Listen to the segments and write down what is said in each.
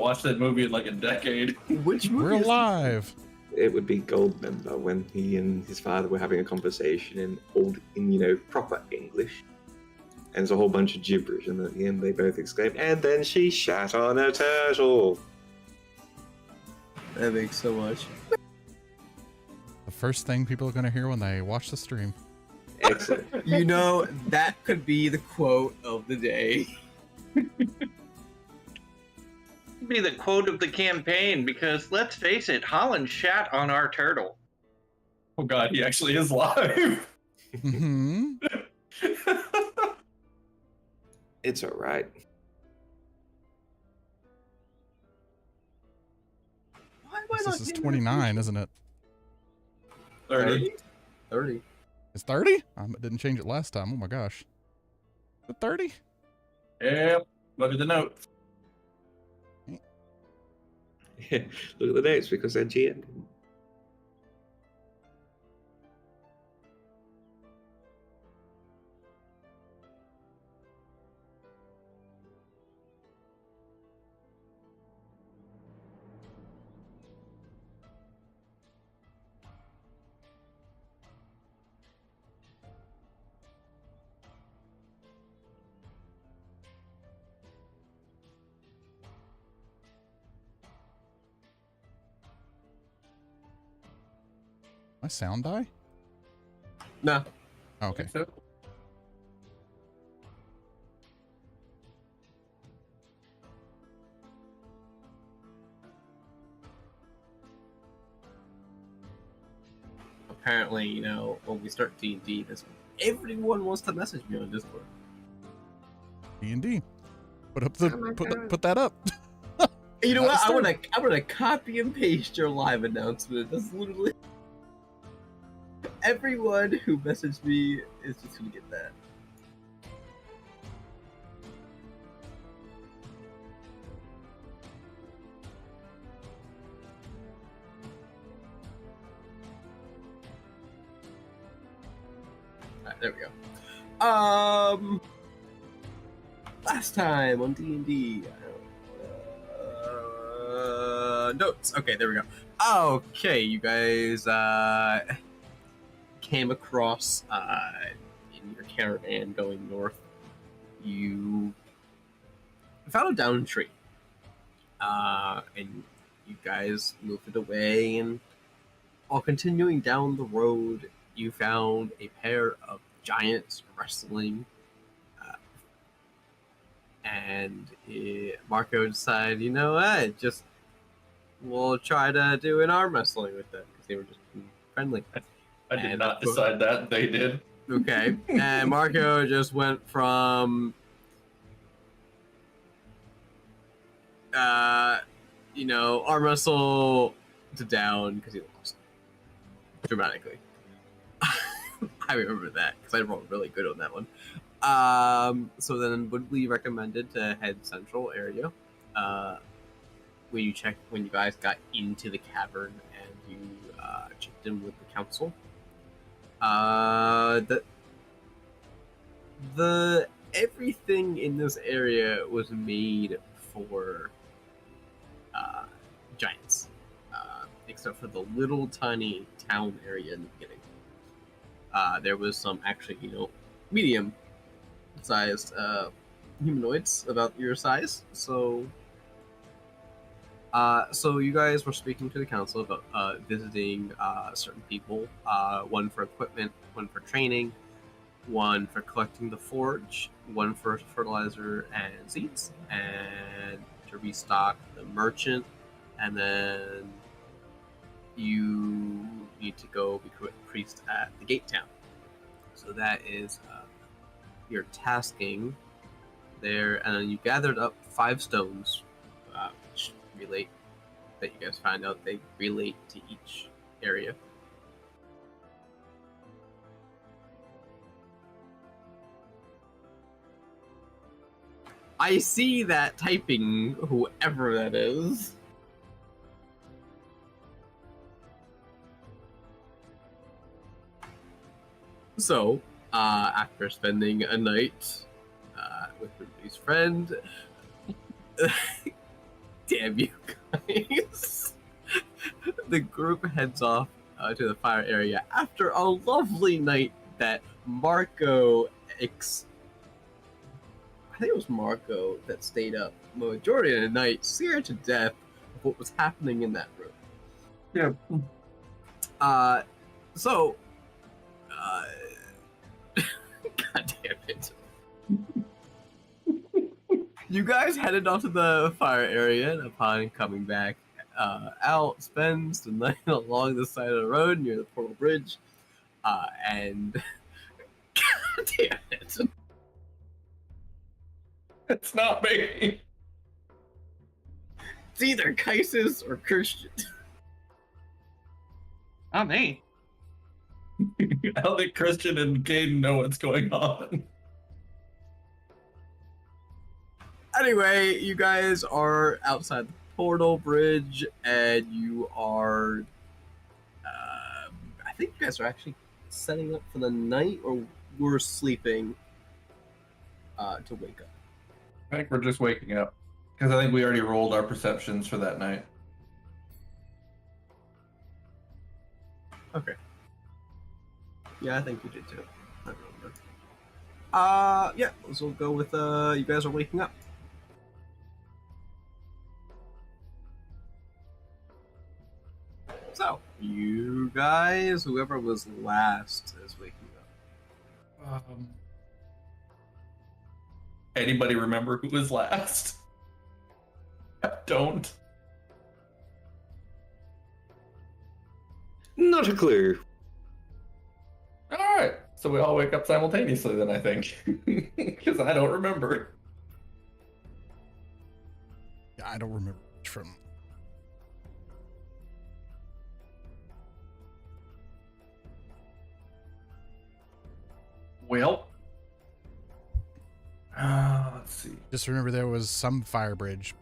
watched that movie in like a decade. Which movie? We're alive. It would be Goldmember when he and his father were having a conversation in proper English. And there's a whole bunch of gibberish, and at the end they both exclaim, "And then she shat on a turtle." That makes so much. The first thing people are going to hear when they watch the stream. Excellent. You know, that could be the quote of the day. Be the quote of the campaign, because let's face it, Holland shat on our turtle. Oh god, he actually is live. Mm-hmm. It's alright. Why am I not This is getting 29, isn't it? 30. 30. It's 30? I didn't change it last time. Oh my gosh. Is it 30? Yep. Look at the notes. Yeah, look at the notes because they're GM. My sound die? No. Oh, okay. So, Apparently, you know, when we start D&D, everyone wants to message me on Discord. D&D. Put that up. You know That's what? I'm gonna copy and paste your live announcement. That's literally everyone who messaged me is just gonna get that. Alright, there we go. Last time on D&D. Notes. Okay, there we go. Okay, you guys came across in your caravan going north. You found a downed tree, and you guys moved it away. And while continuing down the road, you found a pair of giants wrestling. And Marco decided, you know what, we'll try to do an arm wrestling with them because they were just friendly. I did not decide that. They did. Okay. And Marco just went from, arm wrestle to down because he lost dramatically. I remember that because I rolled really good on that one. So then Woodley recommended to head central area. When you guys got into the cavern and you checked in with the council. The everything in this area was made for giants, except for the little tiny town area in the beginning. There was some actually, medium-sized humanoids about your size. So you guys were speaking to the council about visiting certain people, one for equipment, one for training, one for collecting the forge, one for fertilizer and seeds, and to restock the merchant, and then you need to go become a priest at the gate town. So that is your tasking there, and then you gathered up 5 stones, which relate, that you guys find out they relate to each area. I see that typing, whoever that is. So, after spending a night with his friend, damn you guys. The group heads off to the fire area after a lovely night that Marco I think it was Marco that stayed up the majority of the night, scared to death of what was happening in that room. Yeah. So, God damn it. You guys headed onto the fire area, and upon coming back out, spends the night along the side of the road near the portal bridge, and God damn it. It's not me. It's either Kaisis or Christian. Not me. I don't think Christian and Caden know what's going on. Anyway, you guys are outside the portal bridge, and you are. I think you guys are actually setting up for the night, or we're sleeping to wake up. I think we're just waking up. Because I think we already rolled our perceptions for that night. Okay. Yeah, I think you did too. I remember. Yeah, so we'll go with you guys are waking up. So, you guys, whoever was last is waking up. Anybody remember who was last? I don't. Not a clue. Alright, so we all wake up simultaneously then, I think. Because I don't remember. Yeah, I don't remember much from. Well. Let's see. Just remember there was some fire bridge.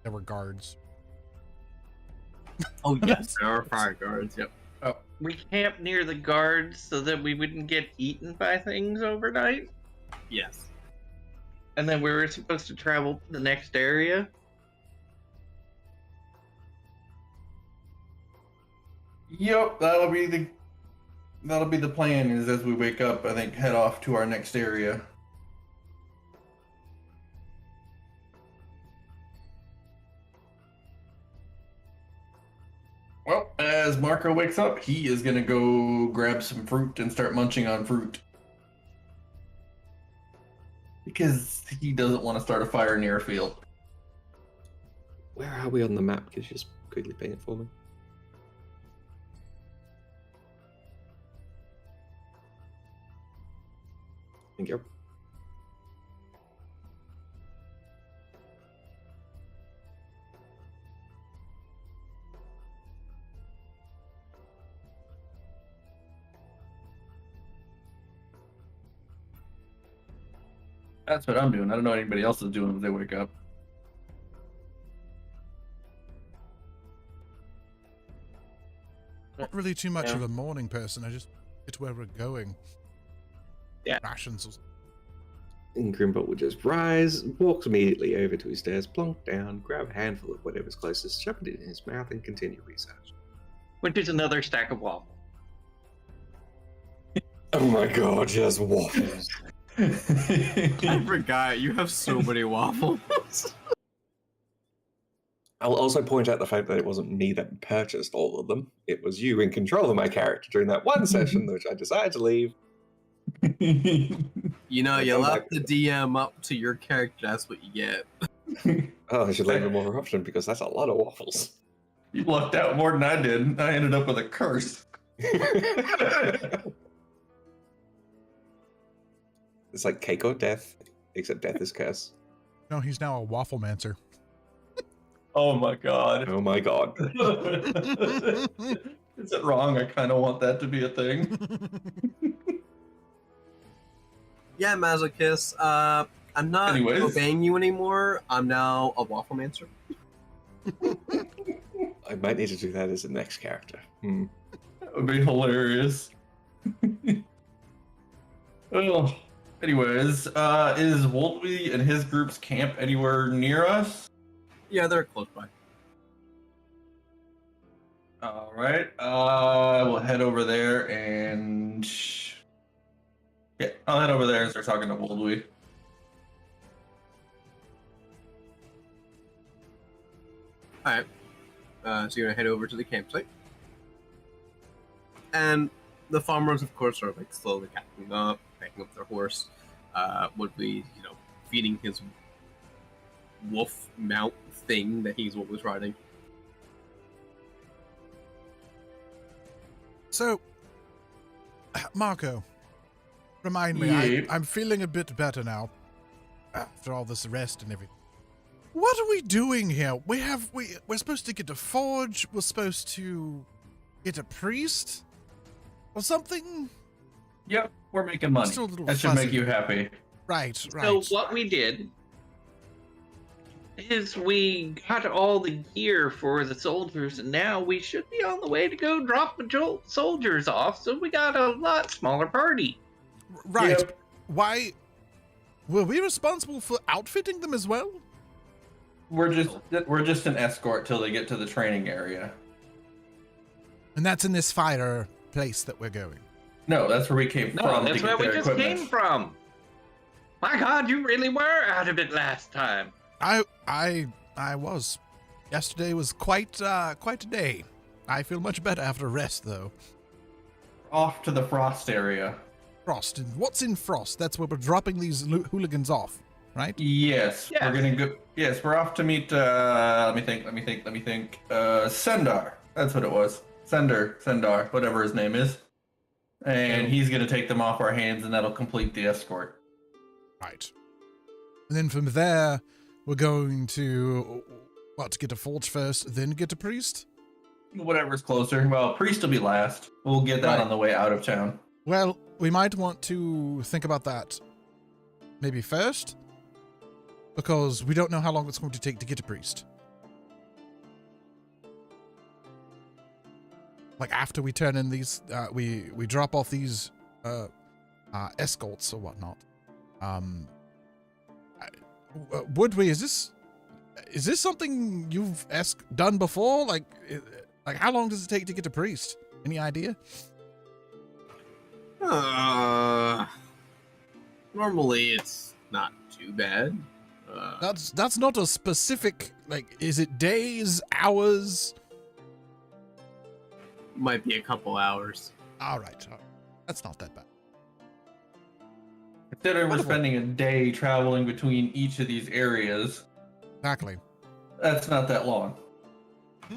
There were guards. Oh, yes, there are fire guards, yep. We camped near the guards so that we wouldn't get eaten by things overnight. Yes. And then we were supposed to travel to the next area. Yep, that'll be the plan, is as we wake up, I think, head off to our next area. Well, as Marco wakes up, he is gonna go grab some fruit and start munching on fruit. Because he doesn't want to start a fire near a field. Where are we on the map? Could you just quickly paint it for me? Thank you. That's what I'm doing. I don't know what anybody else is doing when they wake up. Not really too much Yeah. of a morning person. I just get where we're going. Yeah. Rations. And Grimbolt would just rise, walks immediately over to his stairs, plonk down, grab a handful of whatever's closest, shove it in his mouth, and continue research. Which is another stack of waffles. Oh my god, yes, waffles. I forgot, you have so many waffles. I'll also point out the fact that it wasn't me that purchased all of them. It was you in control of my character during that one session, which I decided to leave. You know, you Oh my left the DM up to your character, that's what you get. Oh, I should leave it more often because that's a lot of waffles. You lucked out more than I did. I ended up with a curse. It's like cake or death, except death is curse. No, he's now a waffle mancer. Oh my god. Oh my god. Is it wrong? I kind of want that to be a thing. Yeah, Masochist, I'm not Anyways. obeying you anymore. I'm now a waffle mancer. I might need to do that as the next character. That would be hilarious. Oh. Anyways, is Woltby and his group's camp anywhere near us? Yeah, they're close by. All right. We'll head over there and yeah, I'll head over there and start talking to Woldwy. Alright. So you're gonna head over to the campsite. And the farmers, of course, are like slowly packing up their horse. Would be, feeding his wolf mount thing that he's always riding. So, Marco, remind me, Yeah. I'm feeling a bit better now after all this rest and everything. What are we doing here? We're supposed to get a forge. We're supposed to get a priest or something. Yep, we're making money. Still a little That should fuzzy. make you happy. Right. So what we did is we got all the gear for the soldiers, and now we should be on the way to go drop the soldiers off. So we got a lot smaller party. Right. Yep. Why? Were we responsible for outfitting them as well? We're just an escort till they get to the training area. And that's in this fire place that we're going. No, that's where we came No, from. that's to where get we their just equipment. came from. My God, you really were out of it last time. I was. Yesterday was quite a day. I feel much better after rest, though. Off to the Frost area. Frost. And what's in Frost? That's where we're dropping these hooligans off, right? Yes, Yes. we're gonna go. Yes, we're off to meet. Let me think. Sendar. That's what it was. Sendar, whatever his name is. And he's gonna take them off our hands, and that'll complete the escort. Right. And then from there, we're going to get a forge first, then get a priest? Whatever's closer. Well, priest will be last. We'll get that Right. on the way out of town. Well, we might want to think about that maybe first, because we don't know how long it's going to take to get a priest. Like after we turn in these, we drop off these escorts or whatnot. Would we? Is this something you've done before? Like how long does it take to get a priest? Any idea? Normally it's not too bad. That's not a specific, like, is it days, hours? Might be a couple hours. All right. That's not that bad. Considering we're Wonderful. spending a day traveling between each of these areas, Exactly. that's not that long.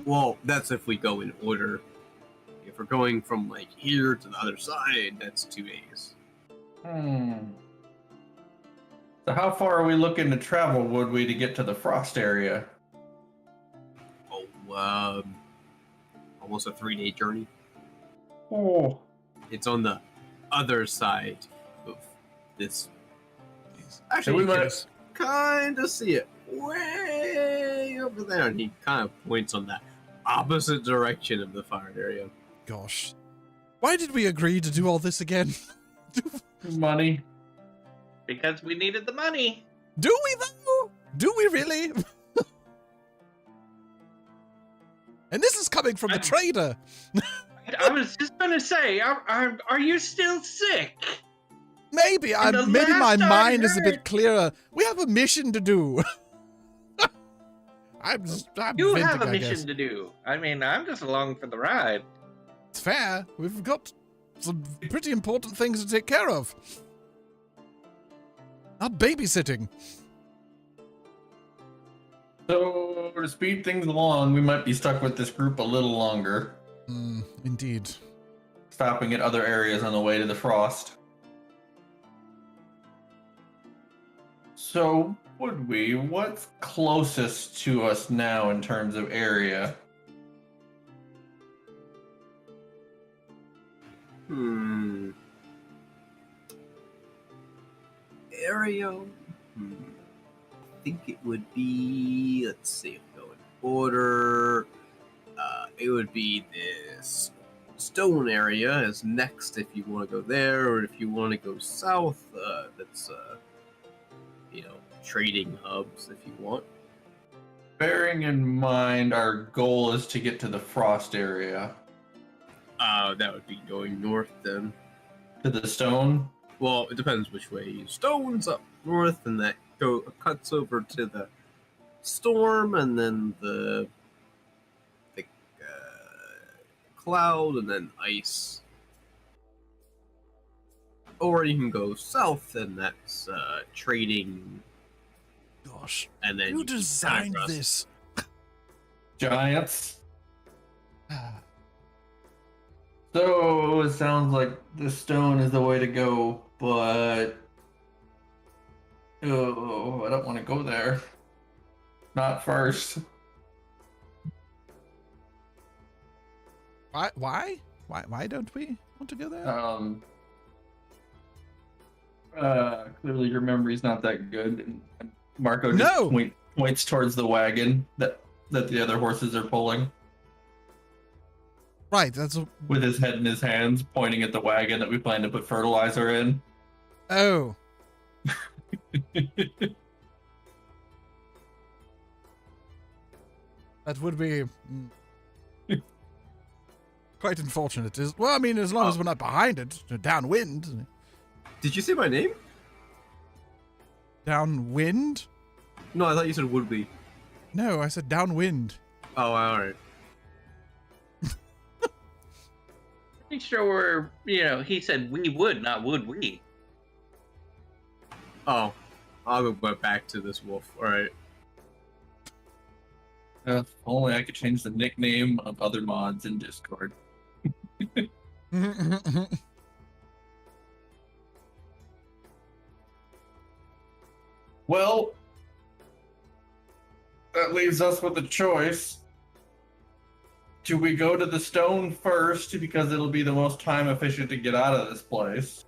Well, that's if we go in order. If we're going from like here to the other side, that's 2 days. So how far are we looking to travel, would we, to get to the Frost area? Oh, almost a 3-day journey. Oh, It's on the other side of this. so Actually, we you can might. kind of see it way over there, and he kind of points on that opposite direction of the fire area. Gosh. Why did we agree to do all this again? Money. Because we needed the money. Do we though? Do we really? And this is coming from the trader. I was just gonna say, are you still sick? Maybe the maybe my last I mind is a heard- bit clearer. We have a mission to do. I'm You venting, have a I mission guess. to do. I mean, I'm just along for the ride. It's fair. We've got some pretty important things to take care of. Not babysitting. So to speed things along, we might be stuck with this group a little longer, Indeed. stopping at other areas on the way to the Frost. So would we? What's closest to us now in terms of area? Area. I think it would be. Let's see if we go in order. It would be this stone area is next if you want to go there, or if you want to go south. That's trading hubs if you want. Bearing in mind our goal is to get to the frost area. That would be going north then. To the stone? Well, it depends which way. Stone's up north, and that cuts over to the storm, and then the cloud, and then ice. Or you can go south, and that's trading, Gosh, and then who you keep designed across. this? Giants? So it sounds like the stone is the way to go, but oh, I don't want to go there. Not first. Why don't we want to go there? Clearly your memory's not that good. And Marco just No! points towards the wagon that the other horses are pulling, Right, that's with his head in his hands, pointing at the wagon that we plan to put fertilizer in. oh. That would be quite unfortunate. Well, I mean, as long as we're not behind it, downwind. Did you say my name? Downwind? No, I thought you said would be. No, I said downwind. Oh, alright. Pretty sure he said we would, not would we. Oh, I'll go back to this wolf. Alright. If only I could change the nickname of other mods in Discord. Well, that leaves us with a choice. Do we go to the stone first because it'll be the most time efficient to get out of this place?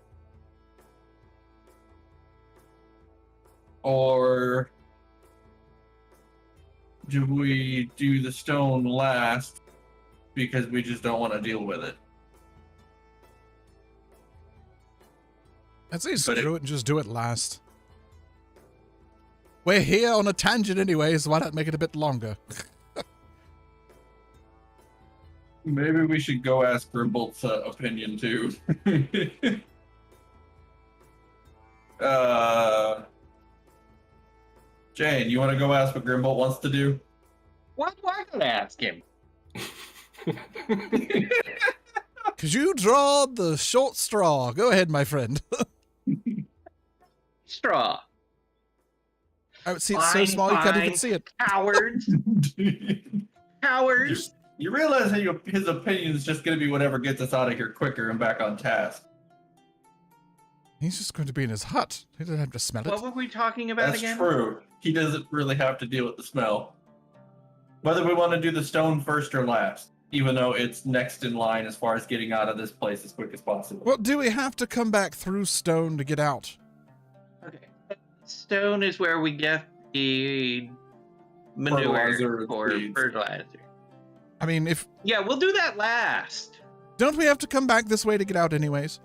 Or do we do the stone last because we just don't want to deal with it? I'd say screw it and just do it last. We're here on a tangent anyway, so why not make it a bit longer? Maybe we should go ask Grimbolt's opinion too. Jane, you want to go ask what Grimbolt wants to do? Why do I gotta ask him? Because you draw the short straw. Go ahead, my friend. Straw. I would see it so small you can't even see it. Cowards. Cowards. You realize his opinion is just going to be whatever gets us out of here quicker and back on task. He's just going to be in his hut. He doesn't have to smell it. What were we talking about That's again? true. He doesn't really have to deal with the smell. Whether we want to do the stone first or last, even though it's next in line as far as getting out of this place as quick as possible. Well, do we have to come back through stone to get out? Okay. Stone is where we get the manure Fertilizer for seeds. fertilizer. I mean, Yeah, we'll do that last. don't we have to come back this way to get out anyways?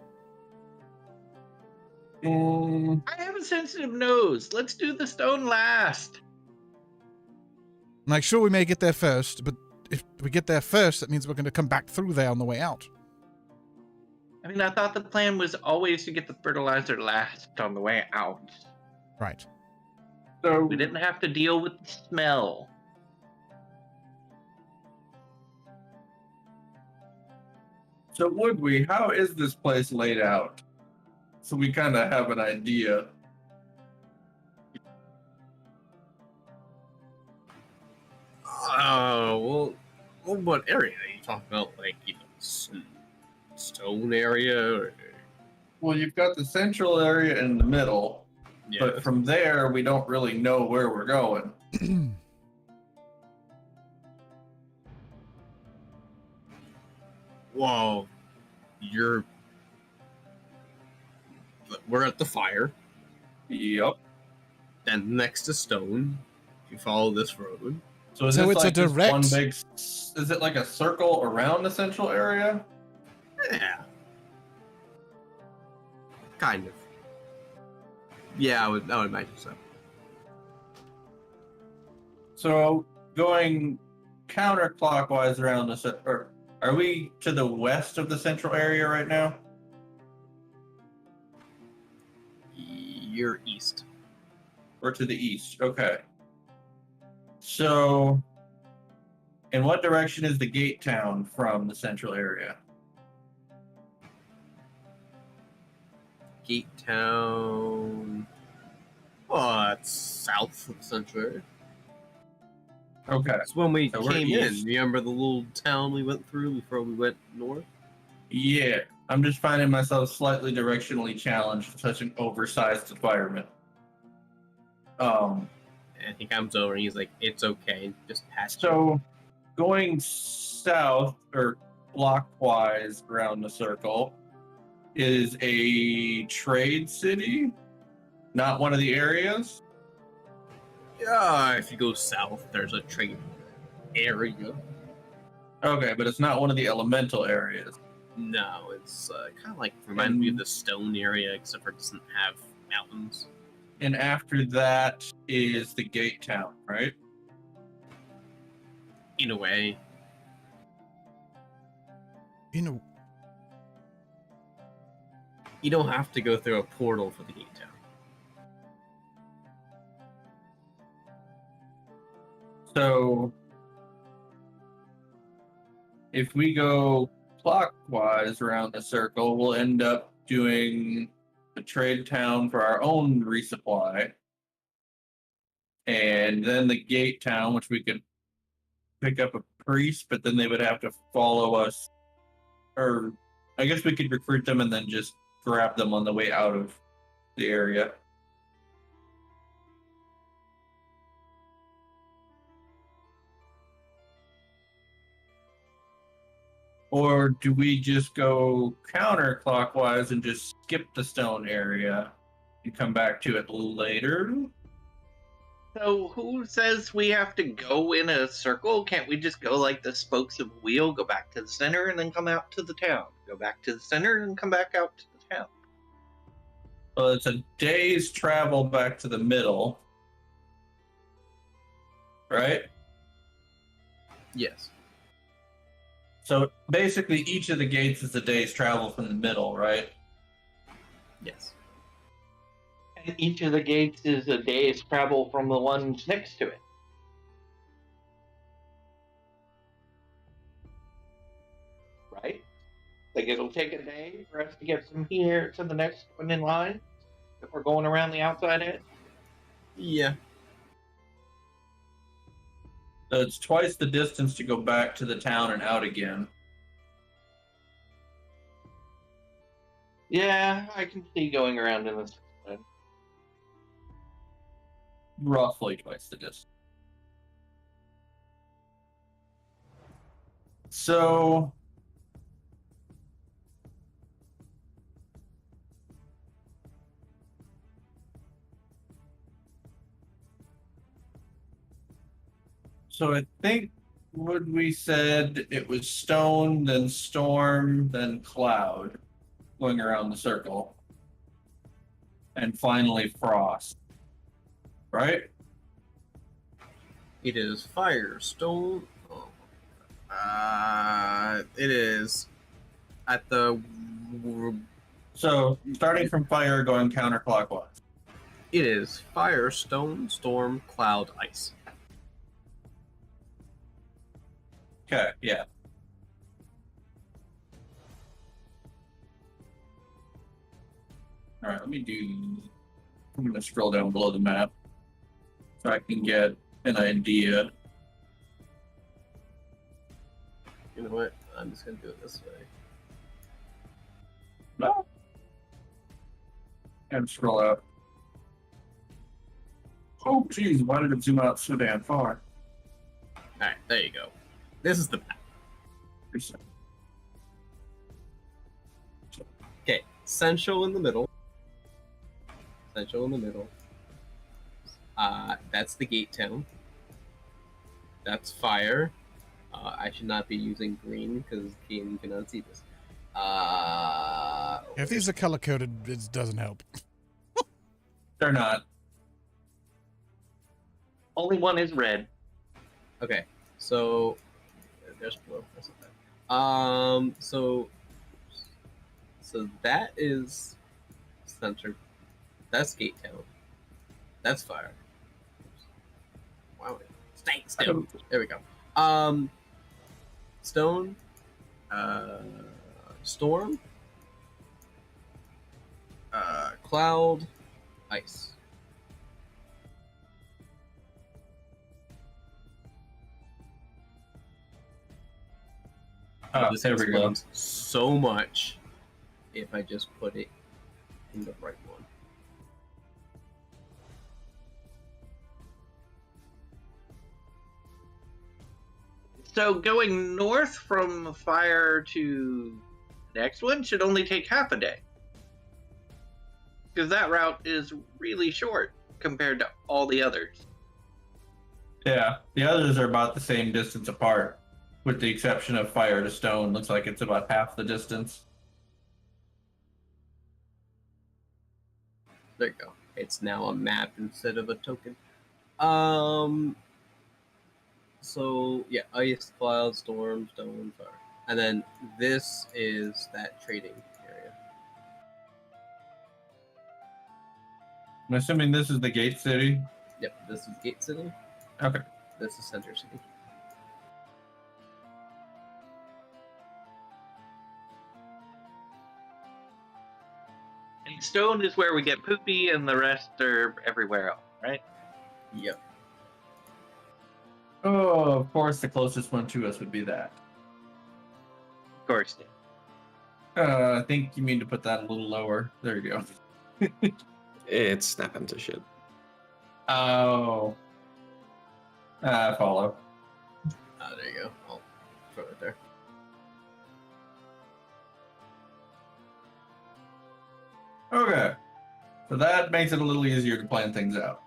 I have a sensitive nose. Let's do the stone last. Like, sure, we may get there first, but if we get there first, that means we're going to come back through there on the way out. I mean, I thought the plan was always to get the fertilizer last on the way out. Right. So We didn't have to deal with the smell. So would we? How is this place laid out? So we kind of have an idea. Oh, well, what area are you talking about? Like, stone area? Or... Well, you've got the central area in the middle, Yeah. but from there, we don't really know where we're going. Well, we're at the fire, Yep. then next to stone. You follow this road. So is So this it's a like just direct- one big? Is it like a circle around the central area? Yeah. Kind of. Yeah, I would imagine so. So going counterclockwise around the or are we to the west of the central area right now? You're east. Or to the east? Okay. So, in what direction is the gate town from the central area? Gate Town. Oh, it's south of the central area. Okay. It's when we So we're came in. east. Remember the little town we went through before we went north? Yeah, I'm just finding myself slightly directionally challenged with such an oversized environment. And he comes over and he's like, "It's okay, just pass." So going south or clockwise around the circle is a trade city, not one of the areas. Yeah, if you go south, there's a trade area. Okay, but it's not one of the elemental areas. No, it's kind of like reminds me of the stone area, except for it doesn't have mountains. And after that is the gate town, right? In a way, You know, you don't have to go through a portal for the gate town. So if we go clockwise around the circle, we'll end up doing the trade town for our own resupply. And then the gate town, which we could pick up a priest, but then they would have to follow us. Or I guess we could recruit them and then just grab them on the way out of the area. Or do we just go counterclockwise and just skip the stone area and come back to it later? So who says we have to go in a circle? Can't we just go like the spokes of a wheel, go back to the center and then come out to the town? Go back to the center and come back out to the town. Well, it's a day's travel back to the middle. Right? Yes. So basically each of the gates is a day's travel from the middle, right? Yes. And each of the gates is a day's travel from the ones next to it. Right? Like it'll take a day for us to get from here to the next one in line if we're going around the outside edge. Yeah. So it's twice the distance to go back to the town and out again. Yeah, I can see going around in this. Roughly twice the distance. So I think what we said, it was stone, then storm, then cloud, going around the circle, and finally frost. Right? It is fire, stone. Oh. It is at the. So starting from fire, going counterclockwise. It is fire, stone, storm, cloud, ice. Okay, yeah. All right, let me do. I'm going to scroll down below the map so I can get an idea. You know what? I'm just gonna do it this way. No. And scroll out. Oh, geez, why did it zoom out so damn far? Alright, there you go. This is the map. Okay, Central in the middle. Central in the middle. That's the gate town. That's fire. I should not be using green because Keen cannot see this. if these are color coded, it doesn't help. They're not. Only one is red. Okay, so there's blue. That's not bad. So that is center. That's gate town. That's fire. Wow, stay still. There we go. Stone, storm, cloud, ice. This There we go. explains so much if I just put it in the right one. So going north from fire to the next one should only take half a day. Because that route is really short compared to all the others. Yeah, the others are about the same distance apart, with the exception of fire to stone. Looks like it's about half the distance. There you go. It's now a map instead of a token. So yeah, ice, cloud, storm, stone, fire, and then this is that trading area. I'm assuming this is the gate city. Yep, this is Gate City. Okay. This is Center City. And stone is where we get poopy, and the rest are everywhere else, right? Yep. Oh, of course, the closest one to us would be that. Of course. I think you mean to put that a little lower. There you go. It's snapping to shit. Oh. Follow. There you go. I'll throw it there. Okay. So that makes it a little easier to plan things out.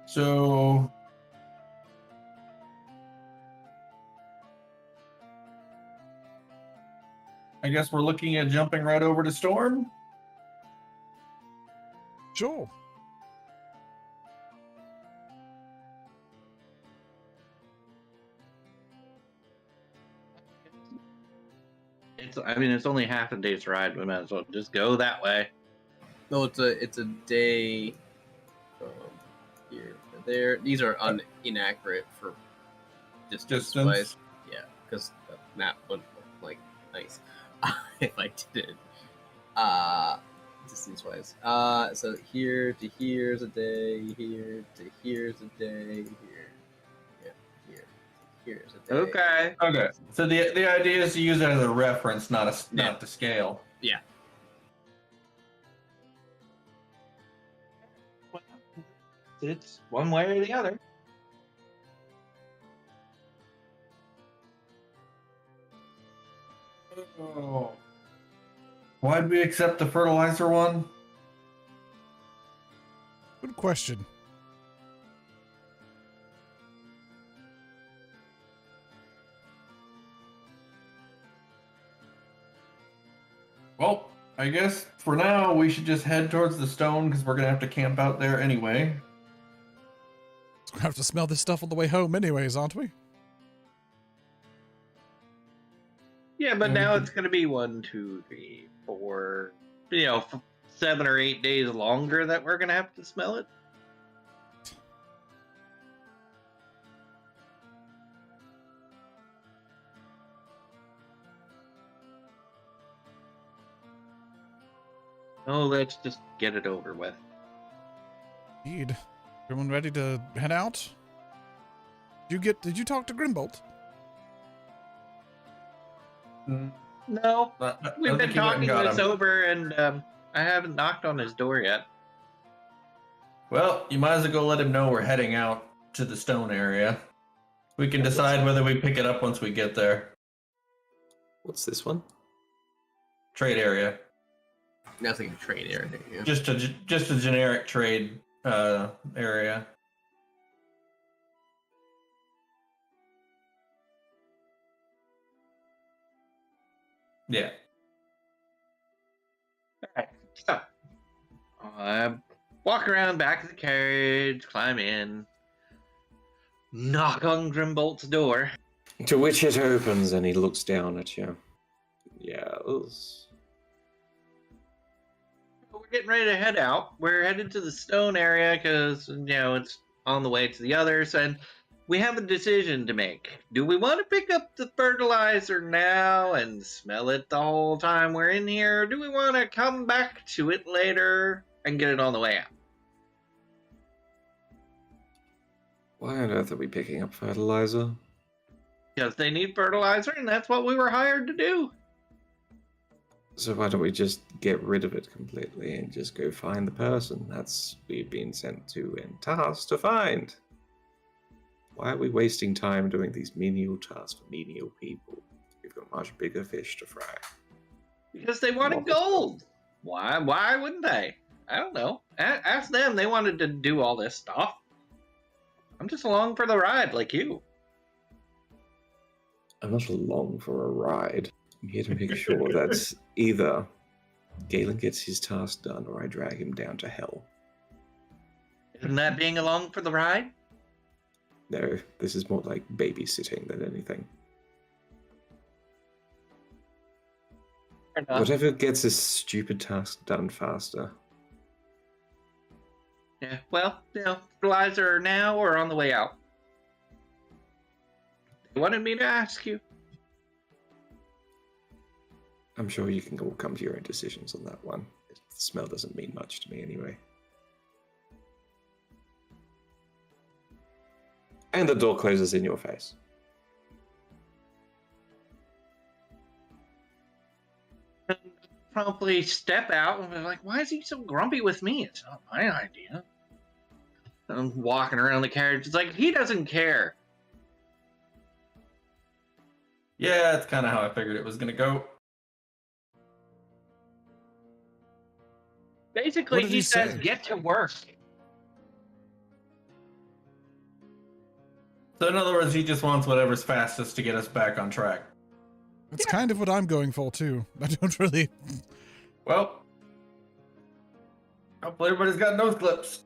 So I guess we're looking at jumping right over to Storm. Sure. It's only half a day's ride. We might as well just go that way. No, it's a day from here to there. These are inaccurate for distance wise. Yeah, because the map wouldn't look like nice if I did it. Distance wise. So here to here's a day. Here to here's a day. Here. Yeah. Here. Here's a day. Okay. Okay. So the idea is to use it as a reference, not to scale. Yeah. It's one way or the other. Oh. Why'd we accept the fertilizer one? Good question. Well, I guess for now we should just head towards the stone because we're gonna have to camp out there anyway. We're gonna have to smell this stuff on the way home anyways, aren't we? Yeah, but Yeah, now we it's going to be 1, 2, 3, 4, 7 or 8 days longer that we're going to have to smell it. Oh, let's just get it over with. Indeed. Everyone ready to head out? Did you talk to Grimbolt? No, I we've think been he went and talking got this him. over, and I haven't knocked on his door yet. Well, you might as well go let him know we're heading out to the stone area. We can decide whether we pick it up once we get there. What's this one? Trade area. That's like a trade area. Yeah. Just a generic trade area. Yeah. Alright, so walk around back of the carriage, climb in, knock on Grimbolt's door. To which it opens, and he looks down at you. Yes. We're getting ready to head out. We're headed to the stone area because, it's on the way to the others, and we have a decision to make. Do we want to pick up the fertilizer now and smell it the whole time we're in here, or do we want to come back to it later and get it on the way out? Why on earth are we picking up fertilizer? Because they need fertilizer, and that's what we were hired to do. So why don't we just get rid of it completely and just go find the person we've been sent to and tasked to find? Why are we wasting time doing these menial tasks for menial people? We've got much bigger fish to fry. Because they wanted gold. Why wouldn't they? I don't know. Ask them. They wanted to do all this stuff. I'm just along for the ride, like you. I'm not along for a ride. I'm here to make sure that either Galen gets his task done or I drag him down to hell. Isn't that being along for the ride? No, this is more like babysitting than anything. Fair enough. Whatever gets this stupid task done faster. Yeah, well, fertilizer now or on the way out? They wanted me to ask you. I'm sure you can all come to your own decisions on that one. The smell doesn't mean much to me anyway. And the door closes in your face. Promptly step out and be like, why is he so grumpy with me? It's not my idea. I'm walking around the carriage. It's like, he doesn't care. Yeah, that's kind of how I figured it was going to go. Basically, What did he he says, say? get to work. So in other words, he just wants whatever's fastest to get us back on track. That's kind of what I'm going for, too. I don't really... Well, hopefully everybody's got nose clips.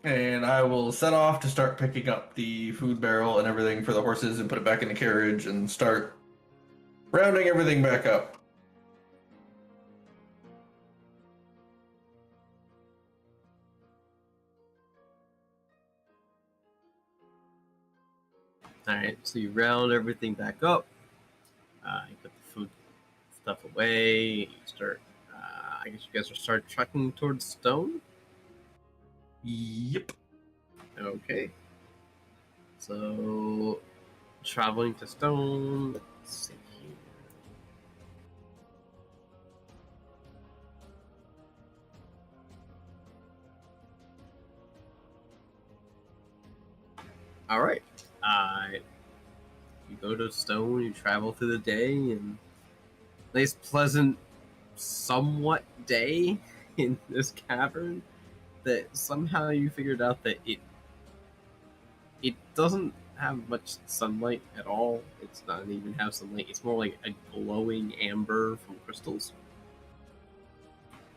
And I will set off to start picking up the food barrel and everything for the horses and put it back in the carriage and start rounding everything back up. Alright, so you round everything back up. You put the food stuff away. You start. I guess you guys will start trekking towards stone. Yep. Okay. So, traveling to stone. Let's see here. All right. You go to stone. You travel through the day, and nice, pleasant, somewhat day in this cavern. That somehow you figured out that it doesn't have much sunlight at all. It's not even have sunlight. It's more like a glowing amber from crystals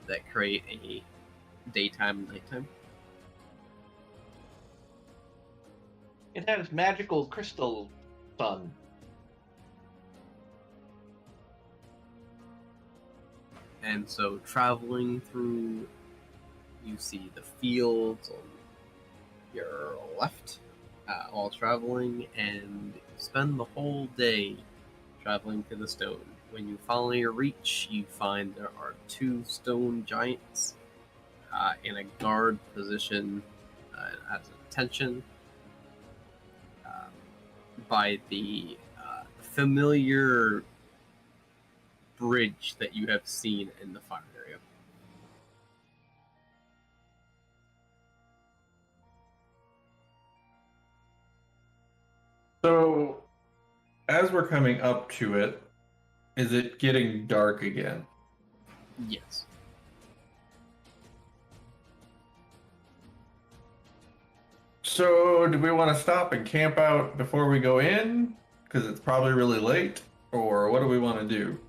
that create a daytime and nighttime. It has magical crystal sun. And so traveling through, you see the fields on your left while traveling, and spend the whole day traveling to the stone. When you finally reach, you find there are two stone giants in a guard position as attention by the familiar bridge that you have seen in the fire area. So, as we're coming up to it, is it getting dark again? Yes. So, do we want to stop and camp out before we go in? Because it's probably really late. or what do we want to do?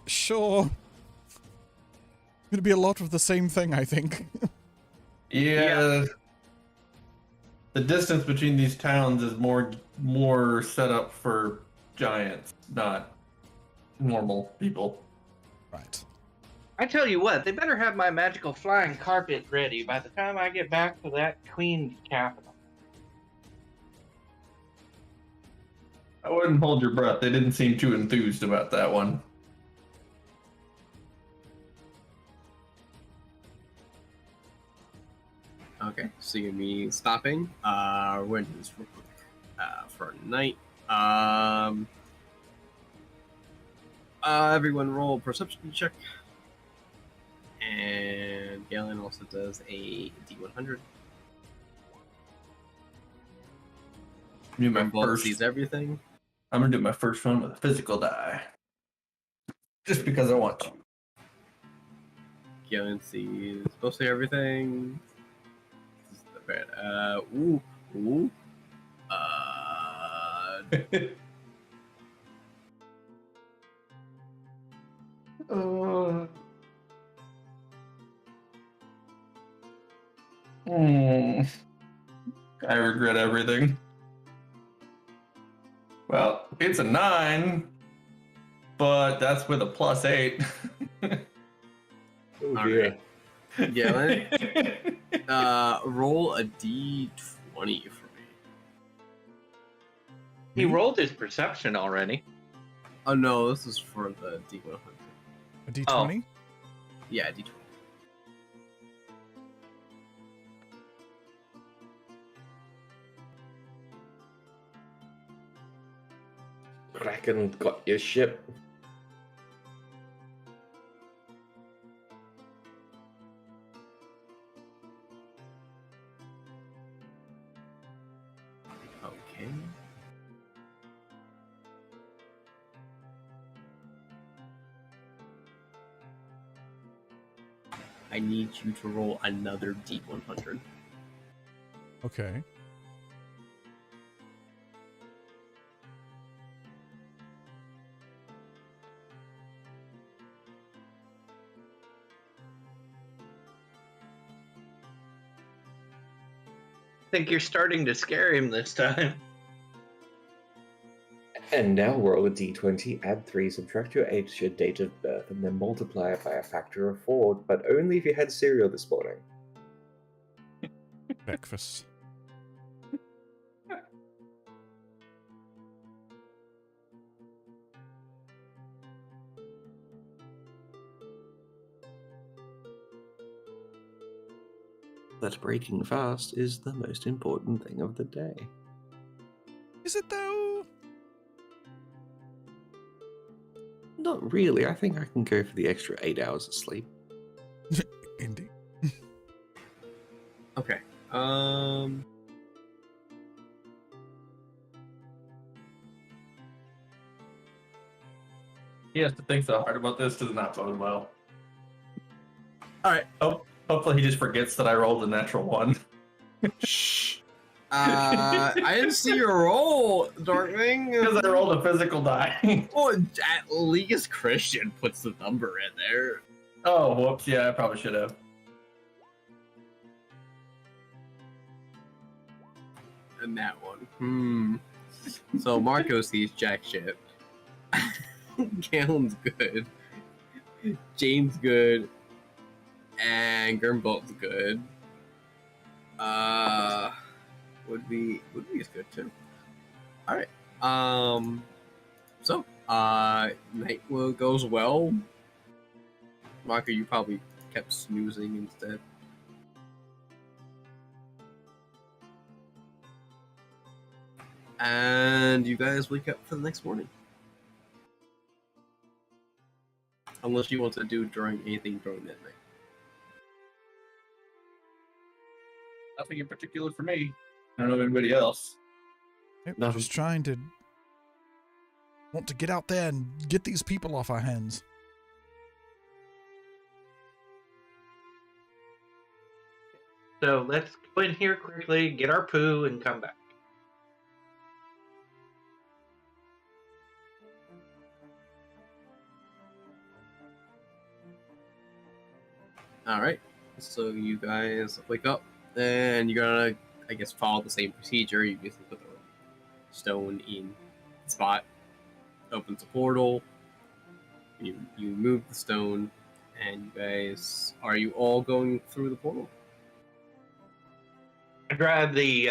Sure. Gonna be a lot of the same thing, I think. Yeah. The distance between these towns is more set up for giants, not normal people. Right. I tell you what, they better have my magical flying carpet ready by the time I get back to that queen capital. I wouldn't hold your breath. They didn't seem too enthused about that one. Okay, so you me stopping. We're going to do this real quick for night. Everyone roll a perception check. And Galen also does a D100. Do my Bolt first. sees everything. I'm gonna do my first one with a physical die, just because I want to. Galen sees mostly everything. This is the bad. Ooh. I regret everything. Well, it's a 9, but that's with a +8. Oh All dear. Galen, roll a D20 for me. He rolled his perception already. Oh no, this is for the D100. A D20? Yeah, D20. Kraken got your ship. Okay. I need you to roll another D100. Okay. I think you're starting to scare him this time. And now roll a d20, add 3, subtract your age to your date of birth, and then multiply it by a factor of 4, but only if you had cereal this morning. Breakfast. That breaking fast is the most important thing of the day. Is it though? Not really. I think I can go for the extra 8 hours of sleep. Indeed. Okay. He has to think so hard about this. Does not bode well. All right. Oh, hopefully he just forgets that I rolled a natural 1. Shh. I didn't see your roll, Darkwing. Because I rolled a physical die. Oh, at least Christian puts the number in there. Oh, whoops. Yeah, I probably should have. And that one. So Marco sees jack shit. Galen's good. James good. And Grimbolt's good. Would be is good too. Alright. So night goes well. Marco, you probably kept snoozing instead. And you guys wake up for the next morning. Unless you want to do anything during that night. Nothing in particular for me. I don't know anybody else. Yep, No. just trying to want to get out there and get these people off our hands. So let's go in here quickly, get our poo, and come back. All right. So you guys wake up, and you're gonna, I guess, follow the same procedure. You basically put the stone in the spot, opens a portal. You move the stone, and you guys, are you all going through the portal? I drive the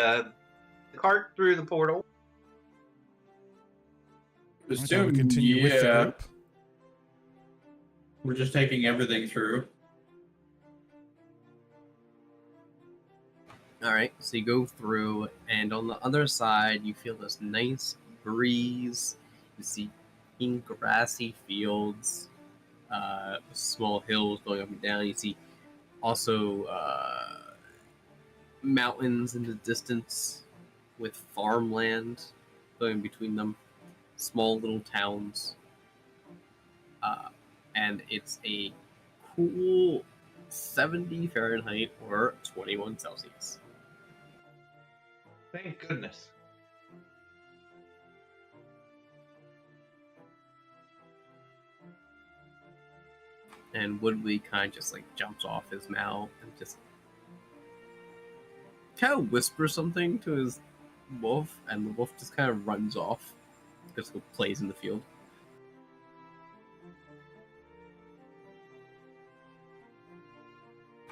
cart through the portal. Shall we continue with the group? We're just taking everything through. All right, so you go through, and on the other side, you feel this nice breeze. You see green grassy fields, small hills going up and down. You see also mountains in the distance with farmland going between them, small little towns. And it's a cool 70 Fahrenheit or 21 Celsius. Thank goodness. And Woodley kind of just like jumps off his mount and just kind of whispers something to his wolf, and the wolf just kind of runs off, just plays in the field.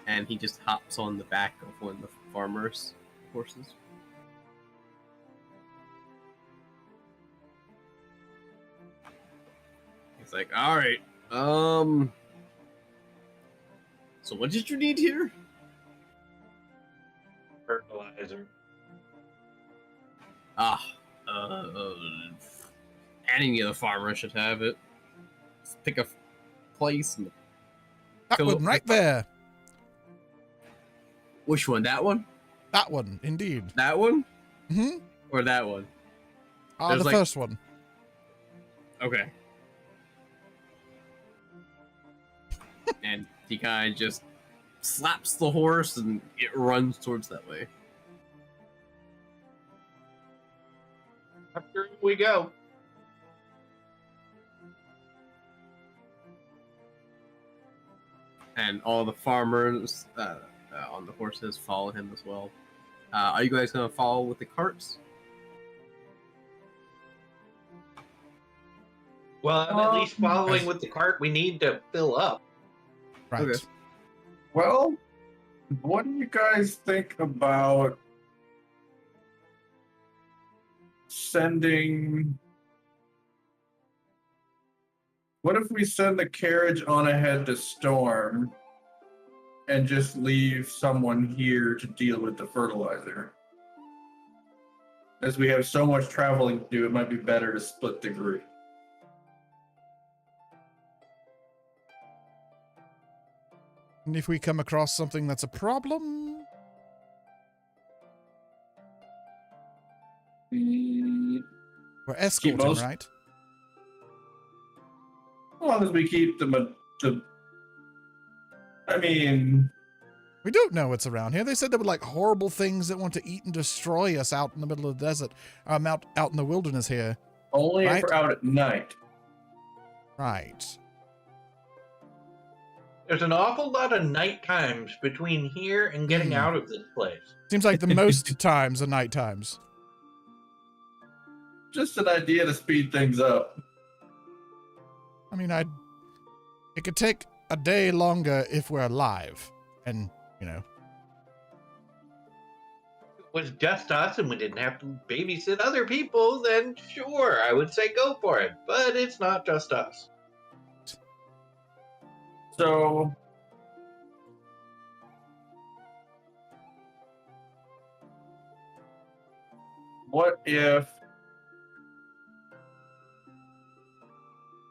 And he just hops on the back of one of the farmer's horses. He's like, all right, so what did you need here? Fertilizer. Any other farmer should have it. Just pick a place and That fill one up right the- there. Which one? That one? That one, indeed. That one? Mm-hmm. Or that one? Ah, There's the like- first one. Okay. And he kind of just slaps the horse and it runs towards that way. After we go. And all the farmers on the horses follow him as well. Are you guys going to follow with the carts? Well, I'm at least following as- with the cart. We need to fill up. Right. Okay. Well, what do you guys think about sending... What if we send the carriage on ahead to Storm and just leave someone here to deal with the fertilizer? As we have so much traveling to do, it might be better to split the group. And if we come across something that's a problem, we're escorting, most- right? As long as we keep I mean, We don't know what's around here. They said there were like horrible things that want to eat and destroy us out in the middle of the desert. Out in the wilderness here. only Right. if we're out at night. Right. There's an awful lot of night times between here and getting out of this place. Seems like the most times are night times. Just an idea to speed things up. I mean, it could take a day longer if we're alive. And, you know. If it was just us and we didn't have to babysit other people, then sure, I would say go for it. But it's not just us. So, what if,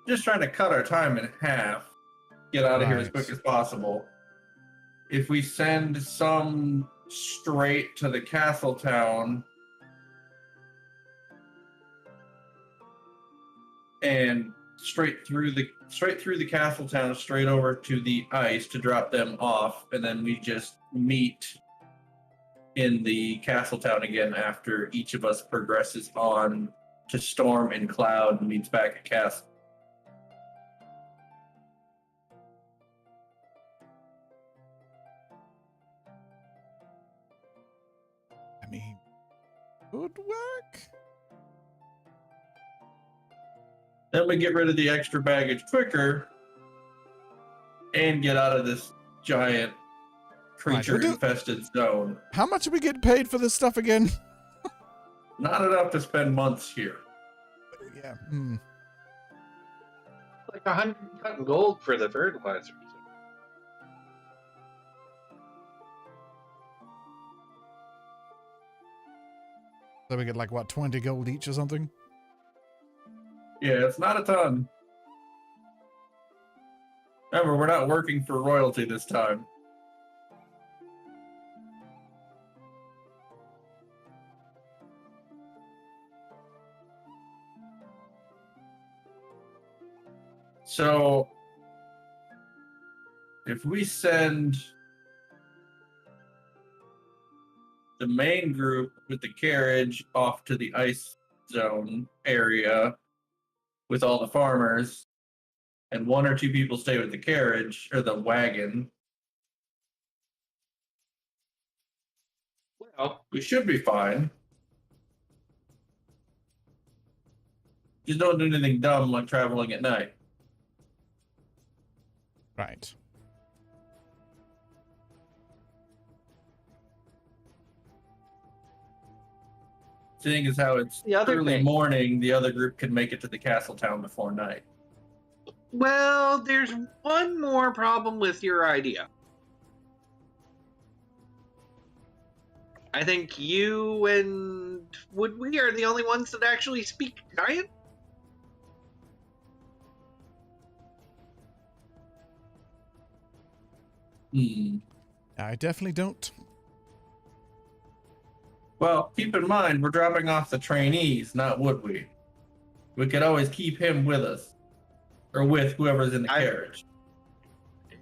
just trying to cut our time in half, get out of here as Right. quick as possible, if we send some straight to the castle town and straight through the castle town, straight over to the ice to drop them off, and then we just meet in the castle town again after each of us progresses on to Storm and Cloud and meets back at Castle. Good work. Then we get rid of the extra baggage quicker and get out of this giant Right, we'll do- creature-infested zone. How much are we getting paid for this stuff again? Not enough to spend months here. Yeah. Like 100 ton gold for the fertilizer. So we get like, what, 20 gold each or something? Yeah, it's not a ton. Remember, we're not working for royalty this time. So, if we send the main group with the carriage off to the ice zone area with all the farmers, and 1 or 2 people stay with the carriage or the wagon, Well, we should be fine. Just don't do anything dumb like traveling at night. Right. Seeing as how it's The other early thing- morning, the other group can make it to the castle town before night. well, there's one more problem with your idea. I think you and we are the only ones that actually speak giant. I definitely don't. Well, keep in mind, we're dropping off the trainees, not would we? We could always keep him with us. Or with whoever's in the carriage.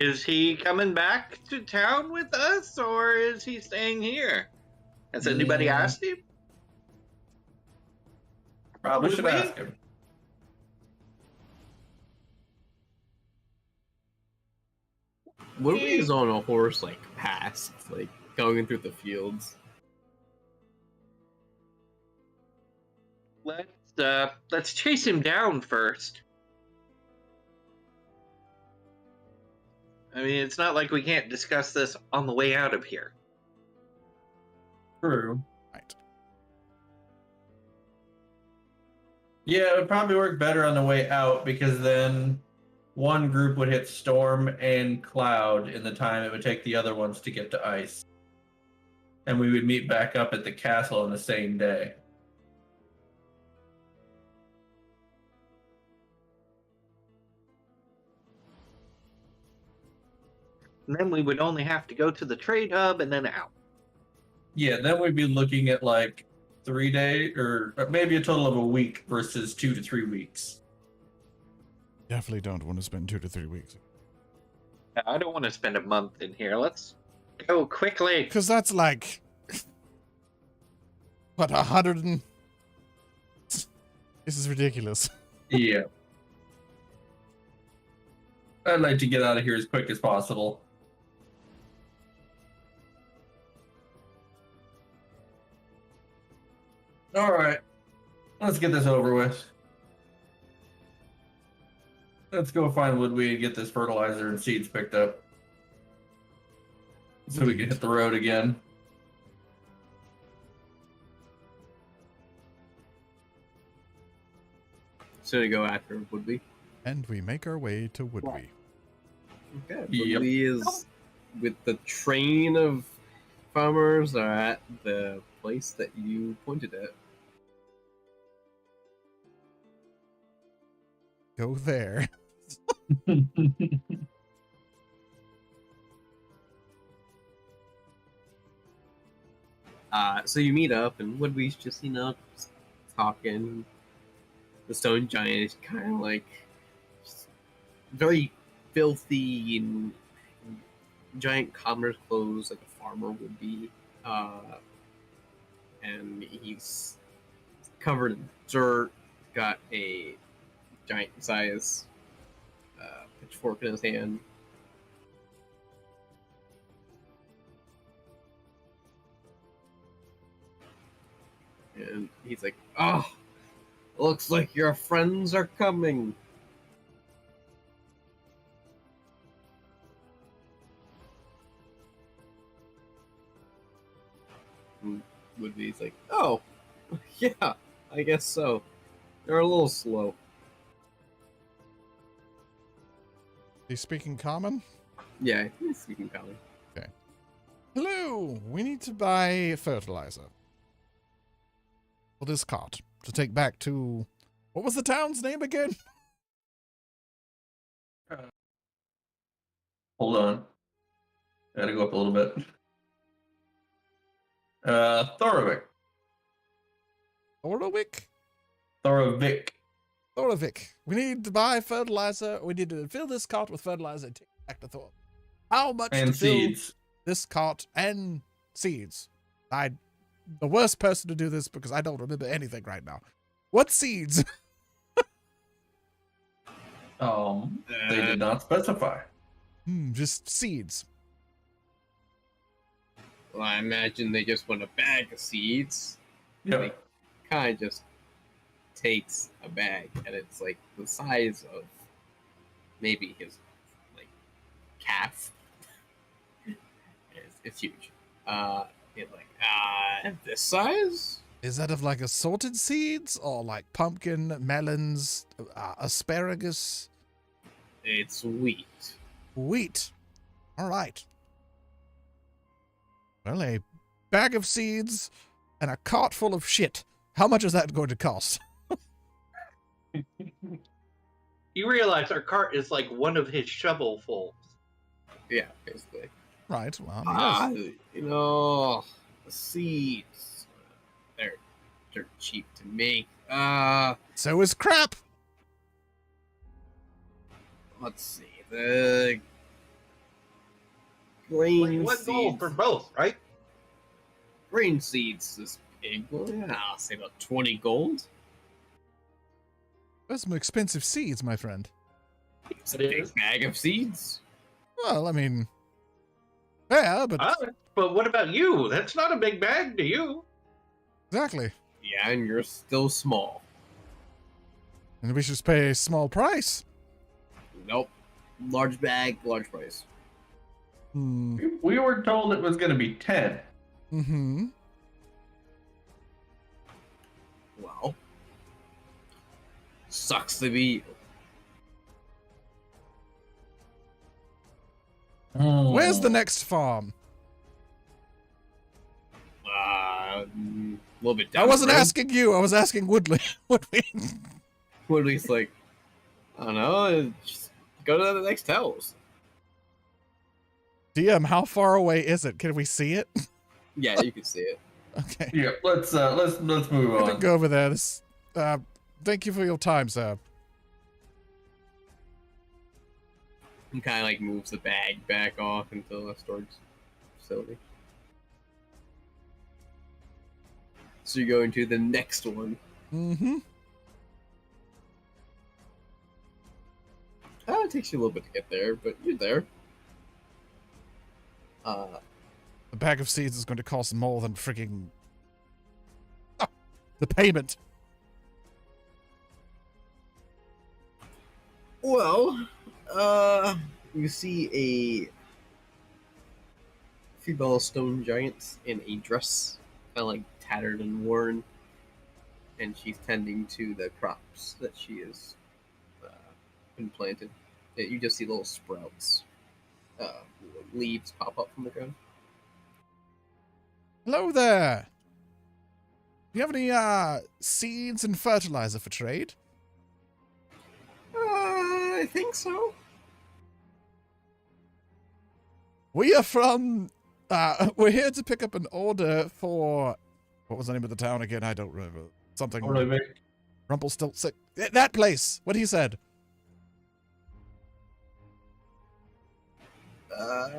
Is he coming back to town with us, or is he staying here? Has anybody asked him? Probably Would should we? ask him. Woodley is on a horse, like, past, like, going through the fields. Let's chase him down first. I mean, it's not like we can't discuss this on the way out of here. True. Right. Yeah, it would probably work better on the way out because then one group would hit Storm and Cloud in the time it would take the other ones to get to Ice. And we would meet back up at the castle on the same day. And then we would only have to go to the trade hub and then out. Yeah, then we'd be looking at like 3 days or maybe a total of a week versus 2 to 3 weeks. Definitely don't want to spend 2 to 3 weeks. I don't want to spend a month in here. Let's go quickly. Because that's like... what, 100 and... This is ridiculous. Yeah. I'd like to get out of here as quick as possible. Alright. Let's get this over with. Let's go find Woodweed and get this fertilizer and seeds picked up. So we can hit the road again. So to go after Woodley. And we make our way to Woodwee. Okay. Yep. Woodley is with the train of farmers are at the place that you pointed at. Go there. So you meet up, and Woodley's just, just talking. The stone giant is kind of like just very filthy and giant commoner's clothes, like a farmer would be. And he's covered in dirt, got a giant size pitchfork in his hand. And he's like, "Oh, looks like your friends are coming." And Woodley's like, "Oh, yeah, I guess so. They're a little slow." He's speaking common? Yeah, he's speaking common. Hello, we need to buy fertilizer. For this cart to take back to... What was the town's name again? Hold on. Gotta go up a little bit. Thorovik. Thorowik? Thorovik. Thorovik. We need to buy fertilizer. We need to fill this cart with fertilizer and take it back to Thor. How much And to fill seeds. this cart and seeds? I'm the worst person to do this because I don't remember anything right now. What seeds? They did not specify. Just seeds. Well, I imagine they just want a bag of seeds. Yeah. Kind of just takes a bag, and it's like the size of maybe his like calf. It's huge. It's like this size. Is that of like assorted seeds or like pumpkin, melons, asparagus? It's wheat. Wheat. All right. Well, a bag of seeds and a cart full of shit. How much is that going to cost? You realize our cart is like one of his shovelfuls. Yeah, basically. Right. Well, yes. You know, the seeds. They're cheap to make. So is crap. Let's see. The grain One gold seeds. for both, right? Grain seeds this big. Well, yeah, I'll say about 20 gold. Those are some expensive seeds, my friend. It's a It big is. bag of seeds. Well, I mean, yeah, but But what about you? That's not a big bag to you. exactly. Yeah, and you're still small. And we should just pay a small price. Nope. Large bag, large price. We were told it was going to be 10. Mm-hmm. Well, sucks to be. Where's the next farm? A little bit down. I wasn't the road. asking you. I was asking Woodley. Woodley. Woodley's like, I don't know. Just go to the next house. DM, how far away is it? Can we see it? Yeah, you can see it. Okay. Yeah, let's move We're gonna on. go over there. This, thank you for your time, sir. He kind of like moves the bag back off into the storage facility. So you're going to the next one. Mm-hmm. It takes you a little bit to get there, but you're there. The bag of seeds is going to cost more than freaking the payment. Well, you see a female stone giant in a dress, kind of like tattered and worn, and she's tending to the crops that she has been planted. You just see little sprouts, leaves pop up from the ground. Hello there. Do you have any seeds and fertilizer for trade? I think so. We are from. We're here to pick up an order for. What was the name of the town again? I don't remember. Something. Rumpelstiltskin. That place. What he said.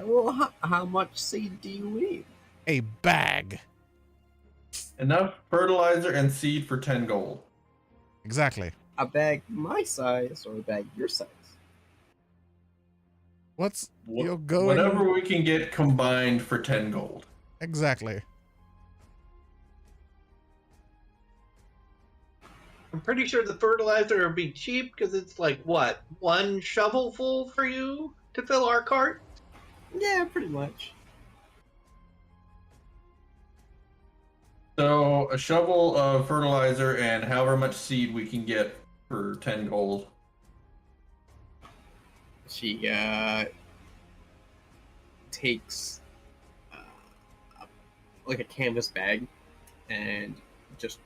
Well, how much seed do you need? A bag. Enough fertilizer and seed for 10 gold. Exactly. A bag my size or a bag your size? What's you're going? Whatever we can get combined for 10 gold. Exactly. I'm pretty sure the fertilizer would be cheap because it's like what, one shovelful for you to fill our cart? Yeah, pretty much. So a shovel of fertilizer and however much seed we can get for 10 gold. She takes like a canvas bag and just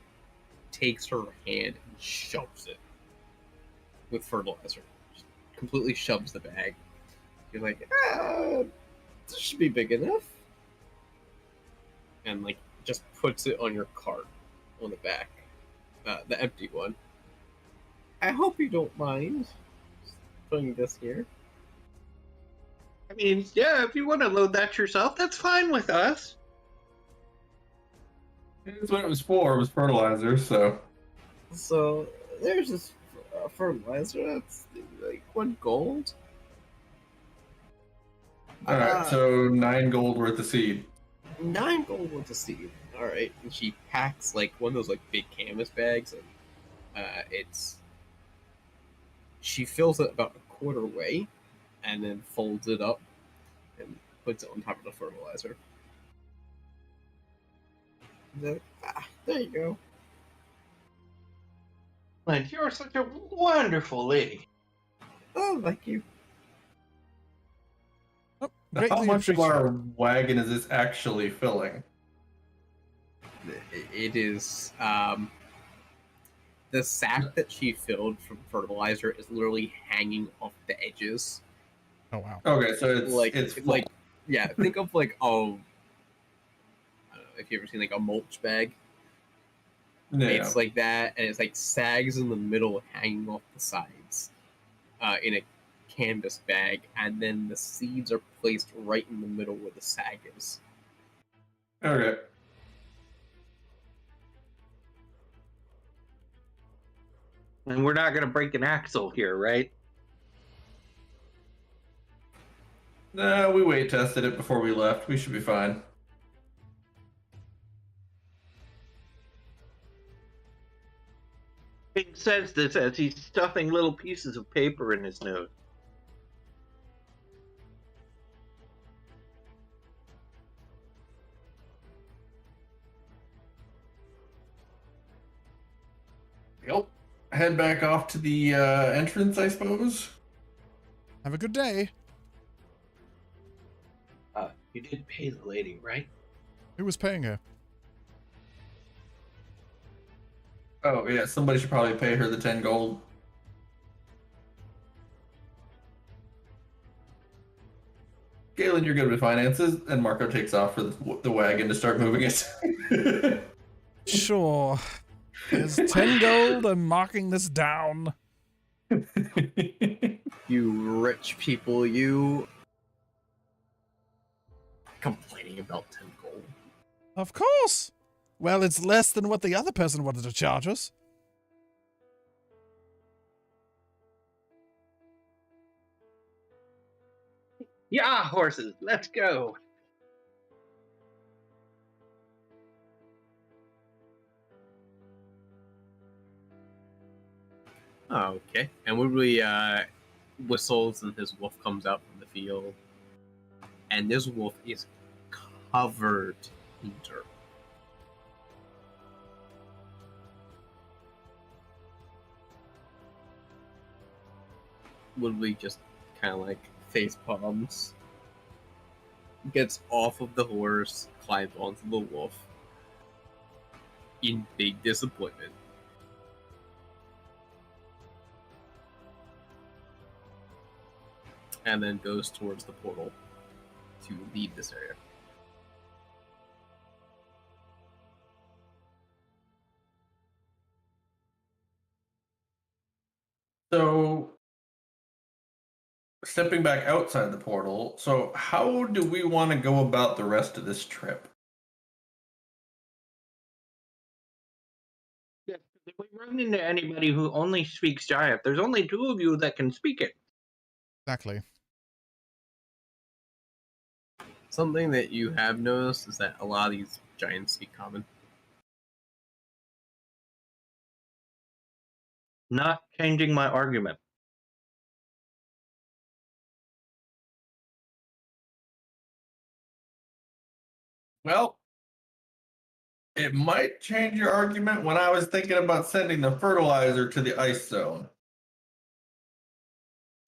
takes her hand and shoves it with fertilizer. Just completely shoves the bag. You're like, this should be big enough. And like just puts it on your cart on the back, the empty one. I hope you don't mind putting this here. I mean, yeah, if you want to load that yourself, that's fine with us. That's what it was for. It was fertilizer. So So there's this fertilizer. That's like 1 gold. all right. So 9 gold worth of seed. 9 gold worth of seed. All right, and she packs like one of those like big canvas bags, and she fills it about a quarter way, and then folds it up and puts it on top of the fertilizer. There you go. And you're such a wonderful lady. Oh, thank you. Oh, How greatly much of appreciate. our wagon is this actually filling? It is the sack that she filled from fertilizer is literally hanging off the edges. Oh wow. Okay, so it's full. like yeah. Think of like I don't know if you ever seen like a mulch bag. Yeah. It's like that, and it's like sags in the middle, hanging off the sides, in a canvas bag, and then the seeds are placed right in the middle where the sag is. Okay. And we're not going to break an axle here, right? No, we weight tested it before we left. We should be fine. King says this as he's stuffing little pieces of paper in his nose. Yep. Head back off to the entrance, I suppose. Have a good day. You did pay the lady, right? Who was paying her? Oh yeah, somebody should probably pay her the 10 gold. Galen, you're good with finances, and Marco takes off for the wagon to start moving it. Sure. There's 10 gold. I'm marking this down. You rich people, you complaining about 10 gold. Of course. Well, it's less than what the other person wanted to charge us. Yeah, horses, let's go. Oh, okay. And Woodley whistles, and his wolf comes out from the field. And this wolf is covered in dirt. Woodley just kind of like face palms, gets off of the horse, climbs onto the wolf in big disappointment. And then goes towards the portal to leave this area. So, stepping back outside the portal, so how do we want to go about the rest of this trip? If we run into anybody who only speaks Giant, there's only 2 of you that can speak it. Exactly. Something that you have noticed is that a lot of these giants speak common. Not changing my argument. Well, it might change your argument when I was thinking about sending the fertilizer to the ice zone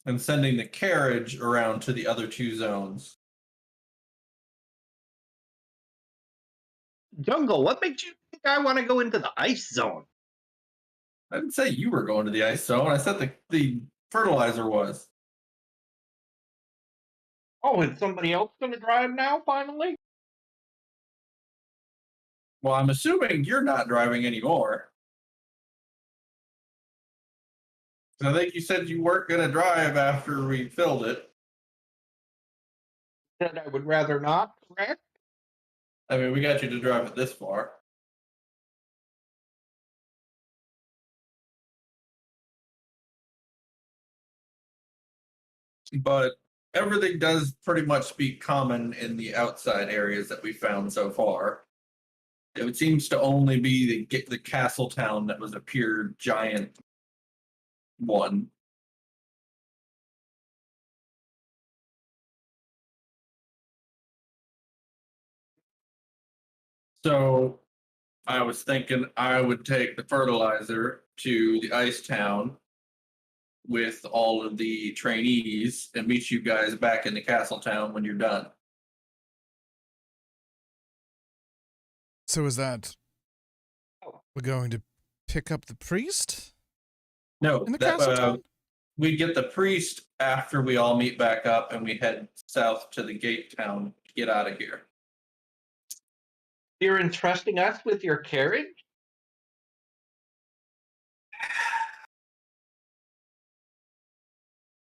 and sending the carriage around to the other two zones. Jungle, what makes you think I want to go into the ice zone? I didn't say you were going to the ice zone. I said the fertilizer was. Oh, is somebody else going to drive now, finally? Well, I'm assuming you're not driving anymore. I think you said you weren't going to drive after we filled it. Said I would rather not, correct? I mean, we got you to drive it this far. But everything does pretty much speak common in the outside areas that we found so far. It seems to only be the castle town that was a pure giant one. So I was thinking I would take the fertilizer to the ice town with all of the trainees and meet you guys back in the castle town when you're done. So is that we're going to pick up the priest No, in the castle town? we get the priest after we all meet back up and we head south to the gate town to get out of here. You're entrusting us with your carriage?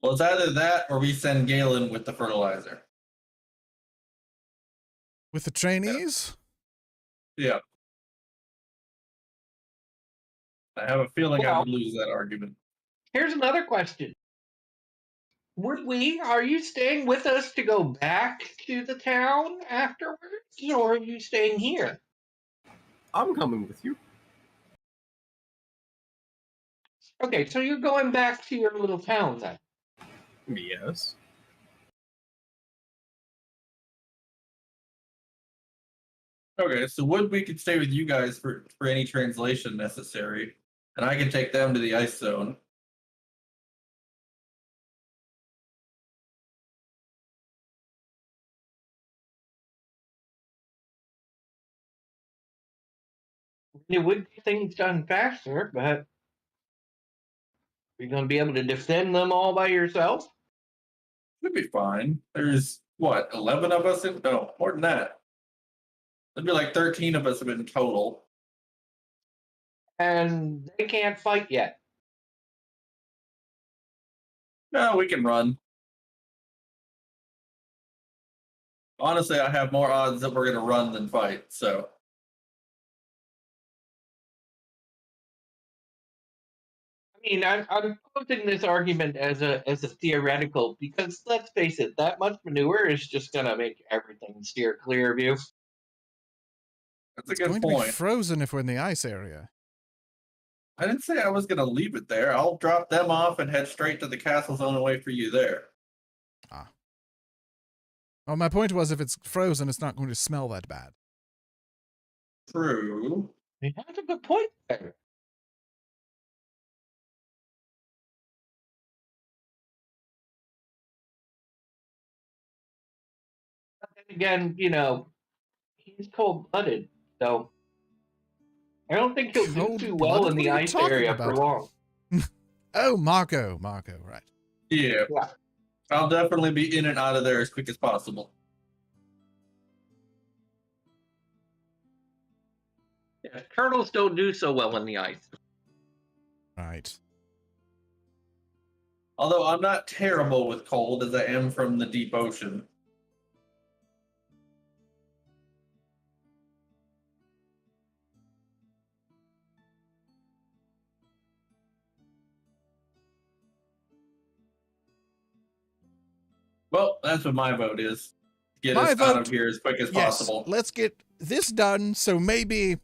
Well, it's either that or we send Galen with the fertilizer. With the trainees? Yeah. I have a feeling I Well- would lose that argument. Here's another question. Are you staying with us to go back to the town afterwards, or are you staying here? I'm coming with you. Okay, so you're going back to your little town then. Yes. Okay, so we could stay with you guys for any translation necessary, and I can take them to the ice zone. It would get things done faster, but you're going to be able to defend them all by yourself? Should be fine. There's what, 11 of us in? No, more than that. There'd be like 13 of us in total. And they can't fight yet. No, we can run. Honestly, I have more odds that we're going to run than fight, so. I mean, I'm posing this argument as a theoretical because let's face it, that much manure is just going to make everything steer clear of you. That's a It's good going to be point. frozen if we're in the ice area. I didn't say I was going to leave it there. I'll drop them off and head straight to the castle zone and wait for you there. Well, my point was if it's frozen, it's not going to smell that bad. True. That's a good point there. But then again, he's cold-blooded, so I don't think he'll do too well in the Cold-blooded? What are you ice talking area for about? long. Oh, Marco, right. Yeah. Yeah. I'll definitely be in and out of there as quick as possible. Yeah, turtles don't do so well in the ice. Right. Although I'm not terrible with cold as I am from the deep ocean. Well, that's what my vote is. Get My us out vote- of here as quick as Yes, possible. let's get this done so maybe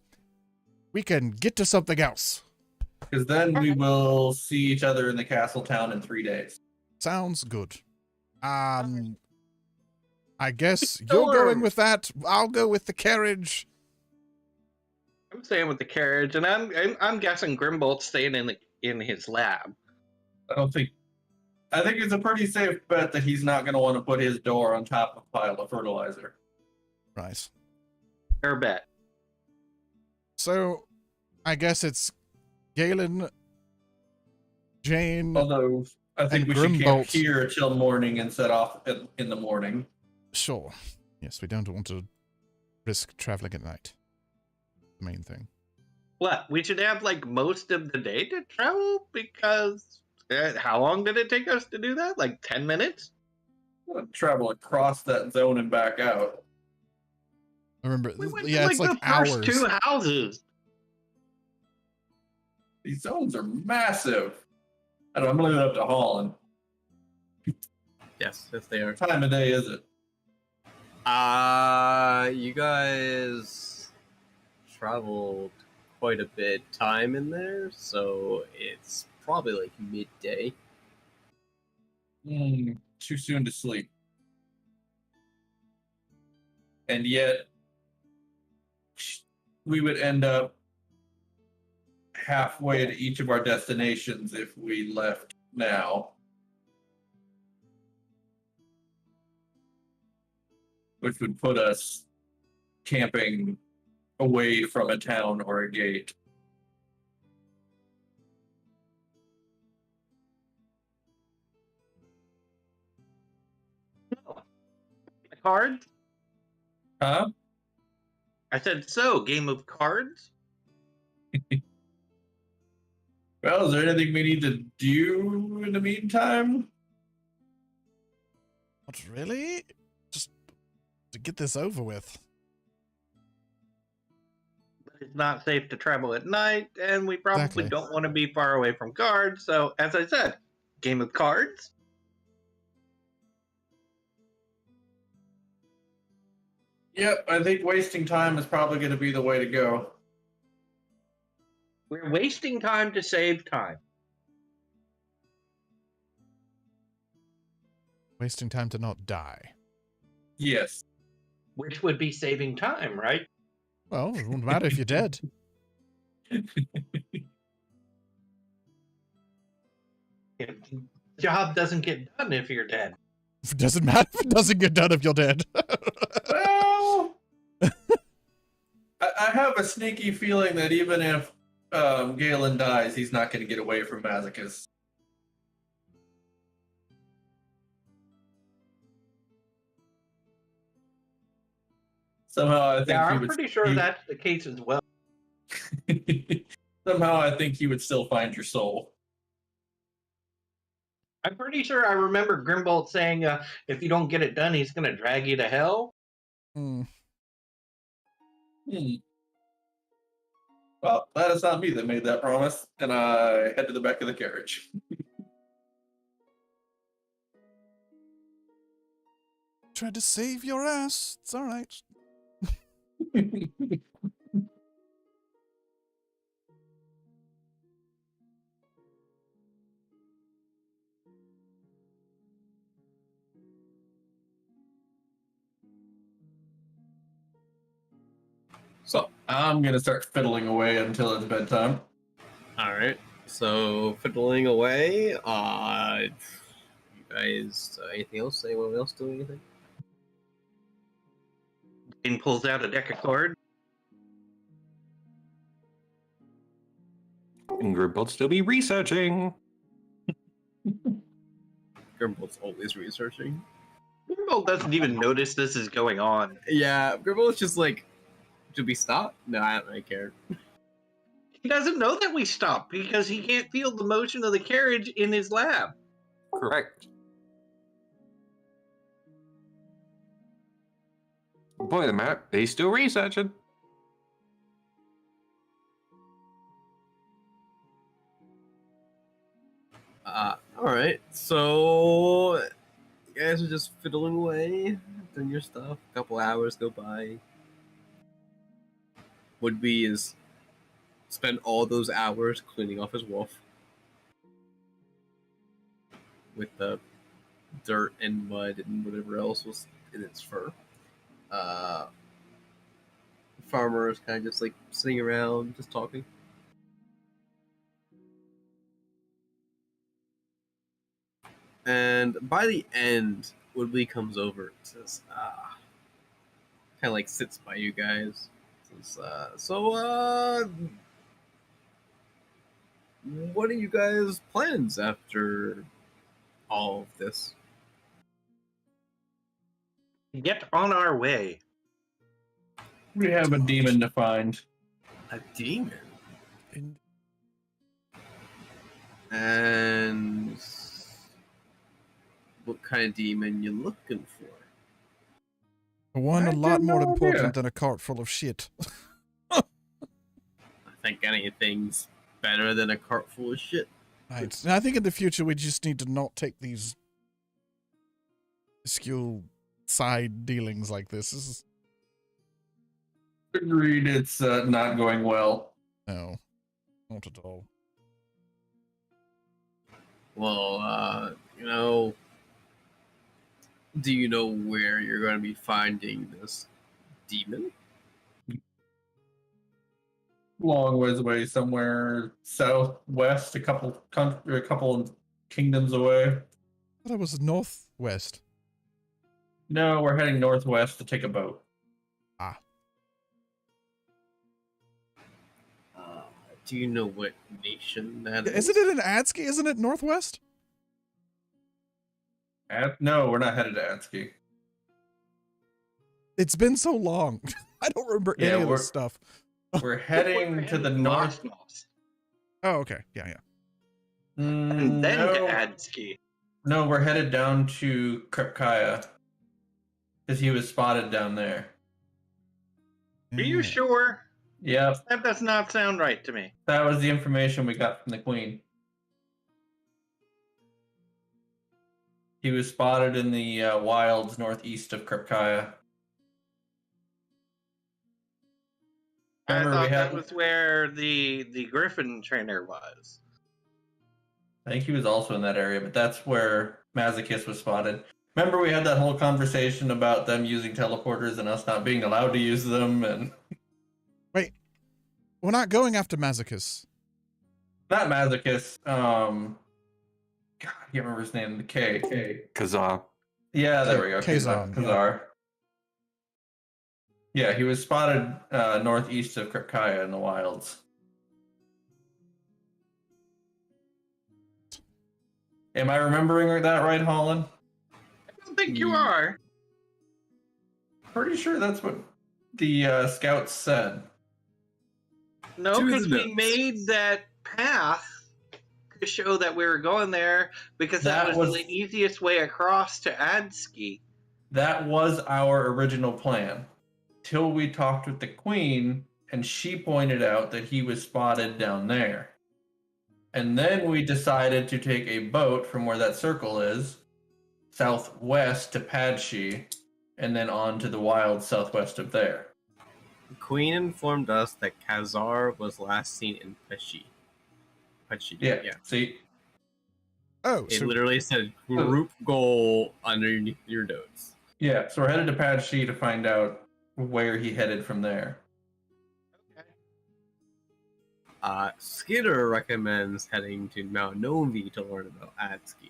we can get to something else. Because then we will see each other in the castle town in 3 days. Sounds good. I guess Sure. you're going with that. I'll go with the carriage. I'm staying with the carriage, and I'm guessing Grimbolt's staying in his lab. I think it's a pretty safe bet that he's not going to want to put his door on top of a pile of fertilizer. Right. Fair bet. So, I guess it's Galen, Jane. Although I think And we should camp Grimbolt. here till morning and set off in the morning. Sure. Yes, we don't want to risk traveling at night. The main thing. What? We should have like most of the day to travel because how long did it take us to do that? Like 10 minutes? Travel across that zone and back out. I remember, We went yeah, to it's like like the hours. first 2 houses. These zones are massive. I don't know, I'm going to leave it up to Holland. Yes, they are. What time of day is it? You guys traveled quite a bit time in there, so it's probably like midday. Too soon to sleep. And yet, we would end up halfway to each of our destinations if we left now. Which would put us camping away from a town or a gate. Cards? Huh? I said, so, game of cards? Well, is there anything we need to do in the meantime? Not really? Just to get this over with. It's not safe to travel at night, and we probably Exactly. don't want to be far away from guards. So, as I said, game of cards? Yep, I think wasting time is probably going to be the way to go. We're wasting time to save time. Wasting time to not die. Yes. Which would be saving time, right? Well, it won't matter if you're dead. The job doesn't get done if you're dead. It doesn't matter if it doesn't get done if you're dead. Well, I have a sneaky feeling that even if Galen dies, he's not going to get away from Masochist. Somehow I think Yeah, he I'm would. pretty sure that's the case as well. Somehow I think he would still find your soul. I'm pretty sure I remember Grimbold saying, if you don't get it done, he's going to drag you to hell. Hmm. Well, that is not me that made that promise, and I head to the back of the carriage. Tried to save your ass. It's all right. So I'm gonna start fiddling away until it's bedtime. All right. So fiddling away. You guys, anything else? Anyone else doing anything? And pulls out a deck of cards. And Grimbold still be researching. Grimbold's always researching. Grimbold doesn't even notice this is going on. Yeah, Grimbold's just like, did we stop? No, I don't really care. He doesn't know that we stopped because he can't feel the motion of the carriage in his lab. Correct. Point of the matter, he's still researching. Alright, so you guys are just fiddling away, doing your stuff. A couple hours go by. Woodby is spend all those hours cleaning off his wolf with the dirt and mud and whatever else was in its fur. Farmer is kind of just like sitting around, just talking. And by the end, Woodley comes over and says, kind of like sits by you guys. Says, what are you guys' plans after all of this? Get on our way. We have a demon to find. A demon? And And what kind of demon you looking for? one I a lot have more no important idea. than a cart full of shit. I think anything's better than a cart full of shit. Right. And I think in the future we just need to not take these askew side dealings like this. This is Agreed, it's not going well. no, not at all. Well, do you know where you're going to be finding this demon? Long ways away, somewhere southwest, a couple kingdoms away. I thought it was northwest. No, we're heading northwest to take a boat. Do you know what nation that is? Isn't it in Adski? Isn't it northwest? No, we're not headed to Atski. It's been so long. I don't remember Yeah, any of we're- this stuff. We're heading to the north. Oh, okay. Yeah, yeah. And then no, to Adski. no, we're headed down to Kripkaya because he was spotted down there. Are you Yeah. sure? Yep, That does not sound right to me. that was the information we got from the queen. He was spotted in the wilds northeast of Kripkaya. I Remember, thought we had. that was where the Griffin trainer was. I think he was also in that area, but that's where Masochist was spotted. Remember, we had that whole conversation about them using teleporters and us not being allowed to use them, and Wait, we're not going after Masochist. not Masochist. God, I can't remember his name. The K. Kazar. Yeah, there we go. Kazan, Kazar. Yeah, he was spotted northeast of Kripkaya in the wilds. Am I remembering that right, Holland? I don't think you are. Pretty sure that's what the scouts said. No, To the because we notes. made that path to show that we were going there because that That was was- the easiest way across to Adski. That was our original plan. Till we talked with the queen, and she pointed out that he was spotted down there. And then we decided to take a boat from where that circle is, southwest to Padshi, and then on to the wild southwest of there. The Queen informed us that Kazar was last seen in Pesci. Yeah. See, Oh, It so literally said group goal underneath your notes. yeah. So we're headed to Padshi to find out where he headed from there. Skidder recommends heading to Mount Novi to learn about Adski.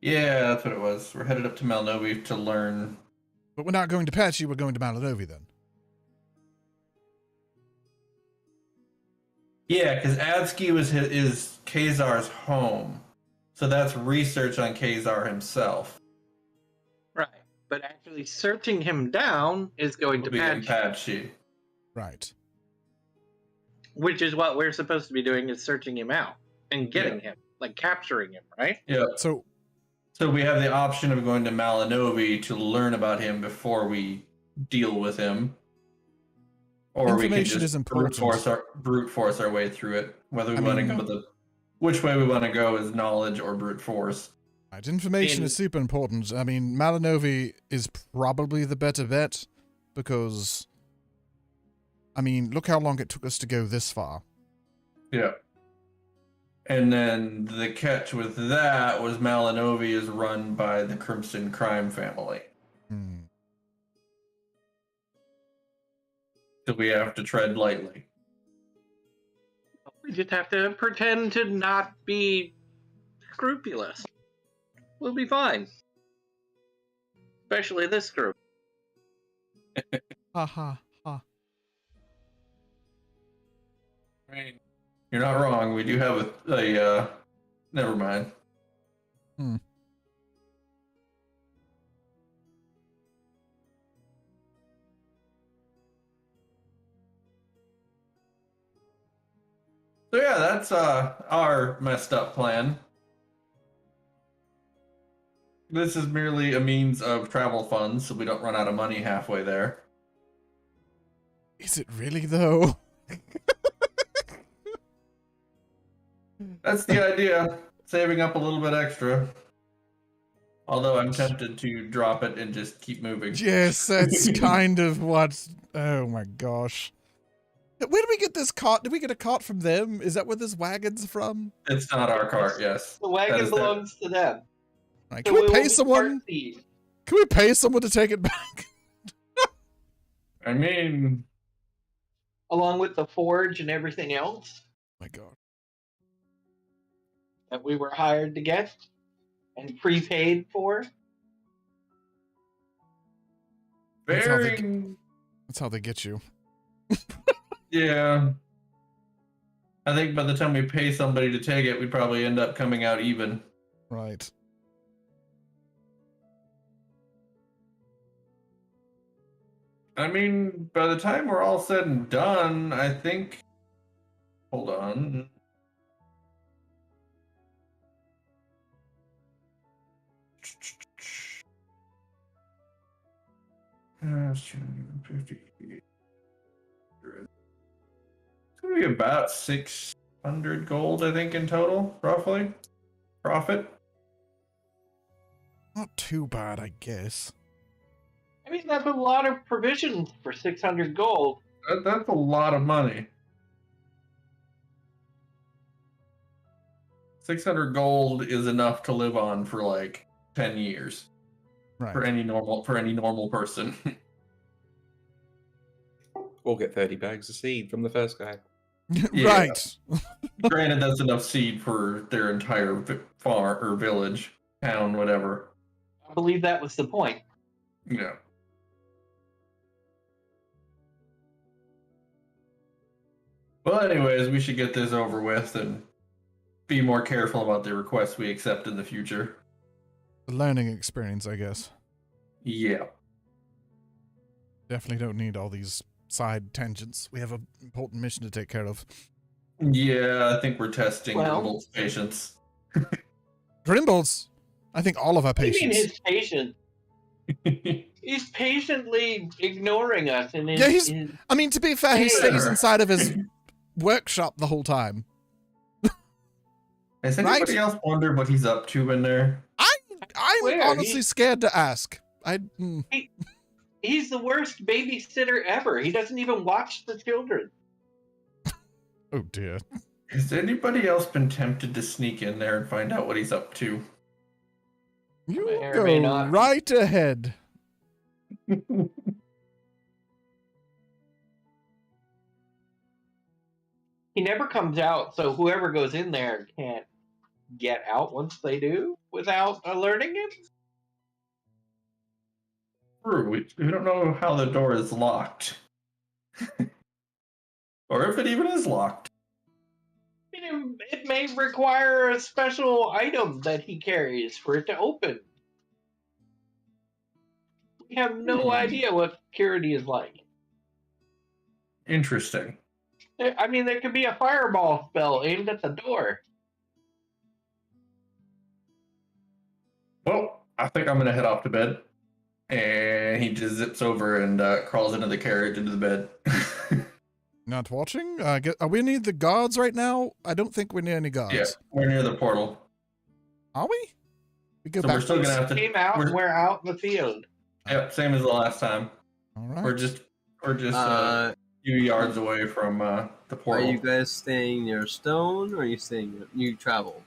Yeah, that's what it was. We're headed up to Malnovi to learn. but we're not going to Patchy, we're going to Malinovi then. Yeah, because Adski is Kazar's home. So that's research on Kazar himself. Right. But actually searching him down is going to Will be in Padshi, Padshi. Right. which is what we're supposed to be doing is searching him out and getting him, like capturing him, right? Yeah. So So we have the option of going to Malinovi to learn about him before we deal with him. Or we can Information just is important. brute force our way through it. Whether we I want to mean- go which way we want to go is knowledge or brute force. right, information is super important. I mean, Malinovi is probably the better bet because I mean, look how long it took us to go this far. Yeah. And then the catch with that was Malinovi is run by the Crimson Crime family. Hmm. So we have to tread lightly. We just have to pretend to not be scrupulous. We'll be fine. Especially this group. Ha ha ha. I mean, you're not wrong. We do have a never mind. Hmm. So yeah, that's our messed up plan. This is merely a means of travel funds, so we don't run out of money halfway there. Is it really, though? That's the idea. Saving up a little bit extra. Although I'm tempted to drop it and just keep moving. Yes, that's kind of what... Oh my gosh. Where did we get this cart? Did we get a cart from them? Is that where this wagon's from? It's not our cart, yes. The That wagon is their- belongs to them. Right, So can we will pay be someone? part thieves. Can we pay someone to take it back? I mean, Along with the forge and everything else My god. that we were hired to get and prepaid for. That's how they- very... That's how they get you. Yeah. I think by the time we pay somebody to take it, we probably end up coming out even. Right. I mean, by the time we're all said and done, I think... Hold on. It's going to be about 600 gold, I think, in total, roughly. Profit. Not too bad, I guess. I mean, that's a lot of provisions for 600 gold. That's a lot of money. 600 gold is enough to live on for like 10 years Right. for any normal person. Or get 30 bags of seed from the first guy. Yeah. Right. Granted, that's enough seed for their entire farm or village, town, whatever. I believe that was the point. Yeah. Well, anyways, we should get this over with and be more careful about the requests we accept in the future. The learning experience, I guess. Yeah. Definitely don't need all these side tangents. We have an important mission to take care of. Yeah, I think we're testing Well- Grimbold's patience. Grimbold's, I think all of our I mean, patients. his patience. He's patiently ignoring us. And Yeah, he's- I mean, to be fair, he stays Sure. inside of his workshop the whole time. Has anybody else wondered what he's up to in there? I'm Where? honestly scared to ask. He's the worst babysitter ever. He doesn't even watch the children. Oh dear. Has anybody else been tempted to sneak in there and find out what he's up to? You May or may go not. right ahead. He never comes out, so whoever goes in there can't get out once they do without alerting him. True, we don't know how the door is locked. Or if it even is locked. I mean, it may require a special item that he carries for it to open. We have no idea what security is like. Interesting. I mean, there could be a fireball spell aimed at the door. Well, I think I'm gonna head off to bed. And he just zips over and crawls into the carriage into the bed. Not watching? Are we near the guards right now? I don't think we're near any guards. Yeah, we're near the portal. Are we? We go So back. we're still gonna have to. Came out and we're out in the field. Yep, same as the last time. All right. We're just. few yards away from the Are portal. you guys staying near Stone, or are you staying? You traveled.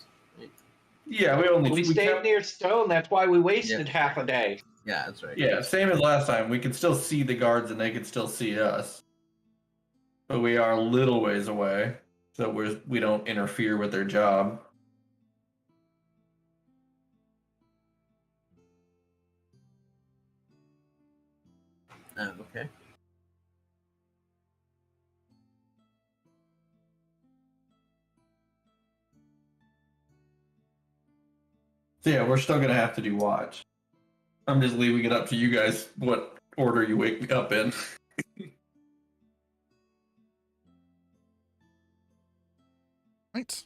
Yeah, we stayed kept, near Stone. That's why we wasted half a day. Yeah, that's right. yeah, same as last time. We can still see the guards and they can still see us, but we are a little ways away, so we don't interfere with their job. Okay. So yeah, we're still gonna have to do watch. I'm just leaving it up to you guys what order you wake me up in. Right.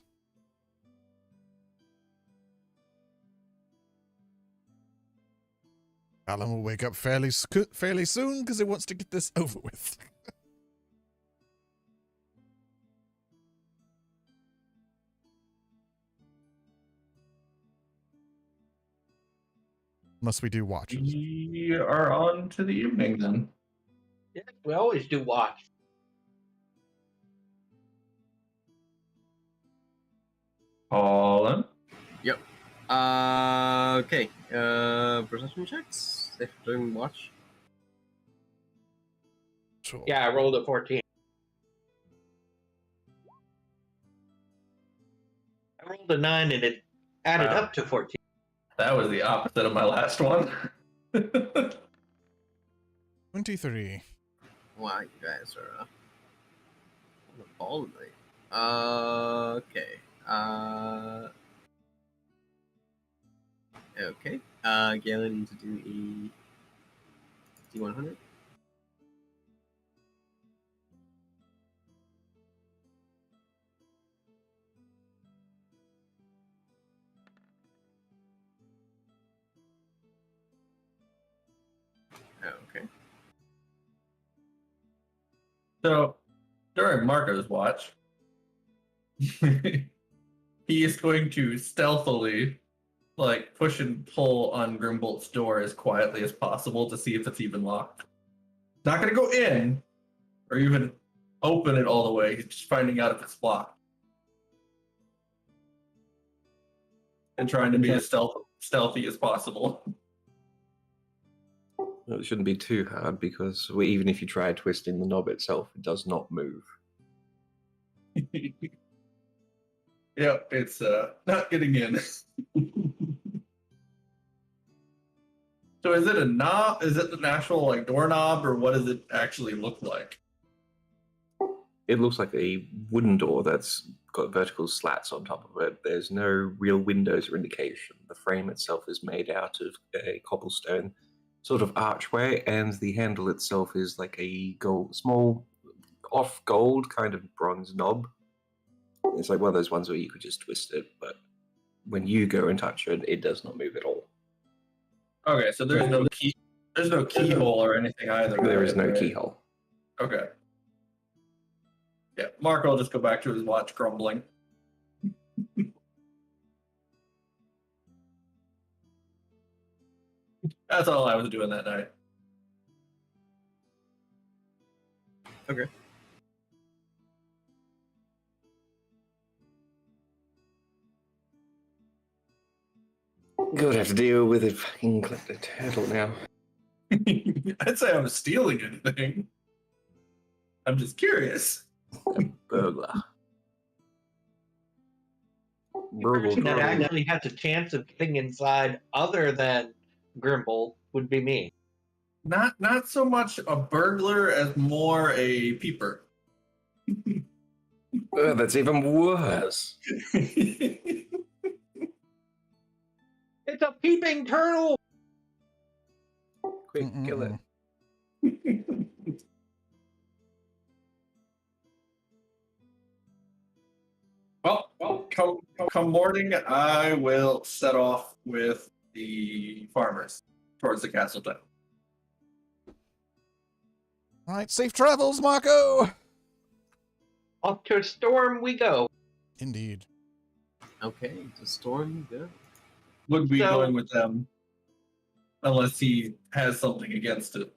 Alan will wake up fairly soon because he wants to get this over with. Unless we do watches. We are on to the evening then. Yeah, we always do watch. Colin? Yep. Okay. Perception checks. If doing watch. Sure. Yeah, I rolled a 14. I rolled a 9 and it added Wow. up to 14. That was the opposite of my last one. 23. Wow, you guys are on the ball tonight. Okay. Okay. Galen needs to do a D100. Okay. So, during Marco's watch, he is going to stealthily, push and pull on Grimbolt's door as quietly as possible to see if it's even locked. Not going to go in or even open it all the way. He's just finding out if it's locked. And trying to be as stealthy as possible. Well, it shouldn't be too hard because even if you try twisting the knob itself, it does not move. Yep, it's not getting in. So is it a knob? Is it an actual doorknob, or what does it actually look like? It looks like a wooden door that's got vertical slats on top of it. There's no real windows or indication. The frame itself is made out of a cobblestone sort of archway, and the handle itself is like a small off gold kind of bronze knob. It's like one of those ones where you could just twist it, but when you go and touch it, it does not move at all. Okay, so there's no key. There's no keyhole or anything either. There is no right? keyhole. Okay. Yeah, Marco will just go back to his watch grumbling. That's all I was doing that night. Okay. Gonna have to deal with a fucking collected turtle now. I'd say I was stealing anything. I'm just curious. Burglar. The person that actually has a chance of getting inside other than Grimbold would be me. Not so much a burglar as more a peeper. Oh, that's even worse. It's a peeping turtle! Quick, kill it. Well, come morning, I will set off with the farmers towards the castle town. All right, safe travels, Marco. Off to a storm we go. Indeed. Okay, the storm you go. Would be So- going with them unless he has something against it.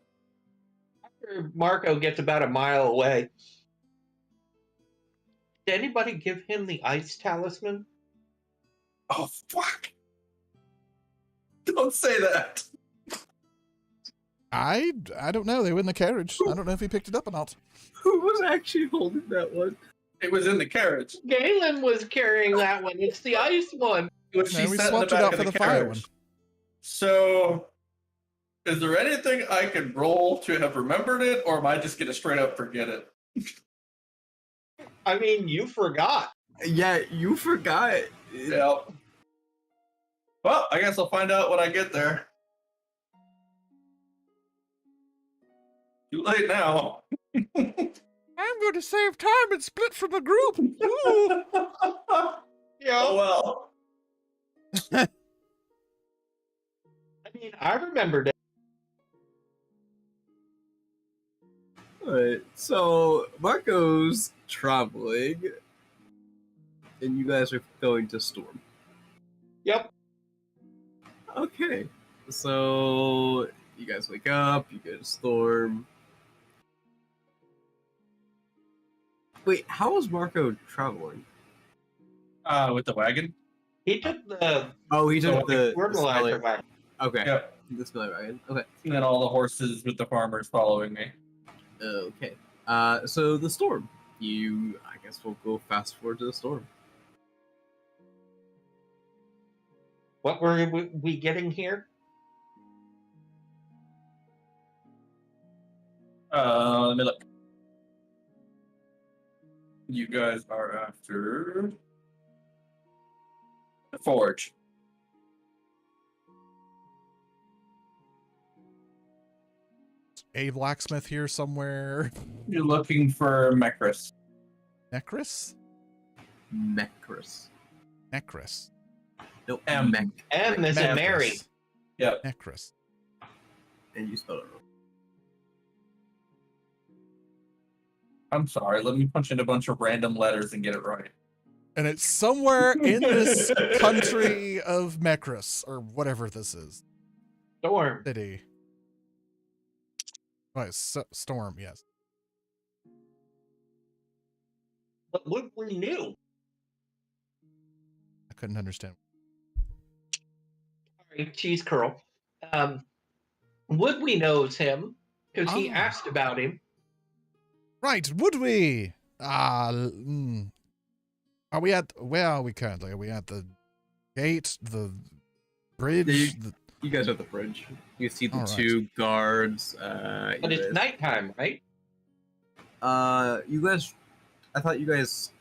After After Marco gets about a mile away, did anybody give him the ice talisman? Oh fuck! Don't say that. I don't know. They were in the carriage. I don't know if he picked it up or not. Who was actually holding that one? It was in the carriage. Galen was carrying that one. It's the ice one. Which No, she we set in the swapped it back out of for the the fire carriage. one. So, is there anything I can roll to have remembered it, or am I just gonna straight up forget it? I mean, you forgot. Yeah, you forgot. Yeah. Well, I guess I'll find out when I get there. Too late now. I'm going to save time and split from the group. Ooh. Yeah. Oh well. I mean, I remembered it. Alright, so Marco's traveling, and you guys are going to Storm. Yep. Okay, so you guys wake up, you go to Storm. Wait, how was Marco traveling? With the wagon. He took the Oh, he took the fertilizer wagon. Okay, Yep. the smelly wagon. Okay, And then all the horses with the farmers following me. okay. So the Storm. I guess we'll go fast forward to the Storm. What were we getting here? Let me look. You guys are after the forge. A blacksmith here somewhere. You're looking for Mecris. Necris? Mecris. Necris. No, M. Mech. M is in Mary. Yep. Necris. And you spelled it wrong. I'm sorry. Let me punch in a bunch of random letters and get it right. And it's somewhere in this country of Mecris, or whatever this is. Storm. City. Oh, it's Storm, yes. But Woodley knew. I couldn't understand. Sorry, cheese curl. Woodley knows him because he Ah. asked about him. Right, would we? Are we at, where are we currently? Are we at the gate, the bridge? Yeah, you guys are at the bridge. You see the All right. two guards. But it's guys- nighttime, right? You guys. I thought you guys.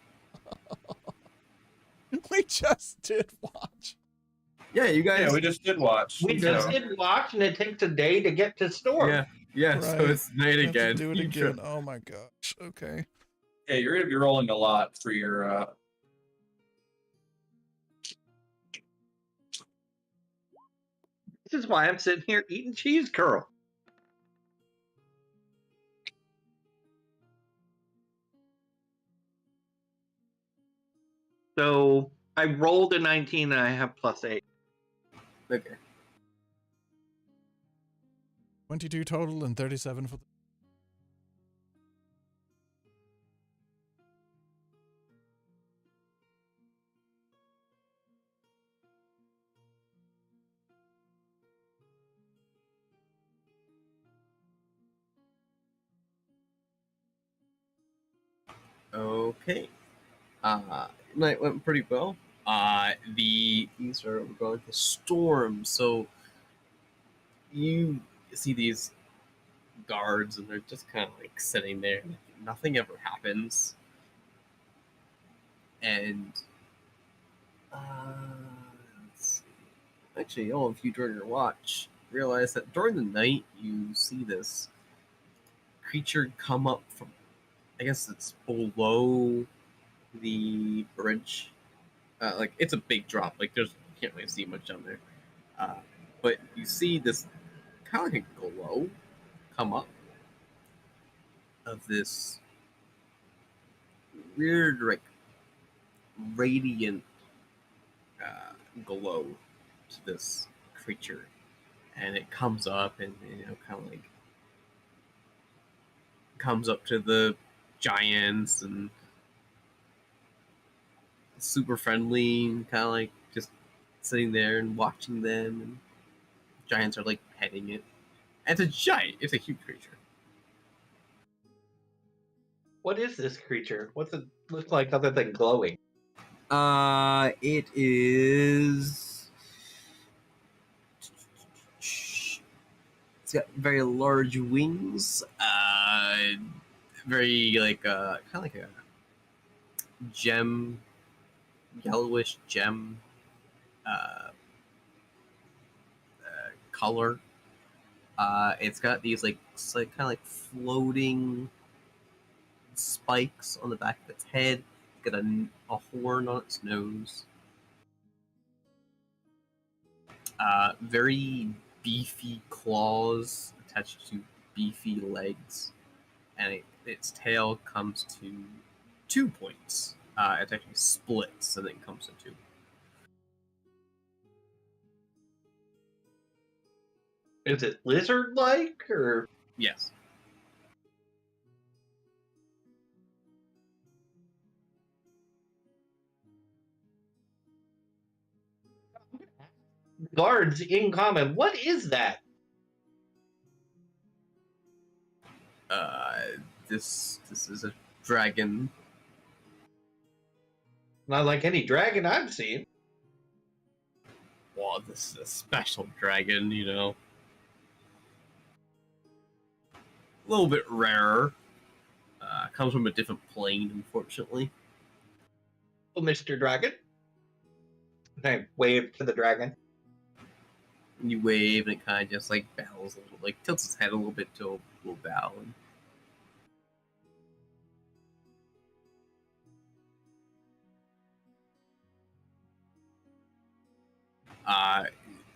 We just did watch. Yeah, you guys. Yeah, we just did watch. We just did watch, and it takes a day to get to Storm. Yeah. So Right. it's night We have to again. do it You again. try- Oh my gosh. Okay. Yeah, you're gonna be rolling a lot for your. This is why I'm sitting here eating cheese curl. So I rolled a 19 and I have +8. Okay. 22 total and 37 for the. Okay. Night went pretty well. These are we're going to Storm. So you see these guards, and they're just kind of like sitting there. Nothing ever happens. And let's see. Actually, all of you during your watch realize that during the night you see this creature come up from, I guess it's below the bridge. Like it's a big drop. Like you can't really see much down there. But you see this kind of like a glow come up of this weird, like radiant glow to this creature, and it comes up and kind of like comes up to the giants and super friendly and kind of like just sitting there and watching them. And giants are like petting it. And it's a giant. It's a huge creature. What is this creature? What's it look like other than glowing? It is. It's got very large wings. Very like kind of like a gem, yellowish gem color. It's got these like kind of like floating spikes on the back of its head. It's got a horn on its nose. Very beefy claws attached to beefy legs, and its tail comes to 2 points. It actually splits and then comes to 2. Is it lizard-like or? Yes. Guards in common. What is that? This is a dragon. Not like any dragon I've seen. Well, this is a special dragon, you know. A little bit rarer. Comes from a different plane, unfortunately. Oh, Mr. Dragon. I wave to the dragon. And you wave, and it kind of just like bows a little, like tilts its head a little bit to a little bow. And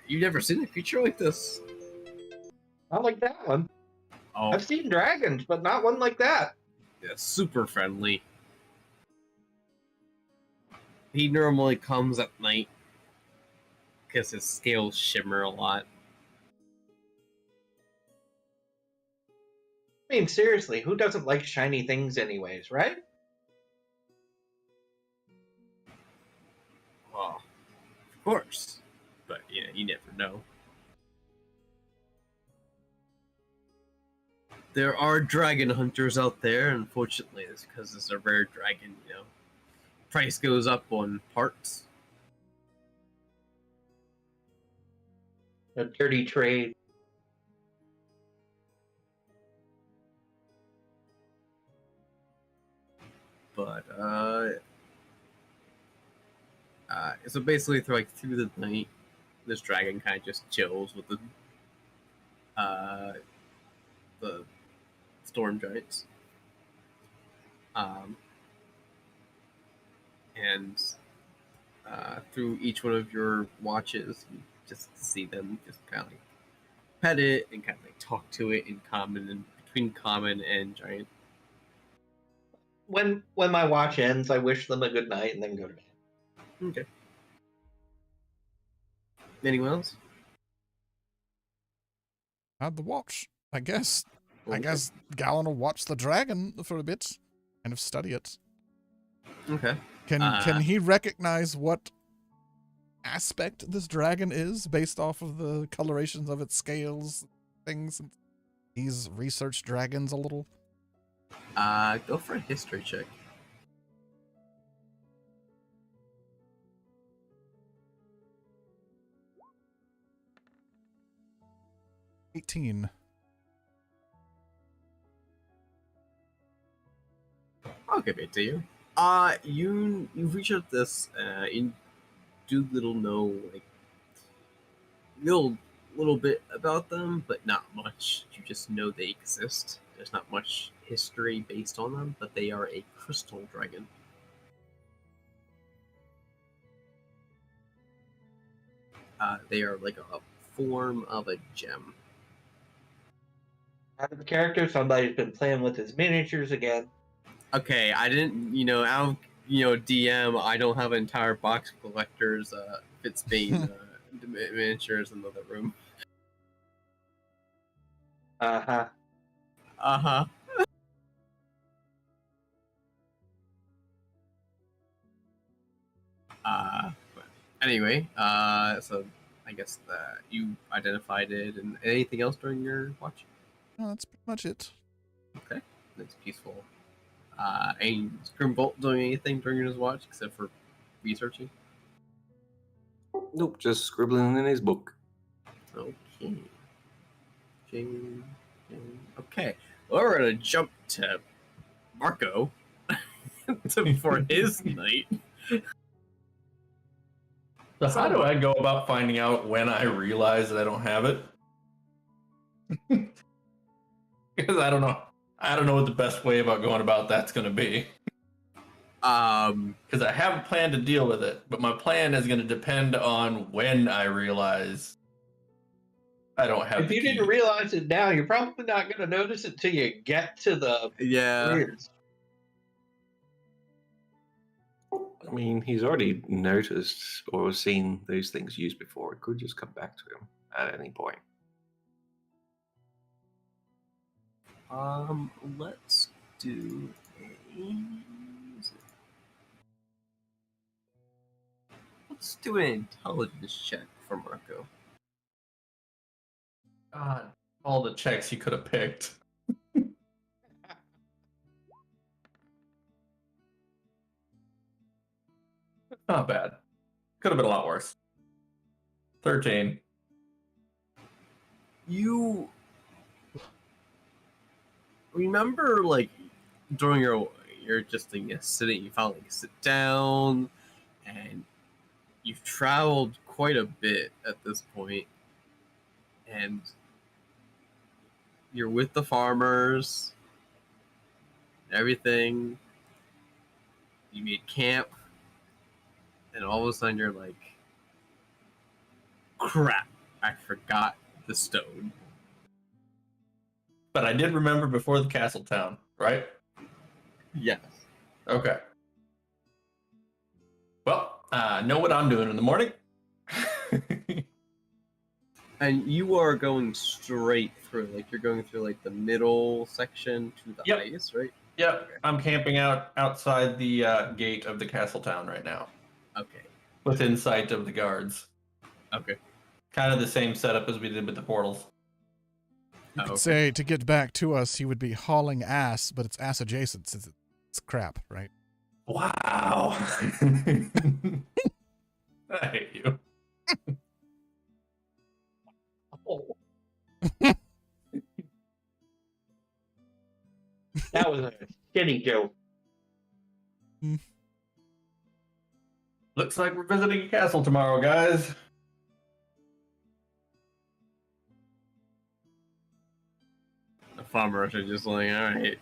you've never seen a creature like this? Not like that one. Oh, I've seen dragons, but not one like that. yeah, super friendly. He normally comes at night because his scales shimmer a lot. I mean, seriously, who doesn't like shiny things anyways, right? Well, of course. But, yeah, you never know. There are dragon hunters out there. Unfortunately, it's because it's a rare dragon, you know. Price goes up on parts. A dirty trade. But, so basically, through the night, this dragon kind of just chills with the storm giants. And through each one of your watches, you just see them just kind of like pet it and kind of like talk to it in common and between common and giant. When my watch ends, I wish them a good night and then go to bed. Okay. Anyone else? The watch, I guess. I Okay. guess Gallon will watch the dragon for a bit, kind of study it. Okay. Can he recognize what aspect this dragon is based off of the colorations of its scales, things? He's researched dragons a little. Go for a history check. $18. I'll give it to you. You research this. You do know like little bit about them, but not much. You just know they exist. There's not much history based on them, but they are a crystal dragon. They are like a form of a gem. Out of the character, somebody's been playing with his miniatures again. Okay, I didn't, out of, DM, I don't have an entire box of collectors, Fitzbane miniatures in the other room. Uh-huh. Uh-huh. Anyway, so I guess you identified it, and anything else during your watch? No, that's pretty much it. Okay, that's peaceful. Ain't Grimbolt doing anything during his watch except for researching? Nope, just scribbling in his book. Okay. Jing, jing. Okay, well, we're gonna jump to Marco for his night. So how do I go about finding out when I realize that I don't have it? Because I don't know. I don't know what the best way about going about that's going to be. Because I have a plan to deal with it, but my plan is going to depend on when I realize I don't have. If you didn't realize it now, you're probably not going to notice it till you get to the Yeah. rears. I mean, he's already noticed or seen those things used before. It could just come back to him at any point. Let's do let's do an intelligence check for Marco. God, all the checks he could have picked. Not bad. Could have been a lot worse. 13. You remember, like, during you're just sitting, you finally sit down, and you've traveled quite a bit at this point, and you're with the farmers, everything. You made camp, and all of a sudden you're like, crap, I forgot the stone. But I did remember before the castle town, right? Yes. Okay. Well, I know what I'm doing in the morning. And you are going straight through, like you're going through like the middle section to the Yep. ice, right? Yep, I'm camping outside the gate of the castle town right now, Okay. within sight of the guards. Okay. Kind of the same setup as we did with the portals. You could okay. say to get back to us, he would be hauling ass, but it's ass adjacent since it's crap, right? Wow. I hate you. Oh. That was a shitty joke. Looks like we're visiting a castle tomorrow, guys. The farmers are just like, all right.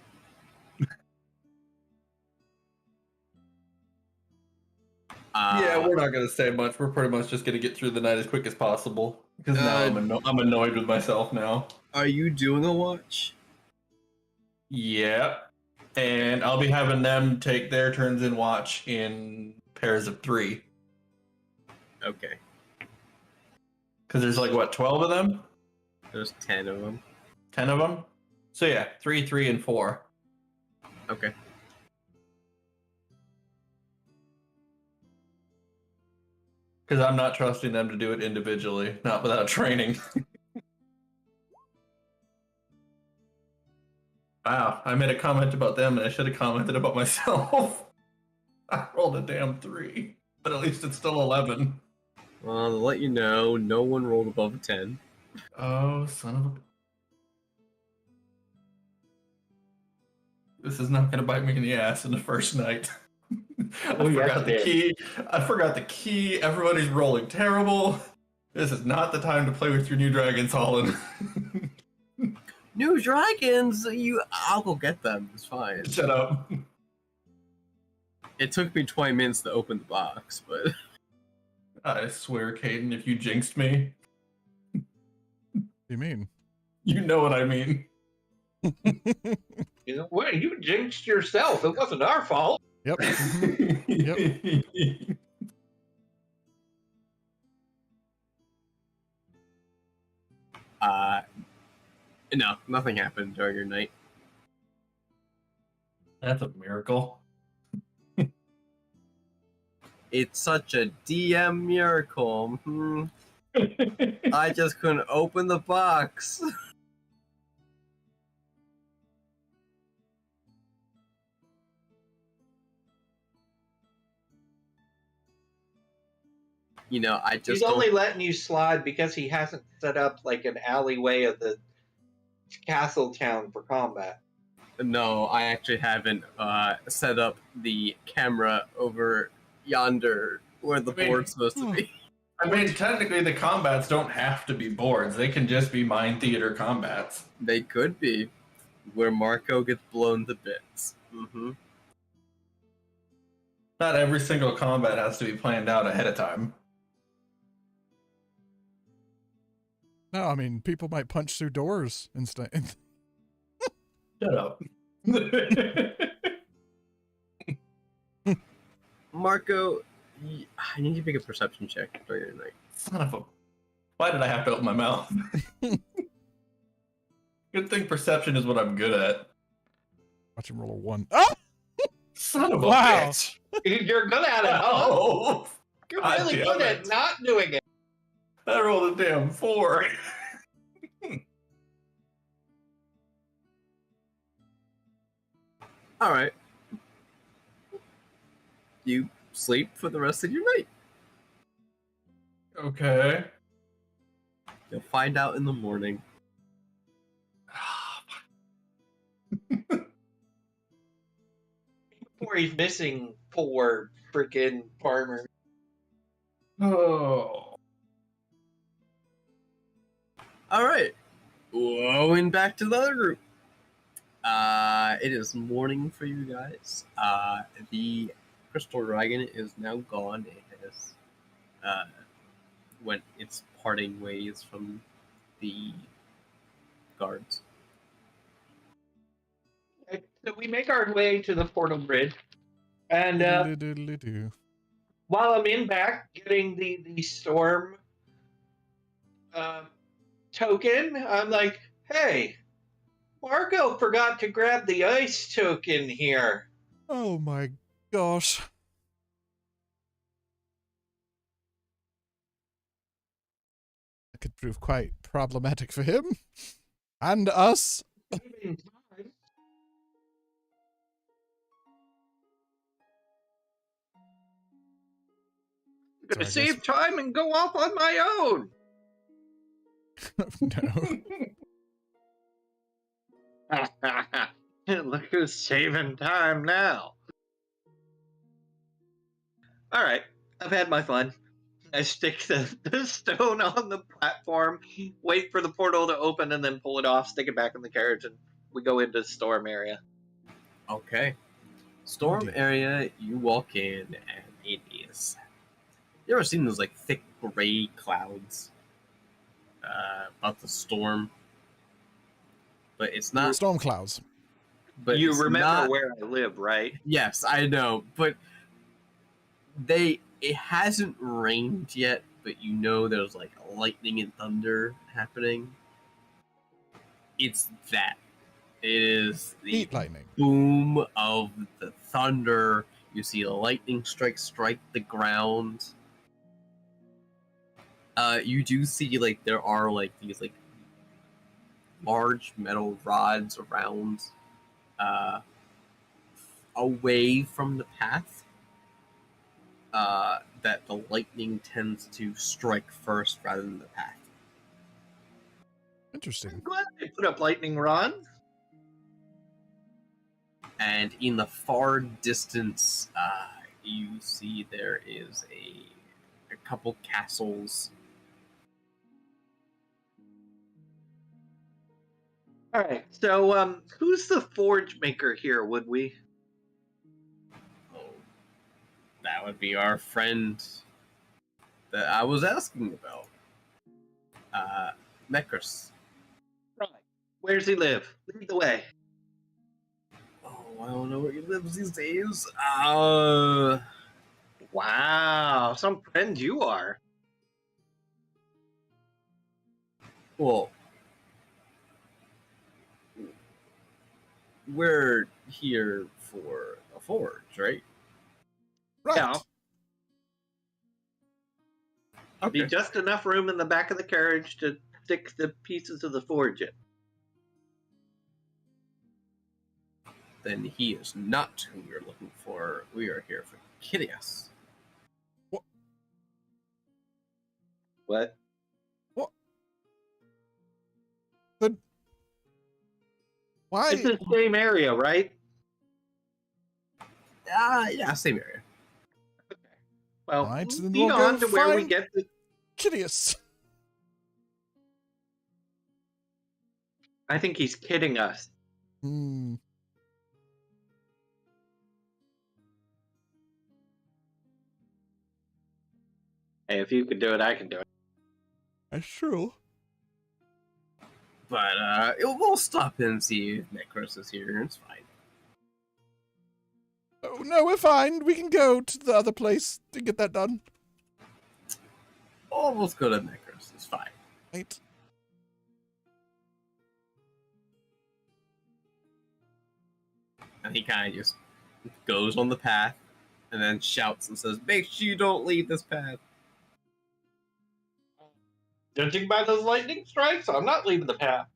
Yeah, we're not going to say much. We're pretty much just going to get through the night as quick as possible. Because now I'm annoyed with myself now. Are you doing a watch? Yeah. And I'll be having them take their turns in watch in pairs of 3. Okay. Because there's like, what, 12 of them? There's 10 of them. 10 of them? So yeah, 3, 3, and 4. Okay. Because I'm not trusting them to do it individually, not without training. Wow, I made a comment about them and I should have commented about myself. I rolled a damn 3, but at least it's still 11. Well, to let you know, no one rolled above a 10. Oh, son of a... This is not going to bite me in the ass in the first night. I forgot the key. I forgot the key. Everybody's rolling terrible. This is not the time to play with your new dragons, Holland. New dragons? I'll go get them. It's fine. Shut up. It took me 20 minutes to open the box, but... I swear, Caden, if you jinxed me... What do you mean? You know what I mean. You know, well, you jinxed yourself. It wasn't our fault. Yep. Yep. No, nothing happened during your night. That's a miracle. It's such a DM miracle. I just couldn't open the box. I just He's only letting you slide because he hasn't set up like an alleyway of the castle town for combat. No, I actually haven't set up the camera over yonder where the board's supposed to be. I mean, technically, the combats don't have to be boards. They can just be mind theater combats. They could be, where Marco gets blown to bits. Mm-hmm. Not every single combat has to be planned out ahead of time. No, I mean, people might punch through doors instead. Shut up. Marco, I need you to make a perception check during your night. Son of a... Why did I have to open my mouth? Good thing perception is what I'm good at. Watch him roll a 1. Oh! Son of a Wow. bitch. You're good at it, huh? Oh, You're God really damn good it. at not doing it. I rolled a damn 4. All right. You sleep for the rest of your night. Okay. You'll find out in the morning. Before he's missing 4 freaking farmers. Oh. All right. Going back to the other group. It is morning for you guys. The crystal dragon is now gone. It has went its parting ways from the guards. So we make our way to the portal bridge, and Doodle-doodle-doo. while I'm in back getting the storm token, I'm like, hey, Marco forgot to grab the ice token here. Oh my gosh. That could prove quite problematic for him. And us. I'm gonna So I guess- save time and go off on my own. No. Look who's saving time now. All right, I've had my fun. I stick the stone on the platform, wait for the portal to open, and then pull it off, stick it back in the carriage, and we go into the storm area. Okay. Storm Indeed. area, you walk in, and it is. You ever seen those like thick gray clouds about the storm? But it's not. Storm clouds. But You it's remember not- where I live, right? Yes, I know, but it hasn't rained yet, but you know there's like lightning and thunder happening. It's that. It is the Heat lightning. boom of the thunder. You see the lightning strike the ground. You do see like there are like these like large metal rods around away from the path that the lightning tends to strike first rather than the path. I'm Interesting. glad they put up lightning rods. And in the far distance, you see there is a couple castles. All right, so who's the forge maker here? Would we? Oh, that would be our friend that I was asking about. Mekris. Right. Where's he live? Lead the way. Oh, I don't know where he lives these days. Wow, some friend you are. Well, we're here for a forge, right? Right. Yeah. Be just enough room in the back of the carriage to stick the pieces of the forge in. Then he is not who we are looking for. We are here for Kidias. What? Why? It's the same area, right? Yeah, same area. Well, Right, then be we'll go on to where we find- get the... Kidius. I think he's kidding us. Hmm. Hey, if you can do it, I can do it. That's true. But we'll stop and see if Necros is here. It's fine. Oh, no, we're fine. We can go to the other place to get that done. Oh, let's go to Necros. It's fine. Right. And he kind of just goes on the path and then shouts and says, "Make sure you don't leave this path." Judging by those lightning strikes, I'm not leaving the path.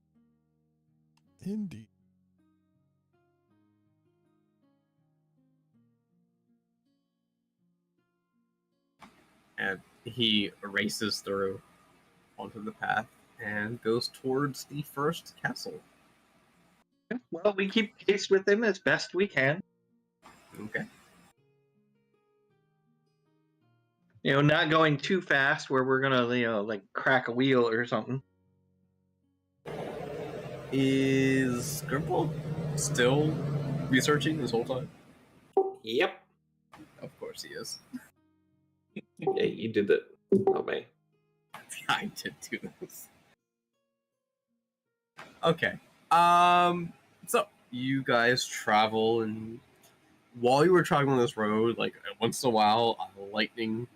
Indeed. And he races through onto the path and goes towards the first castle. Well, we keep pace with him as best we can. Okay. You know, not going too fast where we're gonna, you know, like crack a wheel or something. Is Grimwald still researching this whole time? Yep. Of course he is. Yeah, you did it. Not me. I did do this. Okay. So you guys travel, and while you were traveling on this road, like once in a while, a lightning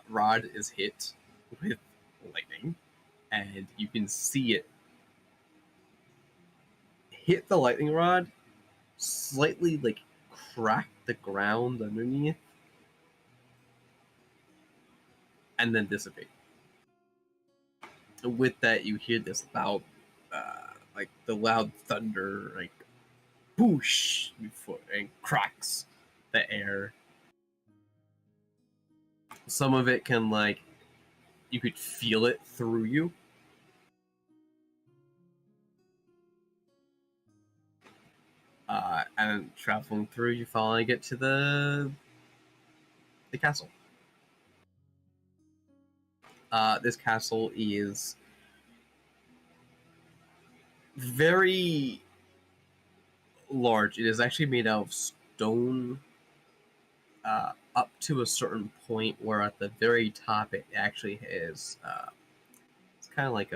rod is hit with lightning, and you can see it hit the lightning rod, slightly like crack the ground underneath, and then dissipate. With that, you hear this loud, like the loud thunder, like boosh, before and cracks the air. Some of it can like you could feel it through you. And traveling through, you finally get to the castle. This castle is very large. It is actually made out of stone up to a certain point where at the very top it actually has it's kind of like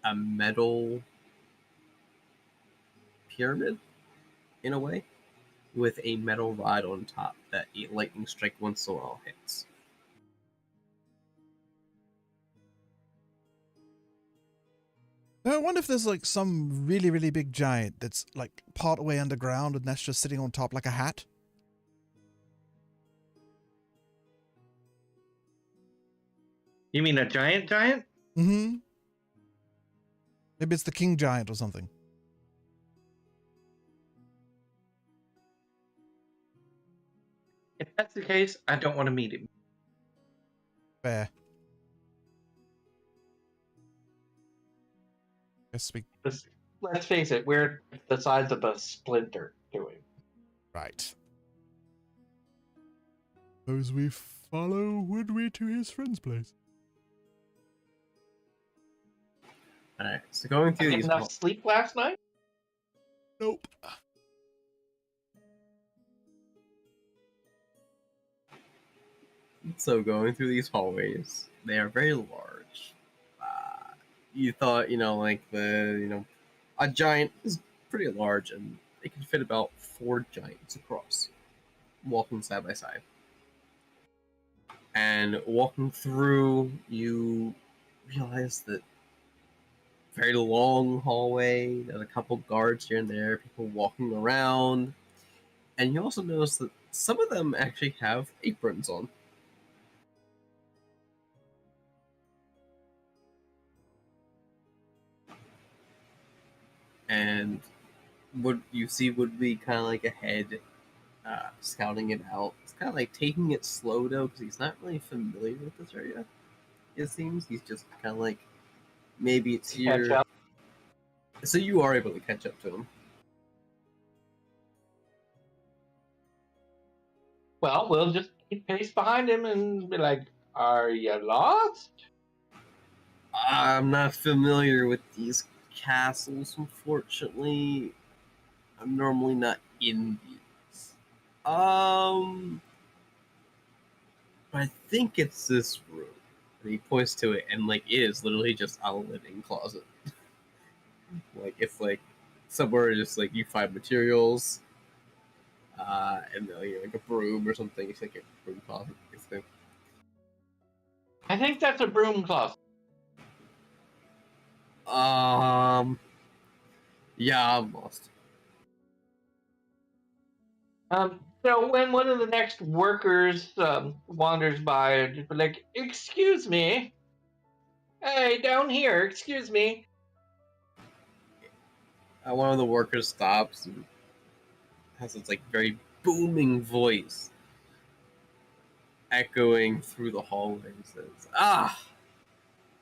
a metal pyramid in a way with a metal rod on top that a lightning strike once in a while hits. I wonder if there's like some really, really big giant that's like part way underground and that's just sitting on top like a hat. You mean a giant giant? Mm-hmm. Maybe it's the king giant or something. If that's the case, I don't want to meet him. Fair. Guess we... Let's face it, we're the size of a splinter to him. Right. Suppose we follow, would we, to his friend's place? Alright, so going through these Enough sleep last night? Nope. So going through these hallways, they are very large. You thought, like a giant is pretty large, and it can fit about 4 giants across, walking side by side. And walking through, you realize that very long hallway. There's a couple guards here and there, people walking around, and you also notice that some of them actually have aprons on. and you see Woodley kind of like ahead, scouting it out. It's kind of like taking it slow though, because he's not really familiar with this area. It seems he's just kind of like, maybe it's here. Catch up. So you are able to catch up to him. Well, we'll just keep pace behind him and be like, "Are you lost?" I'm not familiar with these castles, unfortunately. I'm normally not in these. But I think it's this room. And he points to it, and like it is literally just a living closet. Like it's like somewhere just like you find materials, and like a broom or something. It's like a broom closet. Basically. I think that's a broom closet. Yeah, I'm lost. So when one of the next workers wanders by and just be like, "Excuse me, hey, down here, excuse me." One of the workers stops and has this like very booming voice echoing through the hallway and says, "Ah,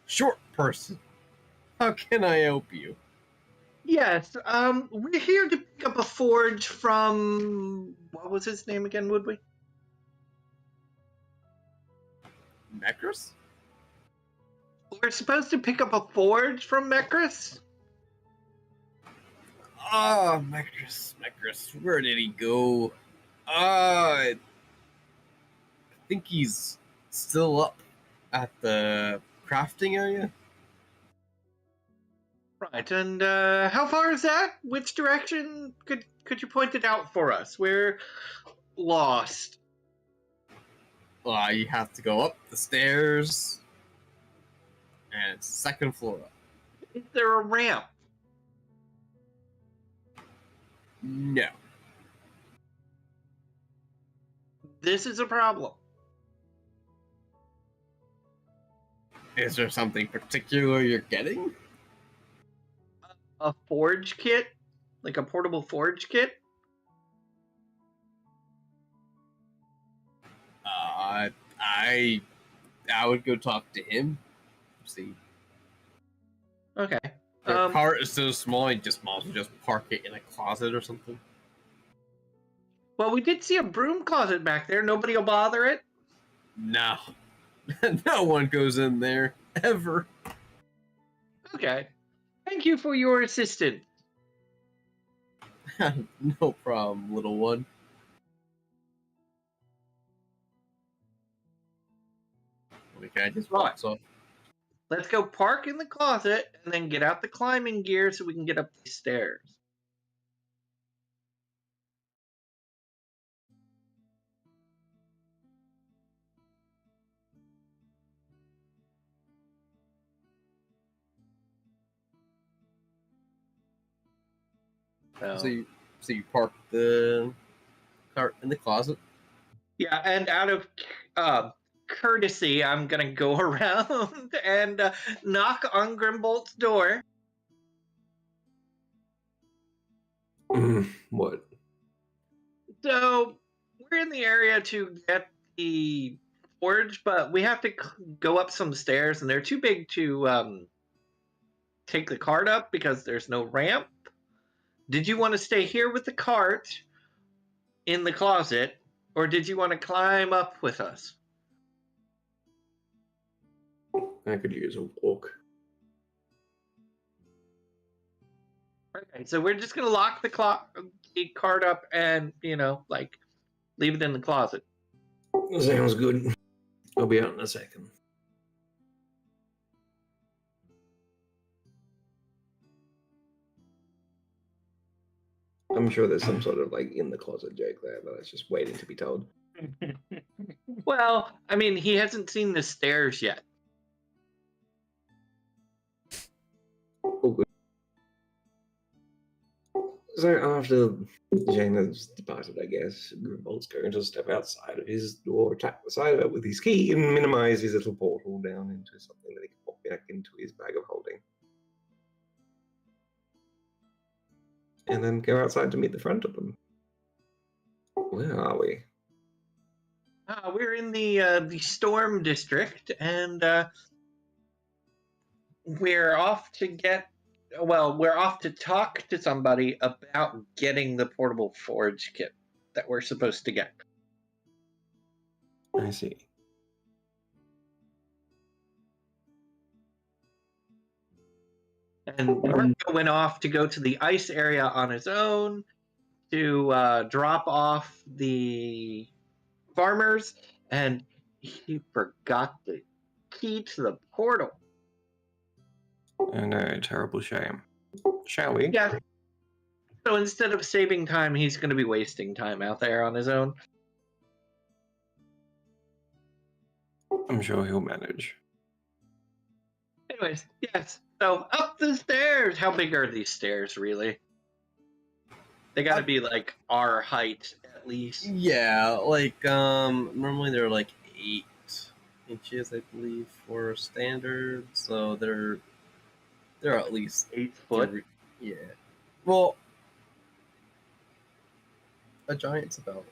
short person, how can I help you?" Yes, we're here to pick up a forge from, what was his name again, would we? Necros? We're supposed to pick up a forge from Mekris? Ah, Necros, where did he go? I think he's still up at the crafting area. Right, and how far is that? Which direction? Could you point it out for us? We're lost. You have to go up the stairs, and it's second floor up. Is there a ramp? No. This is a problem. Is there something particular you're getting? A forge kit? Like a portable forge kit? I would go talk to him. See, Okay. their cart is so small, you just might as well just park it in a closet or something. Well, we did see a broom closet back there. Nobody will bother it. No, no one goes in there ever. Okay. Thank you for your assistance. No problem, little one. The guy just walks off. Let's go park in the closet and then get out the climbing gear so we can get up the stairs. So you park the cart in the closet. Yeah, and out of courtesy, I'm gonna go around and knock on Grimbolt's door. What? So we're in the area to get the forge, but we have to go up some stairs, and they're too big to take the cart up because there's no ramp. Did you want to stay here with the cart in the closet, or did you want to climb up with us? I could use a walk. Okay, so we're just gonna lock the cart up and leave it in the closet. Sounds good. I'll be out in a second. I'm sure there's some sort of like in the closet joke there, but it's just waiting to be told. Well, I mean, he hasn't seen the stairs yet. Oh, good. So after Jane has departed, I guess, Grimbold's going to step outside of his door, tap the side of it with his key, and minimize his little portal down into something that he can pop back into his bag of holding. and then go outside to meet the front of them. Where are we? We're in the Storm District, and we're off to we're off to talk to somebody about getting the portable forge kit that we're supposed to get. I see. And Marco went off to go to the ice area on his own to drop off the farmers, and he forgot the key to the portal. Oh no, terrible shame. Shall we? Yeah. So instead of saving time, he's going to be wasting time out there on his own. I'm sure he'll manage. Anyways, yes. So up the stairs. How big are these stairs, really? They got to be like our height at least. Yeah, like normally they're like 8 inches, I believe, for standard. So they're at least 8 foot. Yeah. Well, a giant's about.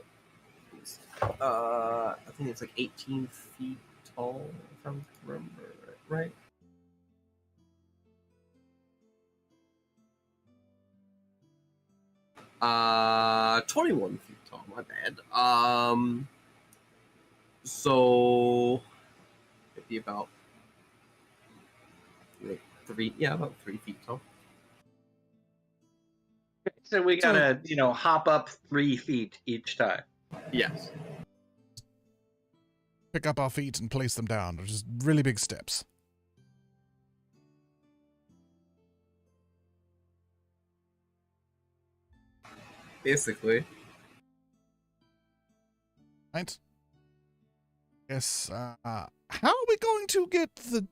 I think it's like 18 feet tall, if I remember right. 21 feet tall. My bad. So it'd be about like about 3 feet tall. So we gotta, hop up 3 feet each time. Yes. Pick up our feet and place them down. They're just really big steps. Basically. Right? Yes, how are we going to get the...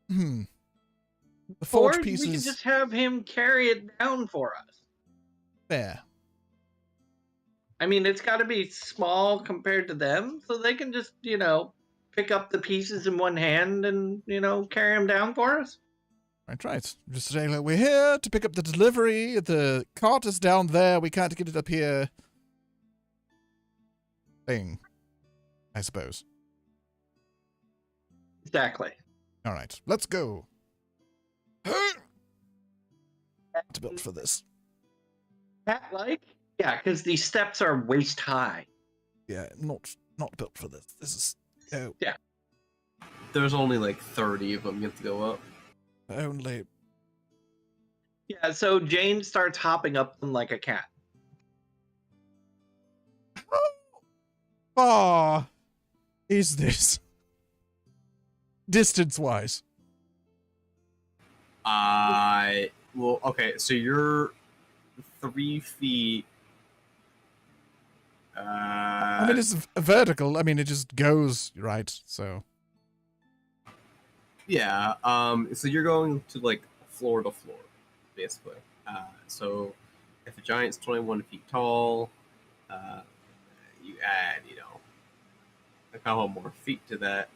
The forge Or pieces... we can just have him carry it down for us. There. I mean, it's got to be small compared to them, so they can just, pick up the pieces in one hand and, carry them down for us. Right. Just saying, like, we're here to pick up the delivery. The cart is down there. We can't get it up here. Thing. I suppose. Exactly. All right, let's go. Not built for this. Cat-like? Yeah, because these steps are waist high. Yeah, not built for this. This is... Oh. Yeah. There's only like 30 of them you have to go up. Only... Yeah, so Jane starts hopping up them like a cat. How far is this? Distance-wise. Well, okay, so you're 3 feet. I mean, it's vertical. I mean, it just goes, right? So. Yeah, so you're going to, like, floor to floor, basically. So if a giant's 21 feet tall, you add, a couple more feet to that.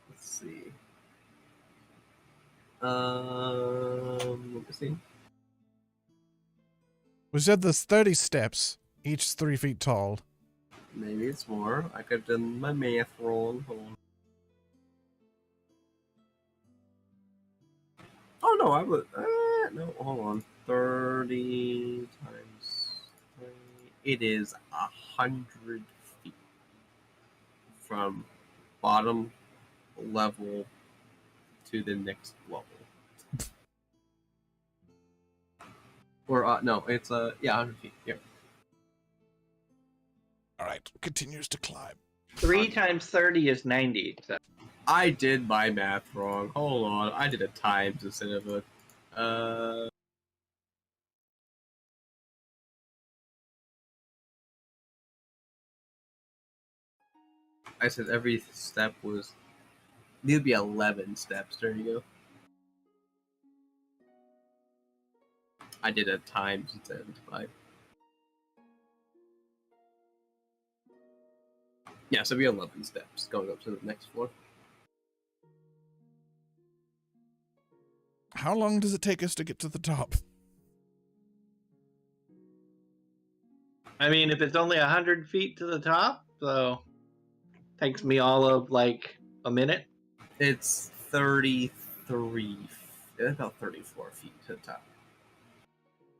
Let's see. Let me see. We said there's 30 steps, each 3 feet tall. Maybe it's more. I could have done my math wrong. Hold on. Oh no, I would. No, hold on. 30 times 3. It is 100 feet from bottom level to the next level. Or no, it's 100 feet. Yeah. All right, continues to climb. 3 times 30 is 90. So. I did my math wrong. Hold on, I did a times instead of a. I said every step was. There'd be 11 steps. There you go. I did a times instead of 5. Yeah, so it'd be 11 steps going up to the next floor. How long does it take us to get to the top? I mean, if it's only 100 feet to the top, so takes me all of like a minute. It's 33, about 34 feet to the top.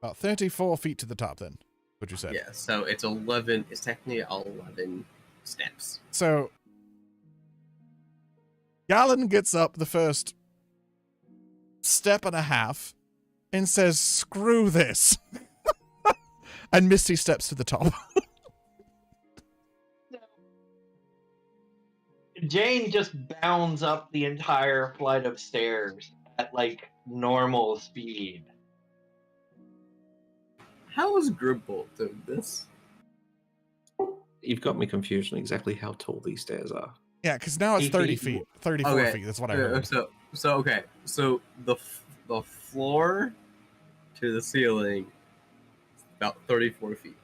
About 34 feet to the top, then, what you said. Yeah, so it's 11, it's technically 11 steps. So, Galen gets up the first step and a half and says, screw this. And Misty steps to the top. Jane just bounds up the entire flight of stairs at like normal speed. How is Gribble doing this? You've got me confused on exactly how tall these stairs are. Yeah, because now it's 8 30 feet. feet. 34 Okay. feet, that's what I heard. So okay. So the floor to the ceiling is about 34 feet.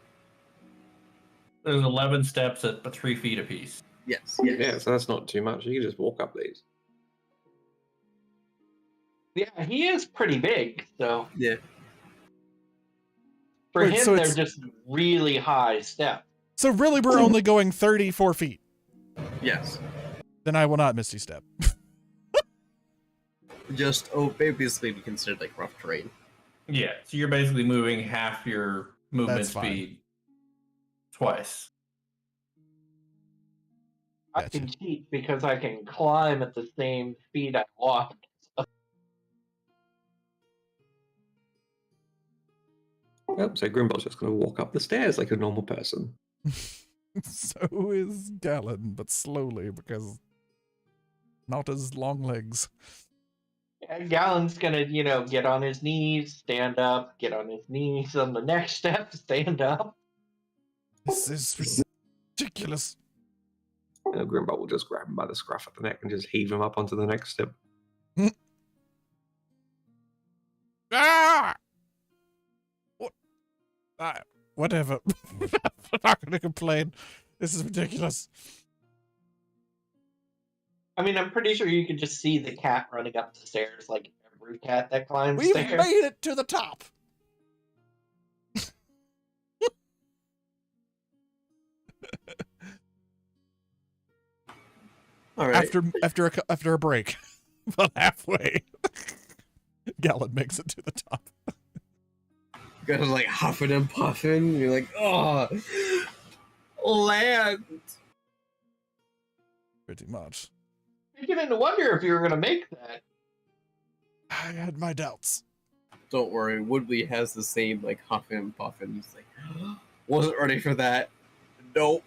There's 11 steps at 3 feet apiece. Yes. Yeah, so that's not too much. You can just walk up these. Yeah, he is pretty big, so Yeah. for Wait, him so they're it's- just really high steps. So really, we're only going 34 feet. Yes. Then I will not Misty step. Just basically be considered like rough terrain. Yeah, so you're basically moving half your movement That's fine. speed twice. I Gotcha. can cheat because I can climb at the same speed I walk. Oh, so Grimball's just going to walk up the stairs like a normal person. So is Galen, but slowly, because not as long legs. And Galen's gonna, get on his knees, stand up, get on his knees on the next step, stand up. This is ridiculous. Grimball will just grab him by the scruff of the neck and just heave him up onto the next step. Ah! What? Whatever. I'm not going to complain. This is ridiculous. I mean, I'm pretty sure you could just see the cat running up the stairs like every cat that climbs We've stairs. made it to the top. All right. After a break, about halfway, Galen makes it to the top. You guys are like huffing and puffing. You're like, oh, land. Pretty much. Beginning to wonder if you were gonna make that. I had my doubts. Don't worry, Woodley has the same like huffing and puffing. He's like, wasn't ready for that. Nope.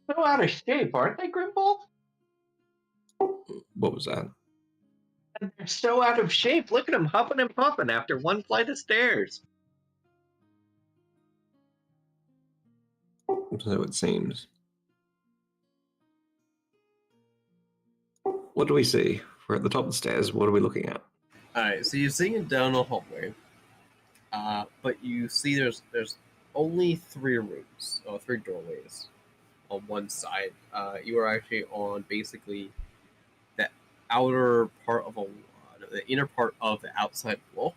So out of shape, aren't they, Grimble? What was that? They're so out of shape. Look at them huffing and puffing after one flight of stairs. So it seems. What do we see? We're at the top of the stairs. What are we looking at? All right, so you're seeing it down a hallway, but you see there's only 3 rooms or 3 doorways on one side. You are actually on basically the outer part of the inner part of the outside wall,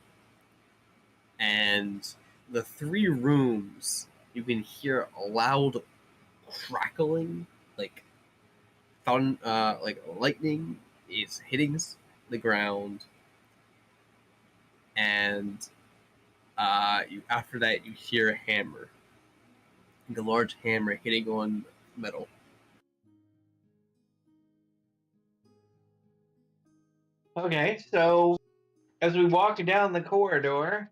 and the 3 rooms you can hear a loud crackling, like like lightning is hitting the ground. And after that, you hear a hammer, like a large hammer hitting on metal. Okay, so as we walk down the corridor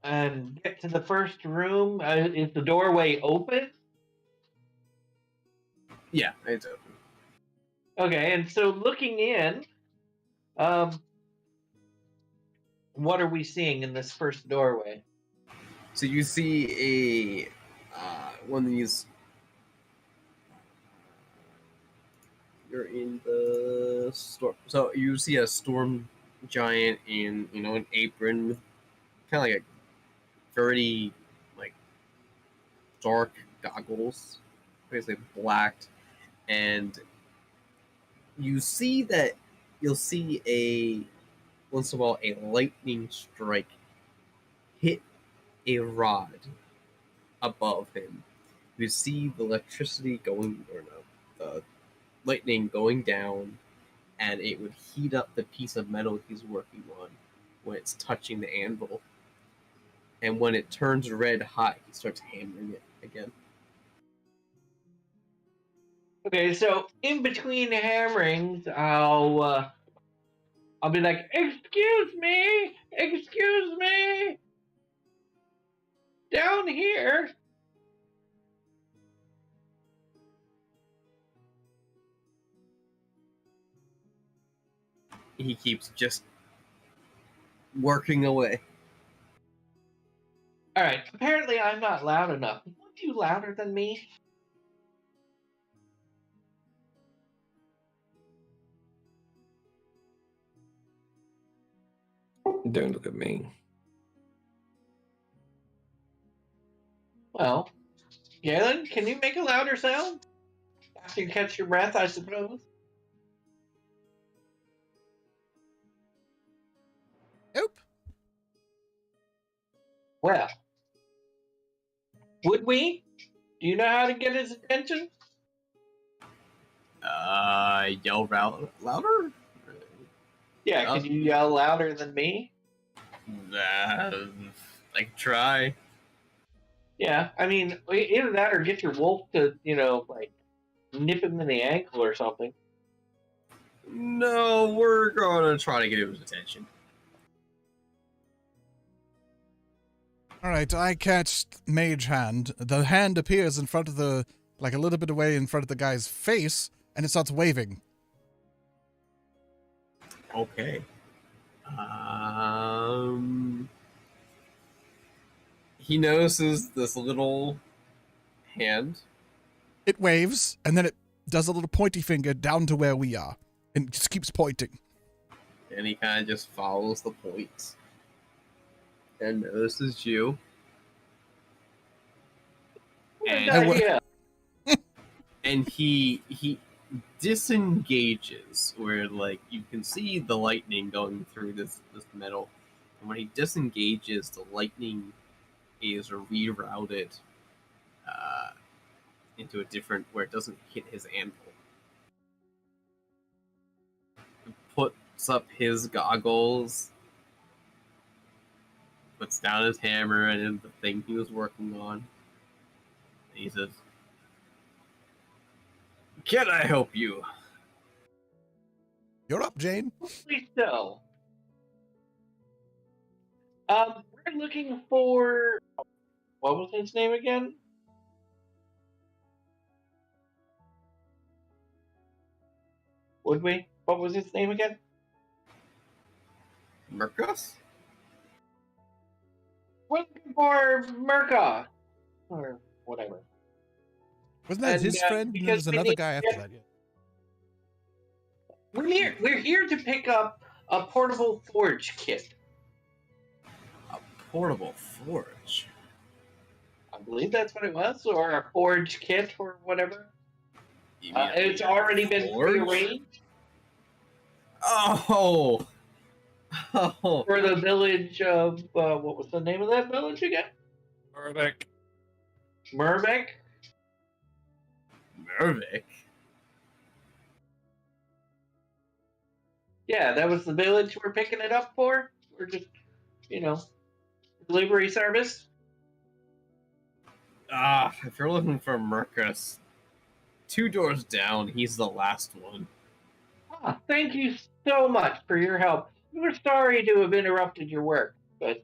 and get to the first room, is the doorway open? Yeah, it's open. Okay, and so looking in, what are we seeing in this first doorway? So you see a one of these. You're in the storm. So you see a storm giant in an apron with kind of like a very like dark goggles, basically blacked, and you see that you'll see once in a while a lightning strike hit a rod above him. You see the electricity going, or no, the lightning going down, and it would heat up the piece of metal he's working on when it's touching the anvil. And when it turns red hot, he starts hammering it again. Okay, so in between hammerings, I'll be like, excuse me, down here. He keeps just working away. All right, apparently I'm not loud enough. Aren't you louder than me? Don't look at me. Well, Galen, can you make a louder sound? After you catch your breath, I suppose. Nope. Well, would we? Do you know how to get his attention? Yell louder? Yeah, can you yell louder than me? I can try. Yeah, I mean, either that or get your wolf to, like, nip him in the ankle or something. No, we're gonna try to get his attention. Alright, I catch Mage Hand. The hand appears in front of the, like a little bit away in front of the guy's face, and it starts waving. Okay. He notices this little hand. It waves, and then it does a little pointy finger down to where we are, and just keeps pointing. And he kind of just follows the points and notices you. And, idea. and he disengages, where like you can see the lightning going through this metal. And when he disengages, the lightning is rerouted into a different, where it doesn't hit his anvil. He puts up his goggles, puts down his hammer and the thing he was working on. And he says, "Can I help you?" You're up, Jane. Please so. We're looking for... What was his name again? Would we? What was his name again? Mercus? We're looking for Murka. Or whatever. Wasn't that And, his friend? because There's we another need guy to after get- that, yeah. We're here to pick up a portable forge kit. A portable forge. I believe that's what it was, or a forge kit, or whatever. You mean It's already been forge? prearranged Oh! Oh! for the village of... what was the name of that village again? Perfect. Merbeck? Mervic? Yeah, that was the village we're picking it up for. We're just, delivery service. If you're looking for Mercus, 2 doors down, he's the last one. Thank you so much for your help. We're sorry to have interrupted your work, but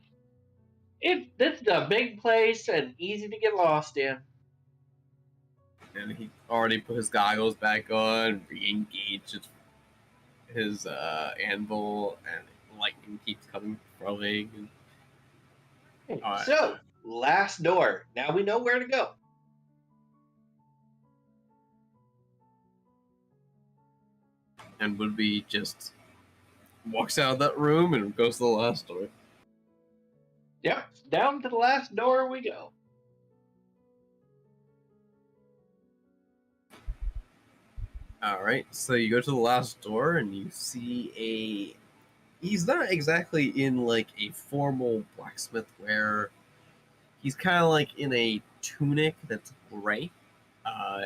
this is a big place and easy to get lost in. And he already put his goggles back on, re-engaged his anvil, and lightning keeps coming from. Alright. So, last door. Now we know where to go. And Woodby just walks out of that room and goes to the last door. Yep, down to the last door we go. All right, so you go to the last door and you see a. He's not exactly in like a formal blacksmith wear. He's kind of like in a tunic that's gray.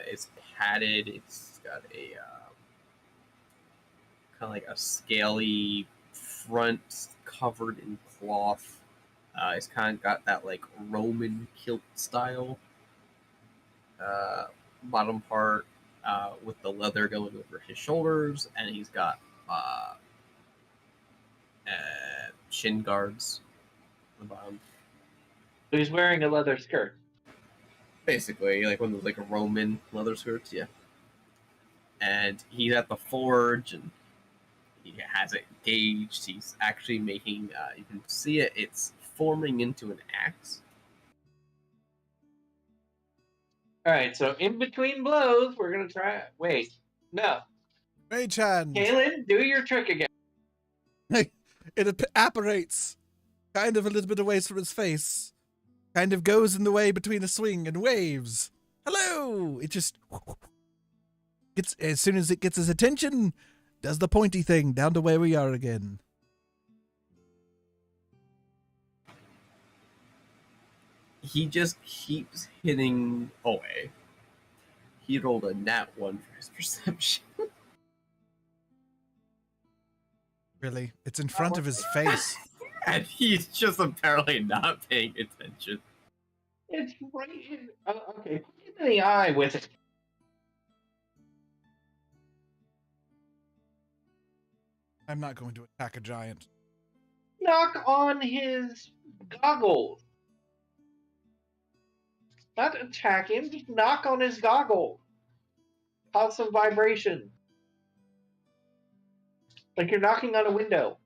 It's padded. It's got a kind of like a scaly front covered in cloth. It's kind of got that like Roman kilt style bottom part with the leather going over his shoulders, and he's got shin guards on the bottom. So he's wearing a leather skirt. Basically, like one of those like Roman leather skirts, yeah. And he's at the forge, and he has it gauged. He's actually making. You can see it. It's forming into an axe. All right, so in between blows, we're gonna try. Wait, no, Mage hand. Galen, do your trick again. It apparates kind of a little bit away from his face. Kind of goes in the way between the swing and waves. Hello! It just gets, as soon as it gets his attention, does the pointy thing down to where we are again. He just keeps hitting away. He rolled a nat 1 for his perception. Really? It's in front of his face. And he's just apparently not paying attention. It's right in. Okay, put it in the eye with it. I'm not going to attack a giant. Knock on his goggles. Not attack him, just knock on his goggles. Cause some vibration. Like you're knocking on a window.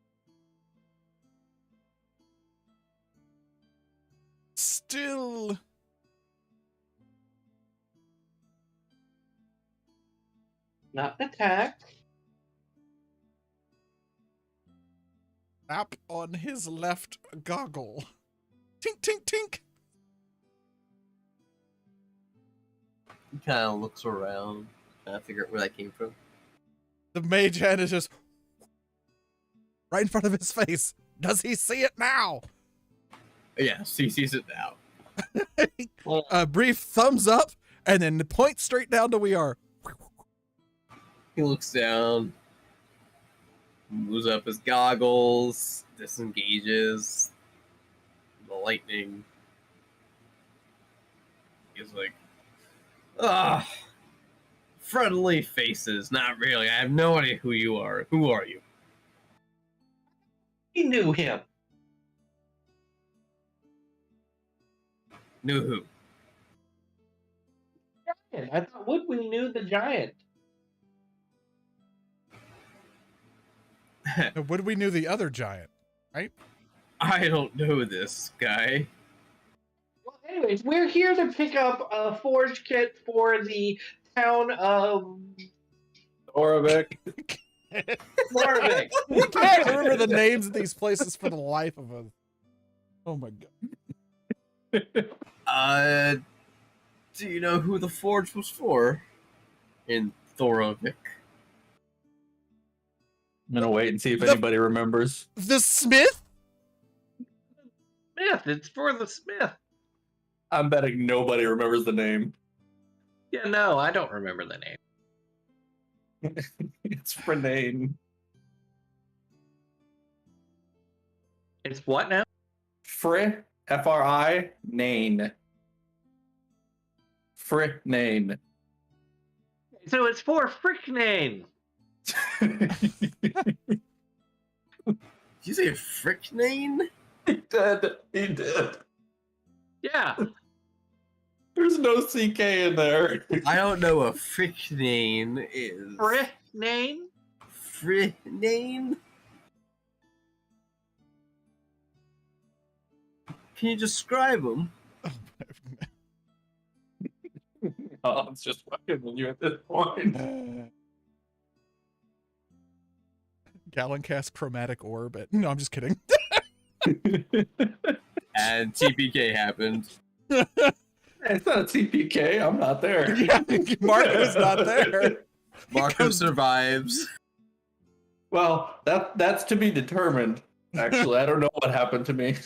Still. Not an attack. Tap on his left goggle. Tink, tink, tink. He kind of looks around, trying to figure out where that came from. The mage hand is just right in front of his face. Does he see it now? Yes, he sees it now. A brief thumbs up, and then point straight down to we are. He looks down, moves up his goggles, disengages the lightning. He's like, ah, friendly faces. Not really. I have no idea who you are. Who are you? He knew him. Knew who? Giant. I thought Woodwing knew the giant. Would we knew the other giant, right? I don't know this guy. Well, anyways, we're here to pick up a forge kit for the town of Oravik. Moravik. I can't remember the names of these places for the life of us. Oh my god. Do you know who the forge was for? In Thorovik. I'm gonna wait and see if The- anybody remembers. The Smith? Smith. It's for the Smith. I'm betting nobody remembers the name. Yeah, no, I don't remember the name. It's Frenane. It's what now? Fri, F-R-I, Nane. Frinane. So it's for Fricknane. Did you say Fricknane? He did. He did. Yeah. There's no CK in there. I don't know what Fricknane is. Fricknane? Fricknane? Can you describe him? Oh, it's just fucking with you at this point. Gallon cast chromatic orb. No, I'm just kidding. And TPK happened. It's not a CPK. I'm not there. Yeah, Mark was not there. Marco comes- survives. Well, that's to be determined. Actually, I don't know what happened to me.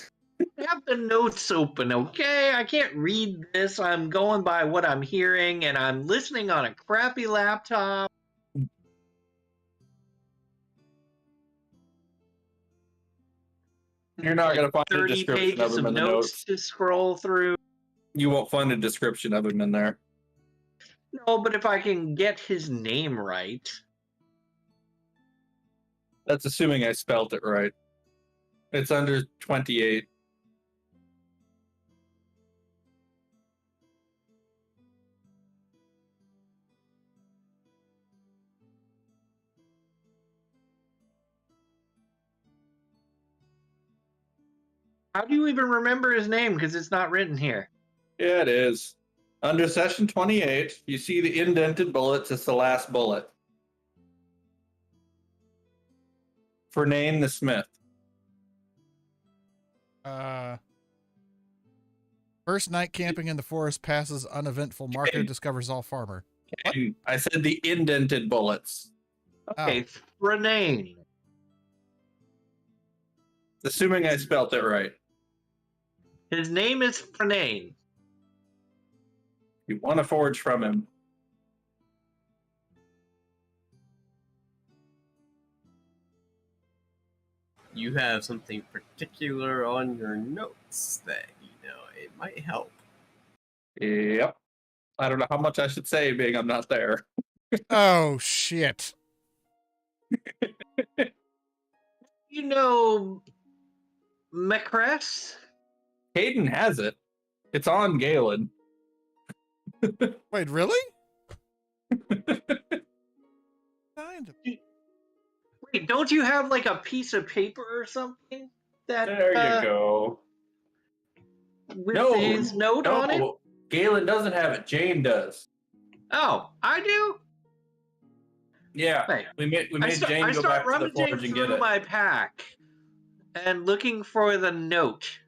I have the notes open, okay? I can't read this. I'm going by what I'm hearing, and I'm listening on a crappy laptop. You're not Like gonna find a 30 description of pages him of in the notes notes. to scroll through. You won't find a description of him in there. No, but if I can get his name right. That's assuming I spelt it right. It's under 28. How do you even remember his name? Because it's not written here. Yeah, it is. Under session 28, you see the indented bullets. It's the last bullet. Fernane the Smith. First night camping in the forest passes uneventful. Marco discovers all farmer. And I said the indented bullets. Okay, Frenane. Assuming I spelt it right. His name is Frenane. You want to forge from him. You have something particular on your notes that, it might help. Yep. I don't know how much I should say, being I'm not there. Oh shit! You know Macress? Caden has it. It's on Galen. Wait, really? Kind of. Wait, don't you have like a piece of paper or something? That There you go. with No, his note on it? No, Galen doesn't have it. Jane does. Oh, I do? Yeah, Wait. we made I Jane go start back to the rummaging forge and get through it. my pack and looking for the note.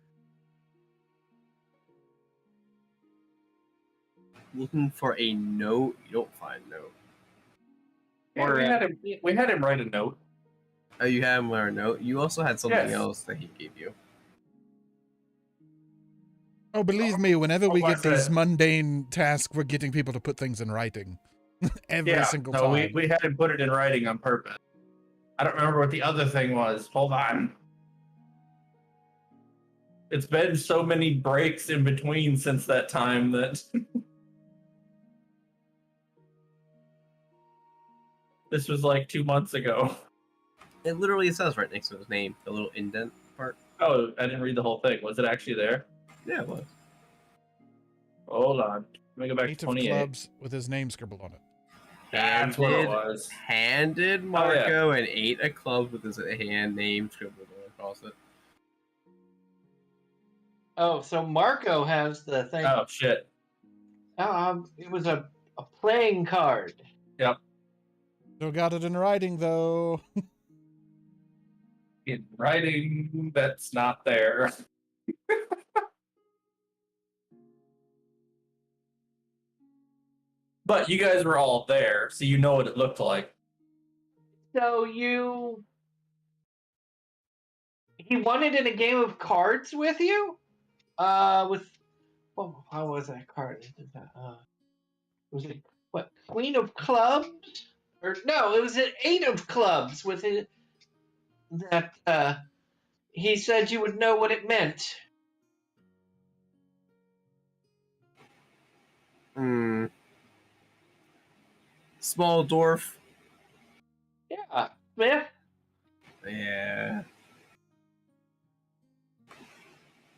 Looking for a note, you don't find a note. Yeah, we had him write a note. Oh, you had him learn a note? You also had something Yes. else that he gave you. Oh, believe me, whenever we get what's these that? mundane tasks, we're getting people to put things in writing. Every single no, time. we had him put it in writing on purpose. I don't remember what the other thing was. Hold on. It's been so many breaks in between since that time that this was like 2 months ago. It literally says right next to his name, the little indent part. Oh, I didn't read the whole thing. Was it actually there? Yeah, it was. Hold on. Let me go back 8 to of 28. clubs with his name scribbled on it. That's what it was. Handed Marco an 8 of clubs with his hand name scribbled across it. Oh, so Marco has the thing. Oh, shit. It was a playing card. Still got it in writing, though. In writing, that's not there. But you guys were all there, so you know what it looked like. So he won it in a game of cards with you? With how was that card? Was it what? Queen of clubs? Or no, it was an 8 of clubs with it. That he said you would know what it meant. Small dwarf. Yeah, Smith. Yeah.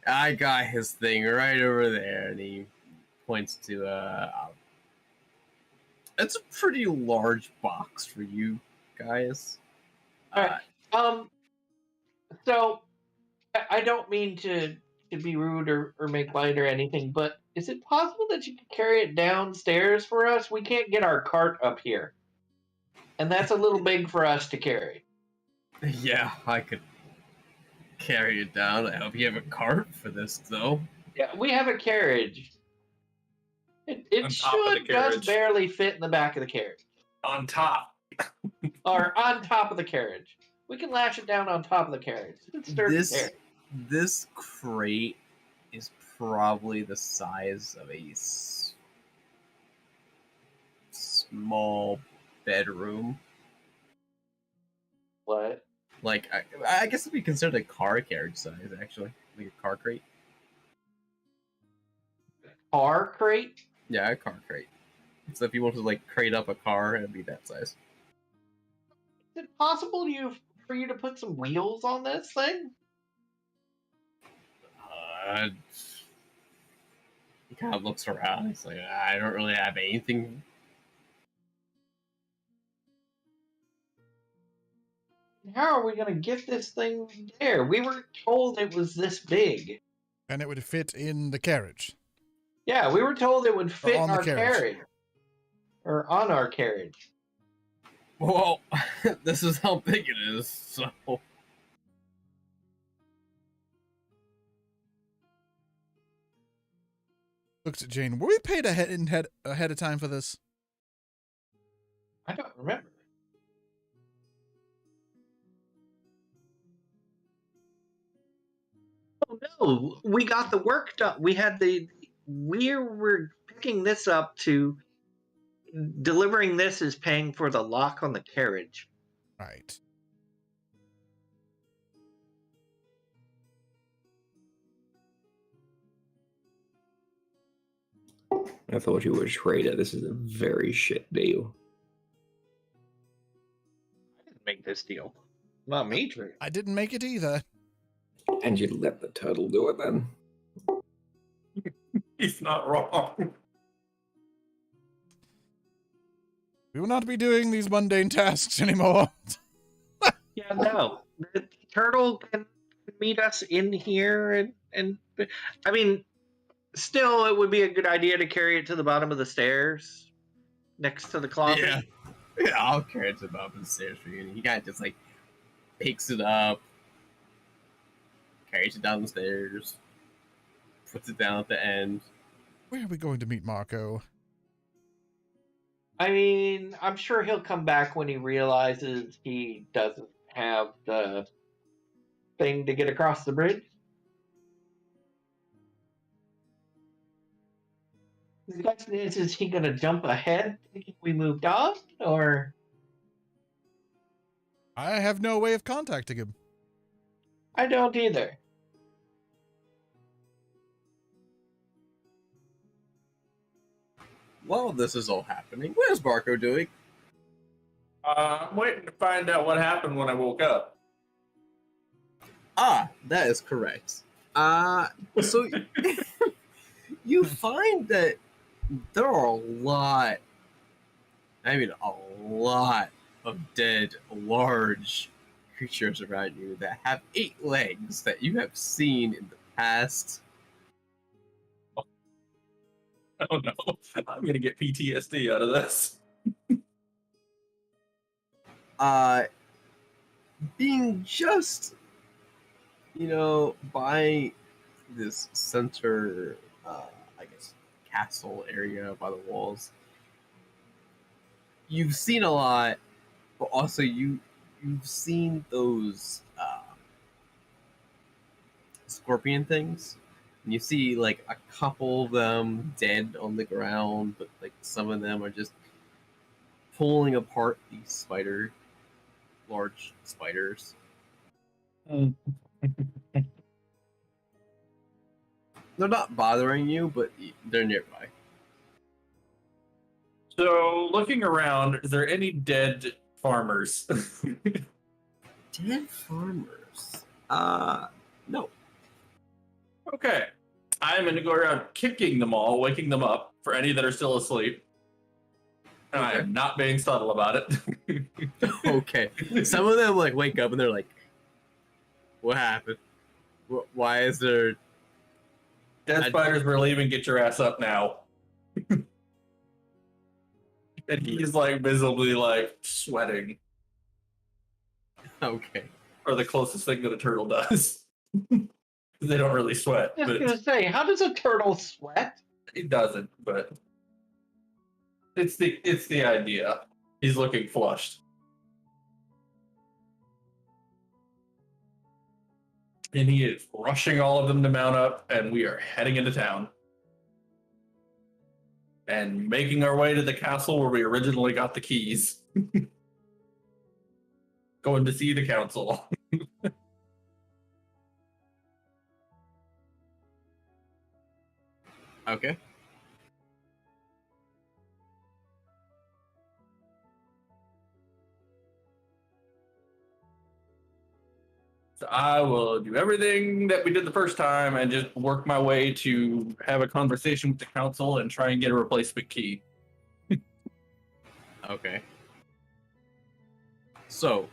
I got his thing right over there, and he points to it's a pretty large box for you guys. Alright. So I don't mean to be rude or make light or anything, but is it possible that you could carry it downstairs for us? We can't get our cart up here. And that's a little big for us to carry. Yeah, I could carry it down. I hope you have a cart for this, though. Yeah, we have a carriage. It On top of the should just carriage. barely fit in the back of the carriage. On top. Or on top of the carriage. We can lash it down on top of the carriage. It's sturdy there. This crate is probably the size of a small bedroom. What? Like, I guess it'd be considered a car carriage size, actually. Like a car crate. Car crate? Yeah, a car crate. So if you want to, like, crate up a car, it'd be that size. Is it possible for you to put some wheels on this thing? He kind of looks around. He's like, I don't really have anything. How are we going to get this thing there? We were told it was this big. And it would fit in the carriage. Yeah, we were told it would fit on in the our carriage. carriage. Or on our carriage. Well, this is how big it is, so. Looks at Jane. Were we paid ahead of time for this? I don't remember. Oh no, we got the work done. We were picking this up to delivering this is paying for the lock on the carriage. Right. I thought you were a trader. This is a very shit deal. I didn't make this deal. Not me, Drew. I didn't make it either. And you let the turtle do it then. He's not wrong. We will not be doing these mundane tasks anymore. Yeah, no. The turtle can meet us in here and I mean, still it would be a good idea to carry it to the bottom of the stairs next to the closet. Yeah, I'll carry it to the bottom of the stairs for you. And he kind of just, like, picks it up, carries it down the stairs, puts it down at the end. Where are we going to meet Marco? I mean, I'm sure he'll come back when he realizes he doesn't have the thing to get across the bridge. The question is he going to jump ahead thinking we moved on, or? I have no way of contacting him. I don't either. While this is all happening, what is Marco doing? I'm waiting to find out what happened when I woke up. Ah, that is correct. So you find that there are a lot of dead, large creatures around you that have 8 legs that you have seen in the past. Oh no, I'm gonna get PTSD out of this. Being just, by this center, I guess, castle area by the walls, you've seen a lot, but also you've seen those scorpion things. And you see, like, a couple of them dead on the ground, but, like, some of them are just pulling apart these large spiders. They're not bothering you, but they're nearby. So, looking around, is there any dead farmers? Dead farmers? No. Okay. I'm going to go around kicking them all, waking them up for any that are still asleep. And I am not being subtle about it. Okay. Some of them, like, wake up and they're like, what happened? Why is there... Dead spiders, we're leaving. Get your ass up now. And he's, like, visibly, like, sweating. Okay. Or the closest thing that a turtle does. They don't really sweat. I was But going to say, how does a turtle sweat? it doesn't, but it's the idea. He's looking flushed. And he is rushing all of them to mount up, and we are heading into town. And making our way to the castle where we originally got the keys. Going to see the council. Okay. So I will do everything that we did the first time and just work my way to have a conversation with the council and try and get a replacement key. Okay. So,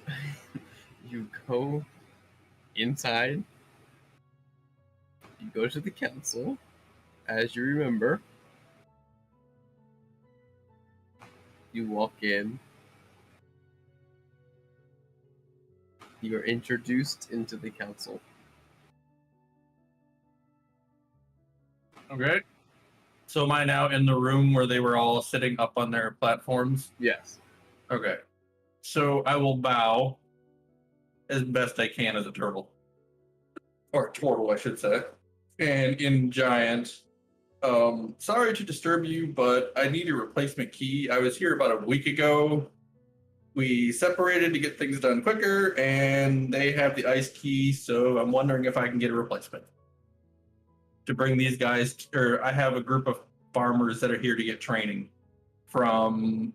you go inside. You go to the council, as you remember. You walk in. You are introduced into the council. Okay. So am I now in the room where they were all sitting up on their platforms? Yes. Okay. So I will bow as best I can as a turtle. Or turtle, I should say. And in giant, sorry to disturb you, but I need a replacement key. I was here about a week ago. We separated to get things done quicker, and they have the ice key, so I'm wondering if I can get a replacement. To bring these guys, or I have a group of farmers that are here to get training from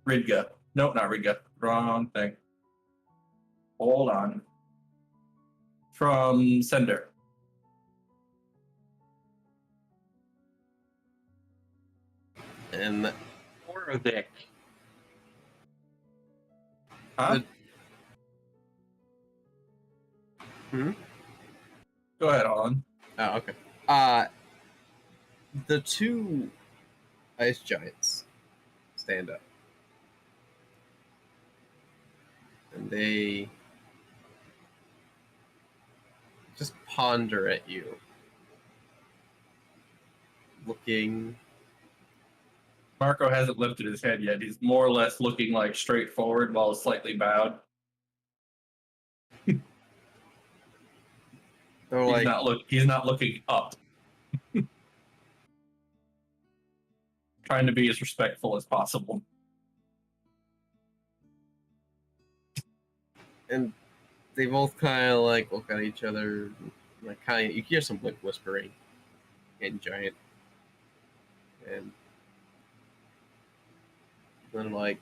Ridga. No, not Ridga. Wrong thing. Hold on. From Sender. And Or Vic. Huh? Go ahead, Alan. oh, okay. The two ice giants stand up. And they just ponder at you. Looking. Marco hasn't lifted his head yet. He's more or less looking like straight forward while slightly bowed. They're He's like, not looking up. Trying to be as respectful as possible. and they both kind of like look at each other, like kind of. You hear some like whispering in giant, and then like,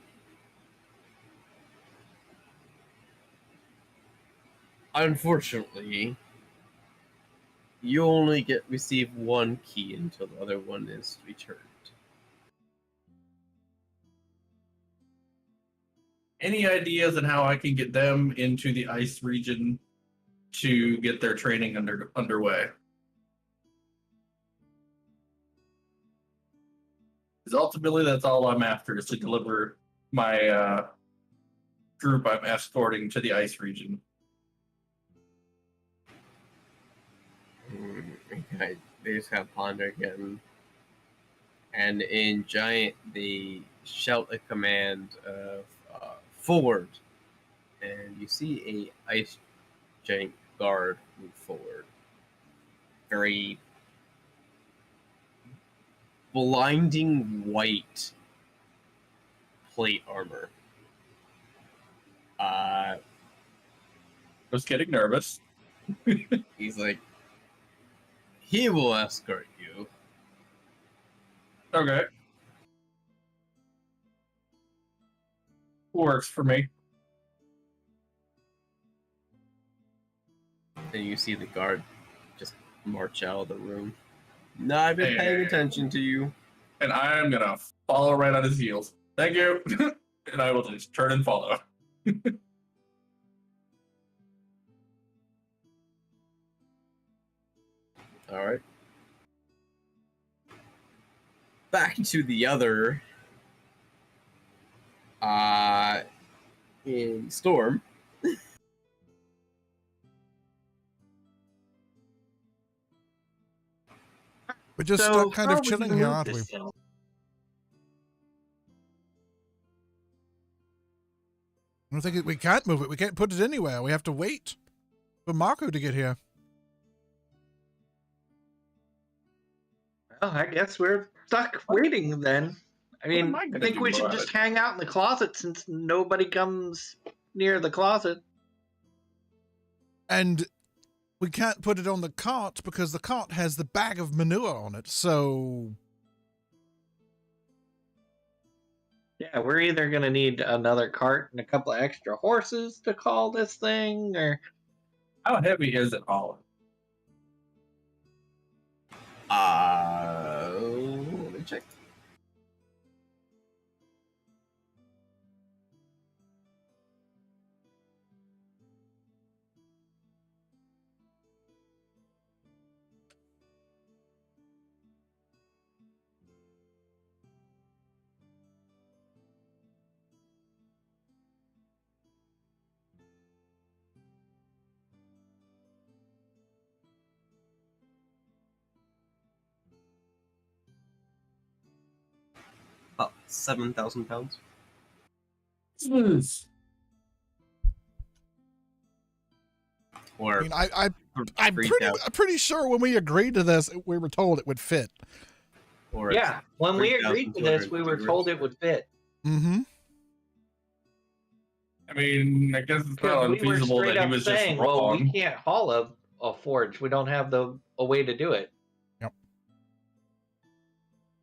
unfortunately, you only receive one key until the other one is returned. Any ideas on how I can get them into the ice region to get their training underway? Because ultimately, that's all I'm after, is to deliver my group I'm escorting to the ice region. Okay, they just kind of ponder again. And in giant, they shout a command of forward, and you see a ice giant guard move forward. Very blinding white plate armor. Was getting nervous. He's like, he will escort you. Okay. Works for me. And you see the guard just march out of the room. No, I've been paying attention to you. And I am gonna follow right on his heels. Thank you. And I will just turn and follow. All right. Back to the other in Storm. We're just So, stuck kind how of would chilling you here, move aren't we? this hill? don't think we can't move it. We can't put it anywhere. We have to wait for Marco to get here. Well, I guess we're stuck waiting then. I What am mean, I I gonna think do we should about just it? hang out in the closet since nobody comes near the closet. And we can't put it on the cart because the cart has the bag of manure on it. So Yeah, we're either gonna need another cart and a couple of extra horses to call this thing, or How heavy is it, Holland? Let me check. About 7,000 pounds. Or I mean, I'm 3,000. pretty sure when we agreed to this, we were told it would fit. Or yeah, when we agreed to this, we were 3,250 told it would fit. Mm-hmm. I mean, I guess it's Because not we were unfeasible straight that he up was saying, just well, wrong. we can't haul a forge. We don't have a way to do it.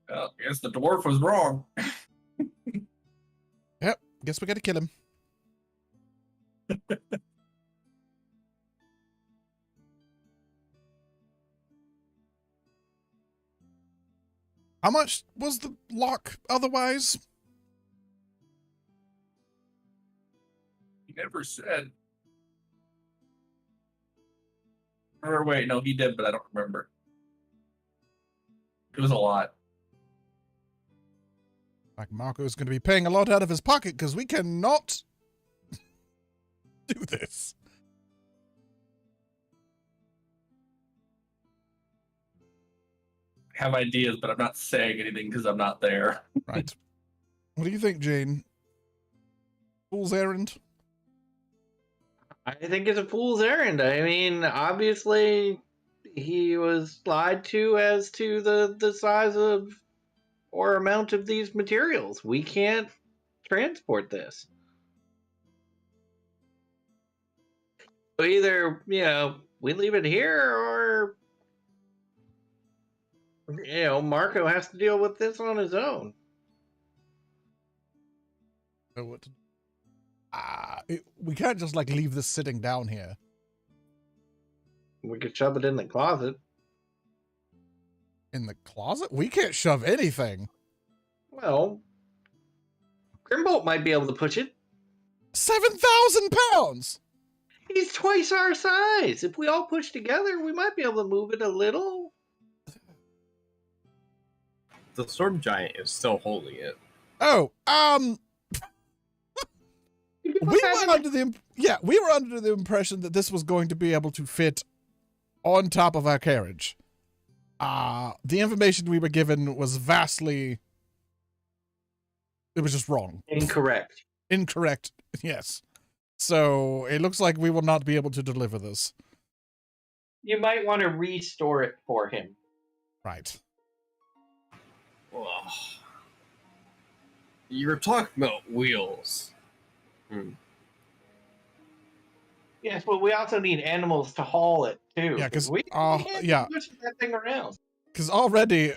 Well, I guess the dwarf was wrong. Yep. Guess we got to kill him. How much was the lock otherwise? He never said. Or wait, no, he did, but I don't remember. It was a lot. Like Marco's going to be paying a lot out of his pocket because we cannot do this. I have ideas, but I'm not saying anything because I'm not there. Right. What do you think, Jane? Fool's errand? I think it's a fool's errand. I mean, obviously, he was lied to as to the size of or amount of these materials. We can't transport this. So either, we leave it here or, Marco has to deal with this on his own. So what? We can't just like leave this sitting down here. We could shove it in the closet. In the closet? We can't shove anything. Well, Grimbolt might be able to push it. 7,000 pounds! He's twice our size. If we all push together, we might be able to move it a little. the storm giant is still holding it. Oh, we were under the impression that this was going to be able to fit on top of our carriage. The information we were given was vastly, it was just wrong. Incorrect. Incorrect, yes. So it looks like we will not be able to deliver this. You might want to restore it for him. Right. Ugh. You're talking about wheels. Yes, but we also need animals to haul it too. Yeah, 'cause, we can't yeah. push that thing around. Because already,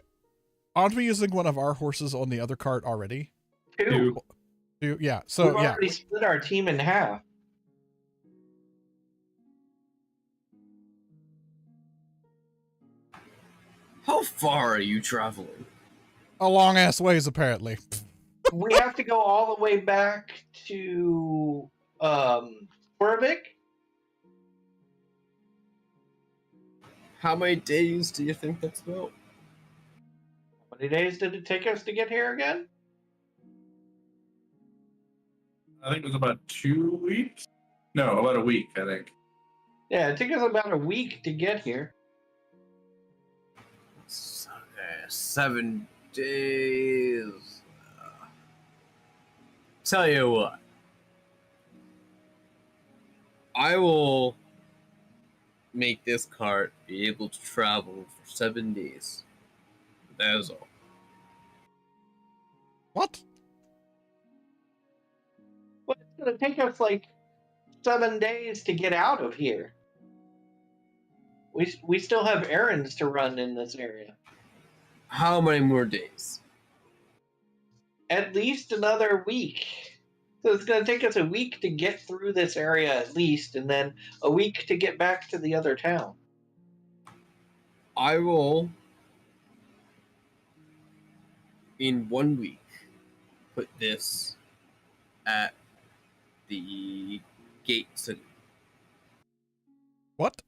aren't we using one of our horses on the other cart already? Two. Yeah, so We've yeah. already split our team in half. How far are you traveling? A long ass ways, apparently. We have to go all the way back to Torvik. How many days do you think that's about? How many days did it take us to get here again? I think it was about 2 weeks. No, about a week, I think. Yeah, it took us about a week to get here. 7 days. Tell you what. I will make this cart be able to travel for 7 days. That is all. What? Well, it's gonna take us like 7 days to get out of here. We still have errands to run in this area. How many more days? At least another week. So it's gonna take us a week to get through this area at least, and then a week to get back to the other town. I will, in 1 week, put this at the gate city. What?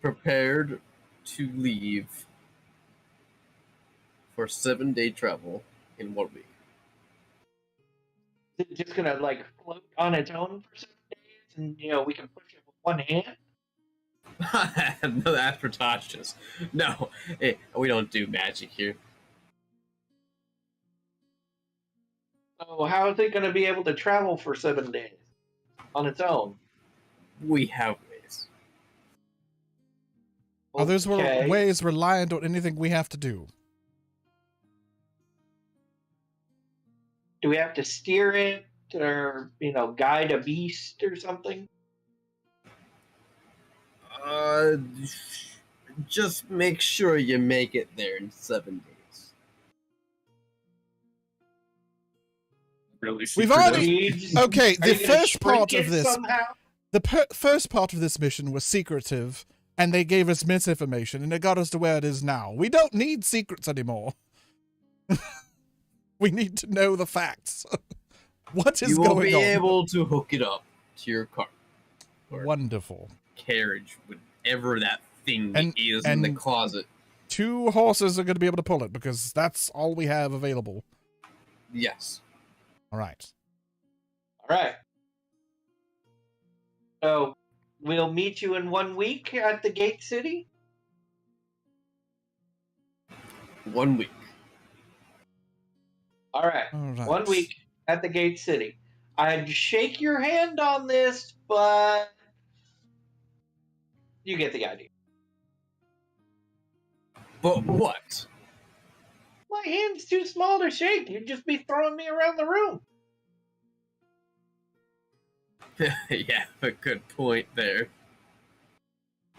Prepared to leave for 7-day travel in 1 week. Is it just gonna like float on its own for 7 days, and we can push it with one hand? No, that's pretentious. No, we don't do magic here. So how is it gonna be able to travel for 7 days on its own? We have ways. Are those Okay. ways reliant on anything we have to do? Do we have to steer it or guide a beast or something? Just make sure you make it there in 7 days. Really We've secretive. already- Okay, Are the you gonna first part shrink of it this, somehow? the first part of this mission was secretive, and they gave us misinformation, and it got us to where it is now. We don't need secrets anymore. We need to know the facts. What is You going will on? be able to hook it up to your cart or Wonderful. carriage, whatever that thing And- is in the and- closet. 2 horses are going to be able to pull it because that's all we have available. Yes. All right. All right. So we'll meet you in 1 week at the Gate City. 1 week. All right. All right. 1 week at the Gate City. I'd shake your hand on this, but you get the idea. But what? My hand's too small to shake. You'd just be throwing me around the room. Yeah, a good point there.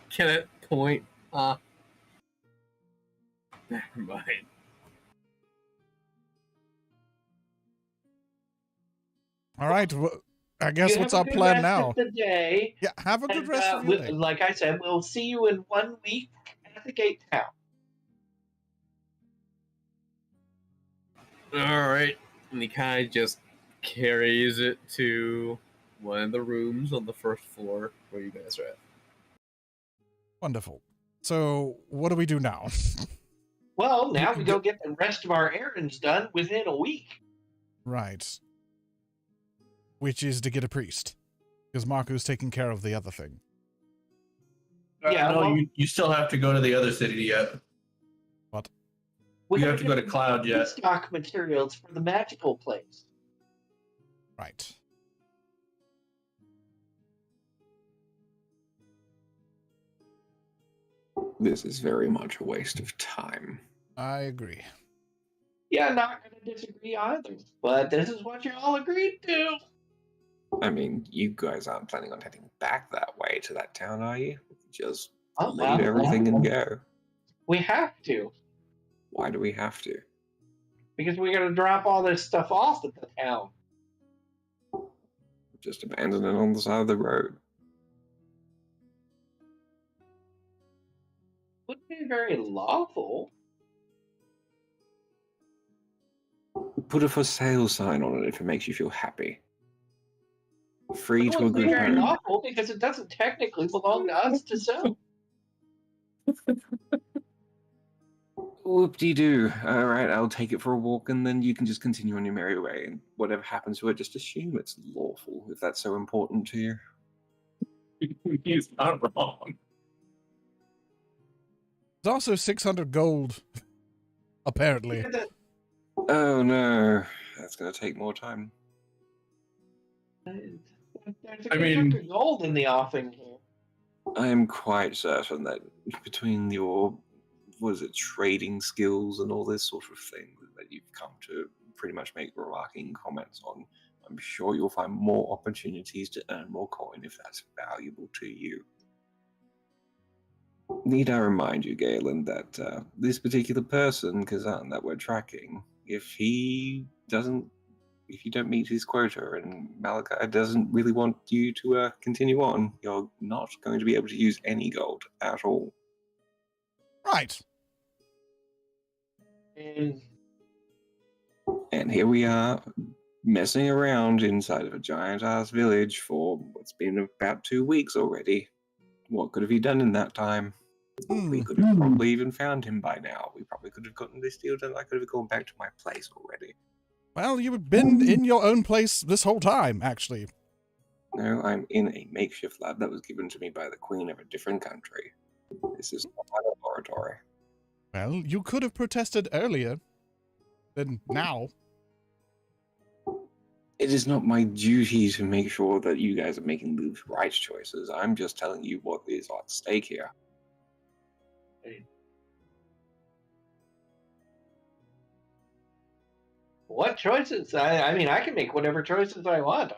Can it point? Never mind. All right. Well, I guess You what's have our a good plan rest now? of the day. Yeah, have a good And, rest of your day. like I said, we'll see you in 1 week at the Gate Town. Alright. And he kind of just carries it to one of the rooms on the first floor where you guys are at. Wonderful. So, what do we do now? Well, now You- we go get the rest of our errands done within a week. Right. Which is to get a priest. Because Marco's taking care of the other thing. Yeah, No, well- you still have to go to the other city yet. We You gotta have to go get to Cloud yet. Restock materials for the magical place. Right. This is very much a waste of time. I agree. Yeah, not gonna disagree either. But this is what you all agreed to. I mean, you guys aren't planning on heading back that way to that town, are you? Just Oh, leave well, everything and go. We have to. Why do we have to? Because we gotta drop all this stuff off at the town. Just abandon it on the side of the road. Wouldn't be very lawful. Put a for sale sign on it if it makes you feel happy. Free It to a wouldn't be good very home. lawful because it doesn't technically belong to us to sell. Whoop-de-doo. Alright, I'll take it for a walk and then you can just continue on your merry way. And whatever happens to it, just assume it's lawful if that's so important to you. He's not wrong. There's also 600 gold. Apparently. Yeah, that- Oh no, that's going to take more time. There's a I good mean- chunk of gold in the offing here. I am quite certain that between your, was it, trading skills and all this sort of thing that you've come to pretty much make remarking comments on, I'm sure you'll find more opportunities to earn more coin if that's valuable to you. Need I remind you, Galen, that this particular person, Kazan, that we're tracking, if you don't meet his quota and Malachi doesn't really want you to continue on, you're not going to be able to use any gold at all. Right. And And here we are, messing around inside of a giant-ass village for what's been about 2 weeks already. What could have you done in that time? We could have probably even found him by now. We probably could have gotten this deal done. I could have gone back to my place already. Well, you've been in your own place this whole time, actually. No, I'm in a makeshift lab that was given to me by the queen of a different country. This is not my laboratory. Well, you could have protested earlier than now. It is not my duty to make sure that you guys are making the right choices. I'm just telling you what is at stake here. what choices? I mean, I can make whatever choices I want.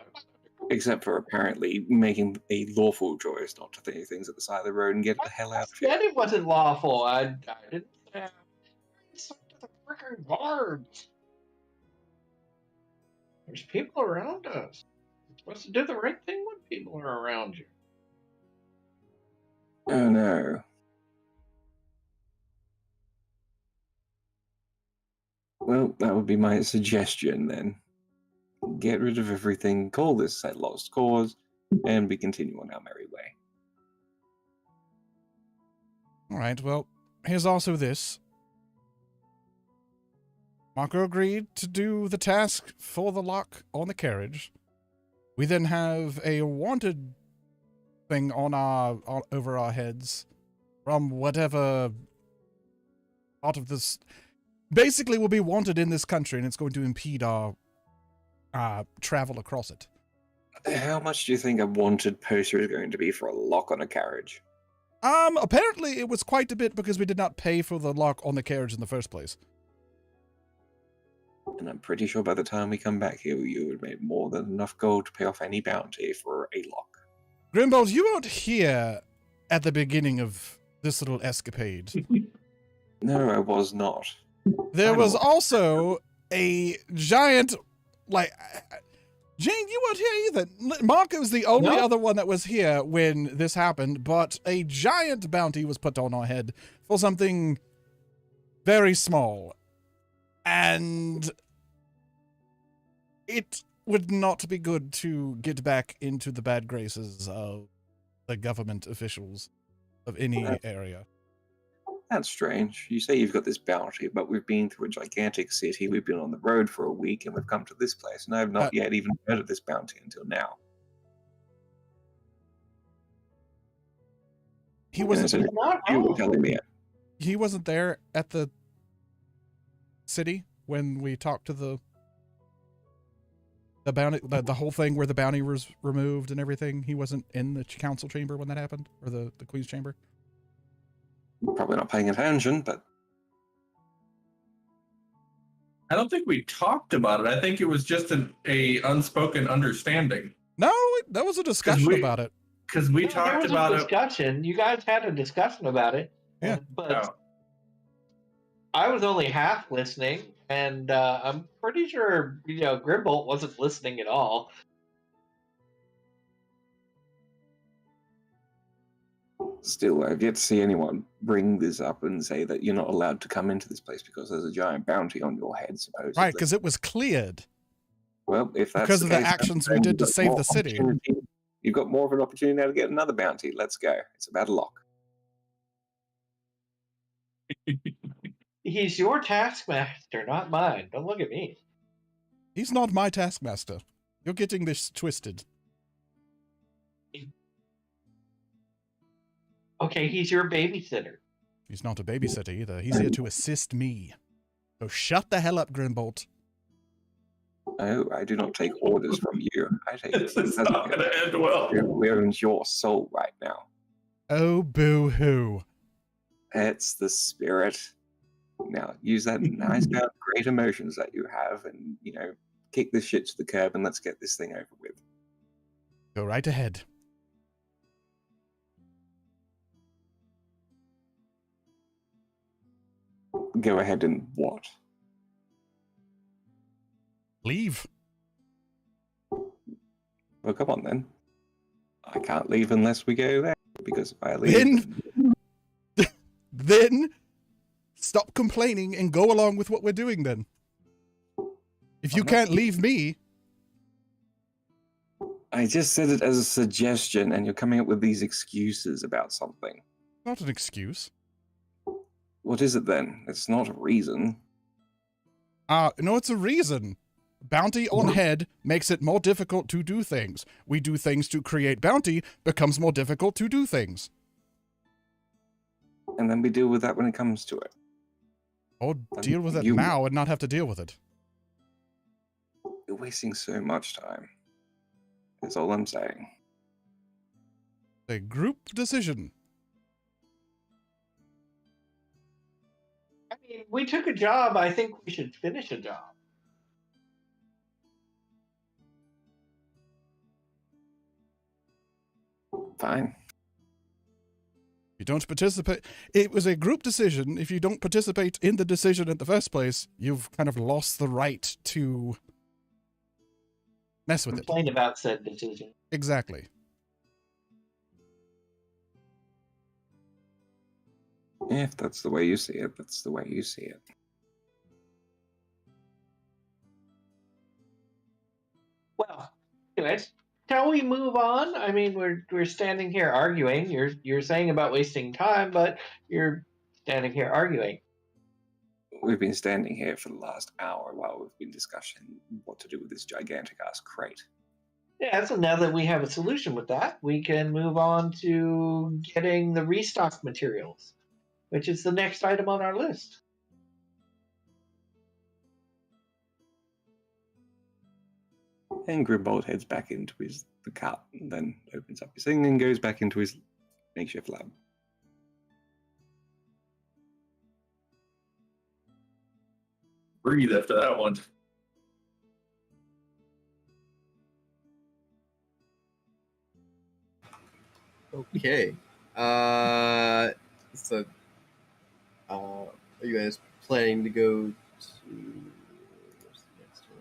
Except for apparently making a lawful choice not to throw things at the side of the road and get the hell out of here. Said it wasn't lawful. I didn't. It's up to the freaking guards. There's people around us. You're supposed to do the right thing when people are around you. Oh no. Well, that would be my suggestion then. Get rid of everything, call this a lost cause, and we continue on our merry way. All right, well, here's also this. Marco agreed to do the task for the lock on the carriage. We then have a wanted thing over our heads from whatever part of this. Basically, we'll be wanted in this country, and it's going to impede our travel across it. How much do you think a wanted poster is going to be for a lock on a carriage? Apparently it was quite a bit because we did not pay for the lock on the carriage in the first place. And I'm pretty sure by the time we come back here, you would have made more than enough gold to pay off any bounty for a lock. Grimbold, you weren't here at the beginning of this little escapade. No, I was not. There was also a giant, Jane, you weren't here either. Marco's the only No. other one that was here when this happened, but a giant bounty was put on our head for something very small. And it would not be good to get back into the bad graces of the government officials of any area. That's strange. You say you've got this bounty, but we've been through a gigantic city, we've been on the road for a week, and we've come to this place, and I have not yet even heard of this bounty until now. He wasn't. And Not you were wrong. telling me it. He wasn't there at the city when we talked to the bounty, the whole thing where the bounty was removed and everything. He wasn't in the council chamber when that happened, or the Queen's chamber. Probably not paying attention, but I don't think we talked about it. I think it was just a unspoken understanding. No, there was a discussion we- about it. Because we Yeah, talked there was about a it. discussion. You guys had a discussion about it. Yeah. But Oh. I was only half listening, and I'm pretty sure Grimbolt wasn't listening at all. still, I've yet to see anyone bring this up and say that you're not allowed to come into this place because there's a giant bounty on your head, supposedly. Right, because it was cleared. Well, if that's because of the case, actions we then did you've to got save more the city. opportunity- You've got more of an opportunity now to get another bounty. Let's go. It's about a lock. He's your taskmaster, not mine. Don't look at me. He's not my taskmaster. You're getting this twisted. Okay, he's your babysitter. He's not a babysitter either. He's here to assist me. So shut the hell up, Grimbolt. Oh, I do not take orders from you. I take It's not going to end well. We're in your soul right now. Oh, boo-hoo. That's the spirit. Now, use that nice kind of great emotions that you have and, kick this shit to the curb and let's get this thing over with. Go right ahead. Go ahead and what? Leave. Well, come on then. I can't leave unless we go there, because if I leave... Then stop complaining and go along with what we're doing then. If you can't leave me... I just said it as a suggestion, and you're coming up with these excuses about something. Not an excuse. What is it then? It's not a reason. No, it's a reason. Bounty on head makes it more difficult to do things. We do things to create bounty, becomes more difficult to do things. And then we deal with that when it comes to it. Or deal with it now and not have to deal with it. You're wasting so much time. That's all I'm saying. A group decision. I mean, we took a job. I think we should finish a job. Fine. You don't participate. It was a group decision. If you don't participate in the decision in the first place, you've kind of lost the right to mess with it. Complain about said decision. Exactly. If that's the way you see it, that's the way you see it. Well, anyways, shall we move on? I mean, we're standing here arguing. You're saying about wasting time, but you're standing here arguing. We've been standing here for the last hour while we've been discussing what to do with this gigantic-ass crate. Yeah, so now that we have a solution with that, we can move on to getting the restock materials, which is the next item on our list. And Grimbold heads back into the cart and then opens up his thing and goes back into his makeshift lab. Breathe after that one. Okay. So, are you guys planning to go to what's the next one?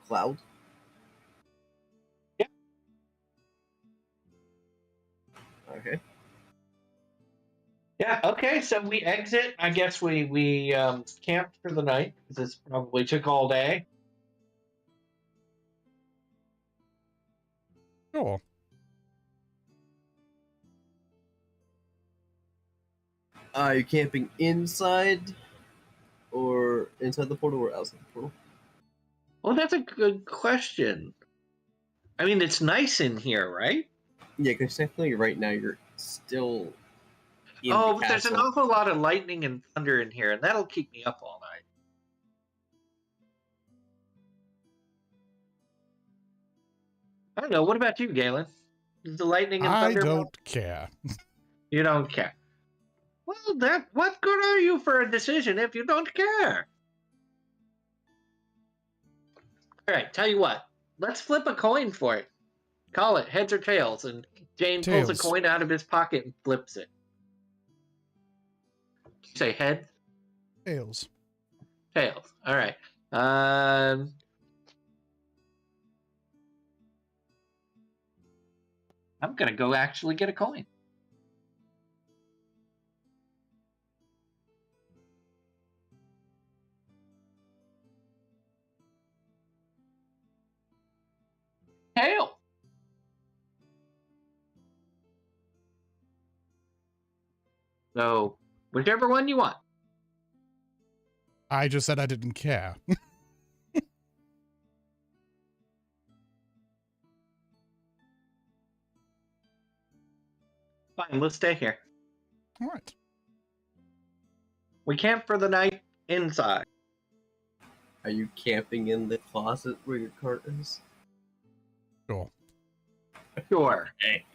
Cloud? Yeah. Okay. Yeah, okay, so we exit. I guess we camped for the night, because this probably took all day. Sure. Are you camping inside or inside the portal or outside the portal? Well, that's a good question. I mean, it's nice in here, right? Yeah, because technically right now you're still in Oh, the but there's an castle. awful lot of lightning and thunder in here, and that'll keep me up all night. I don't know. What about you, Galen? Is the lightning and I thunder? don't care. You don't care. Well, what good are you for a decision if you don't care? All right, tell you what. Let's flip a coin for it. Call it heads or tails, and Jane pulls a Tails. coin out of his pocket and flips it. Did you say head? Tails. Tails. All right. I'm gonna go actually get a coin. Tail. So, whichever one you want. I just said I didn't care. Fine, let's stay here. All right. We camp for the night inside. Are you camping in the closet where your cart is? Sure. Sure. Okay.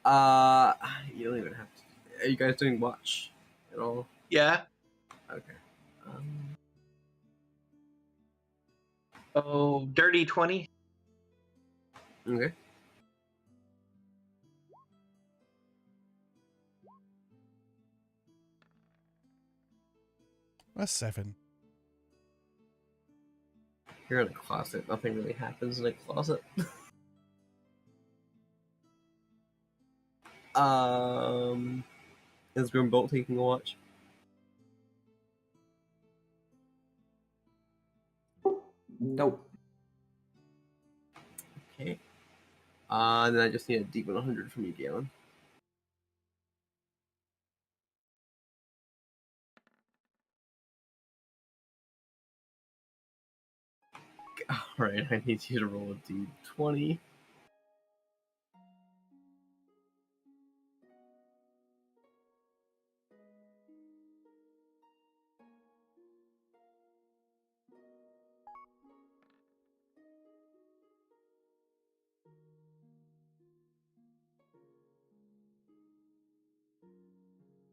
You don't even have to. Are you guys doing watch at all? Yeah. Okay. Oh, dirty 20. Okay. A 7. You're in a closet. Nothing really happens in a closet. Is Grimbolt taking a watch? Nope. Okay. Then I just need a deep 100 from you, Galen. Alright, I need you to roll a d20.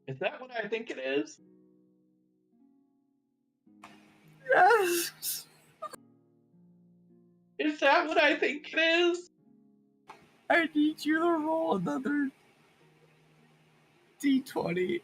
Is that what I think it is? Yes! Is that what I think it is? I need you to roll another d20.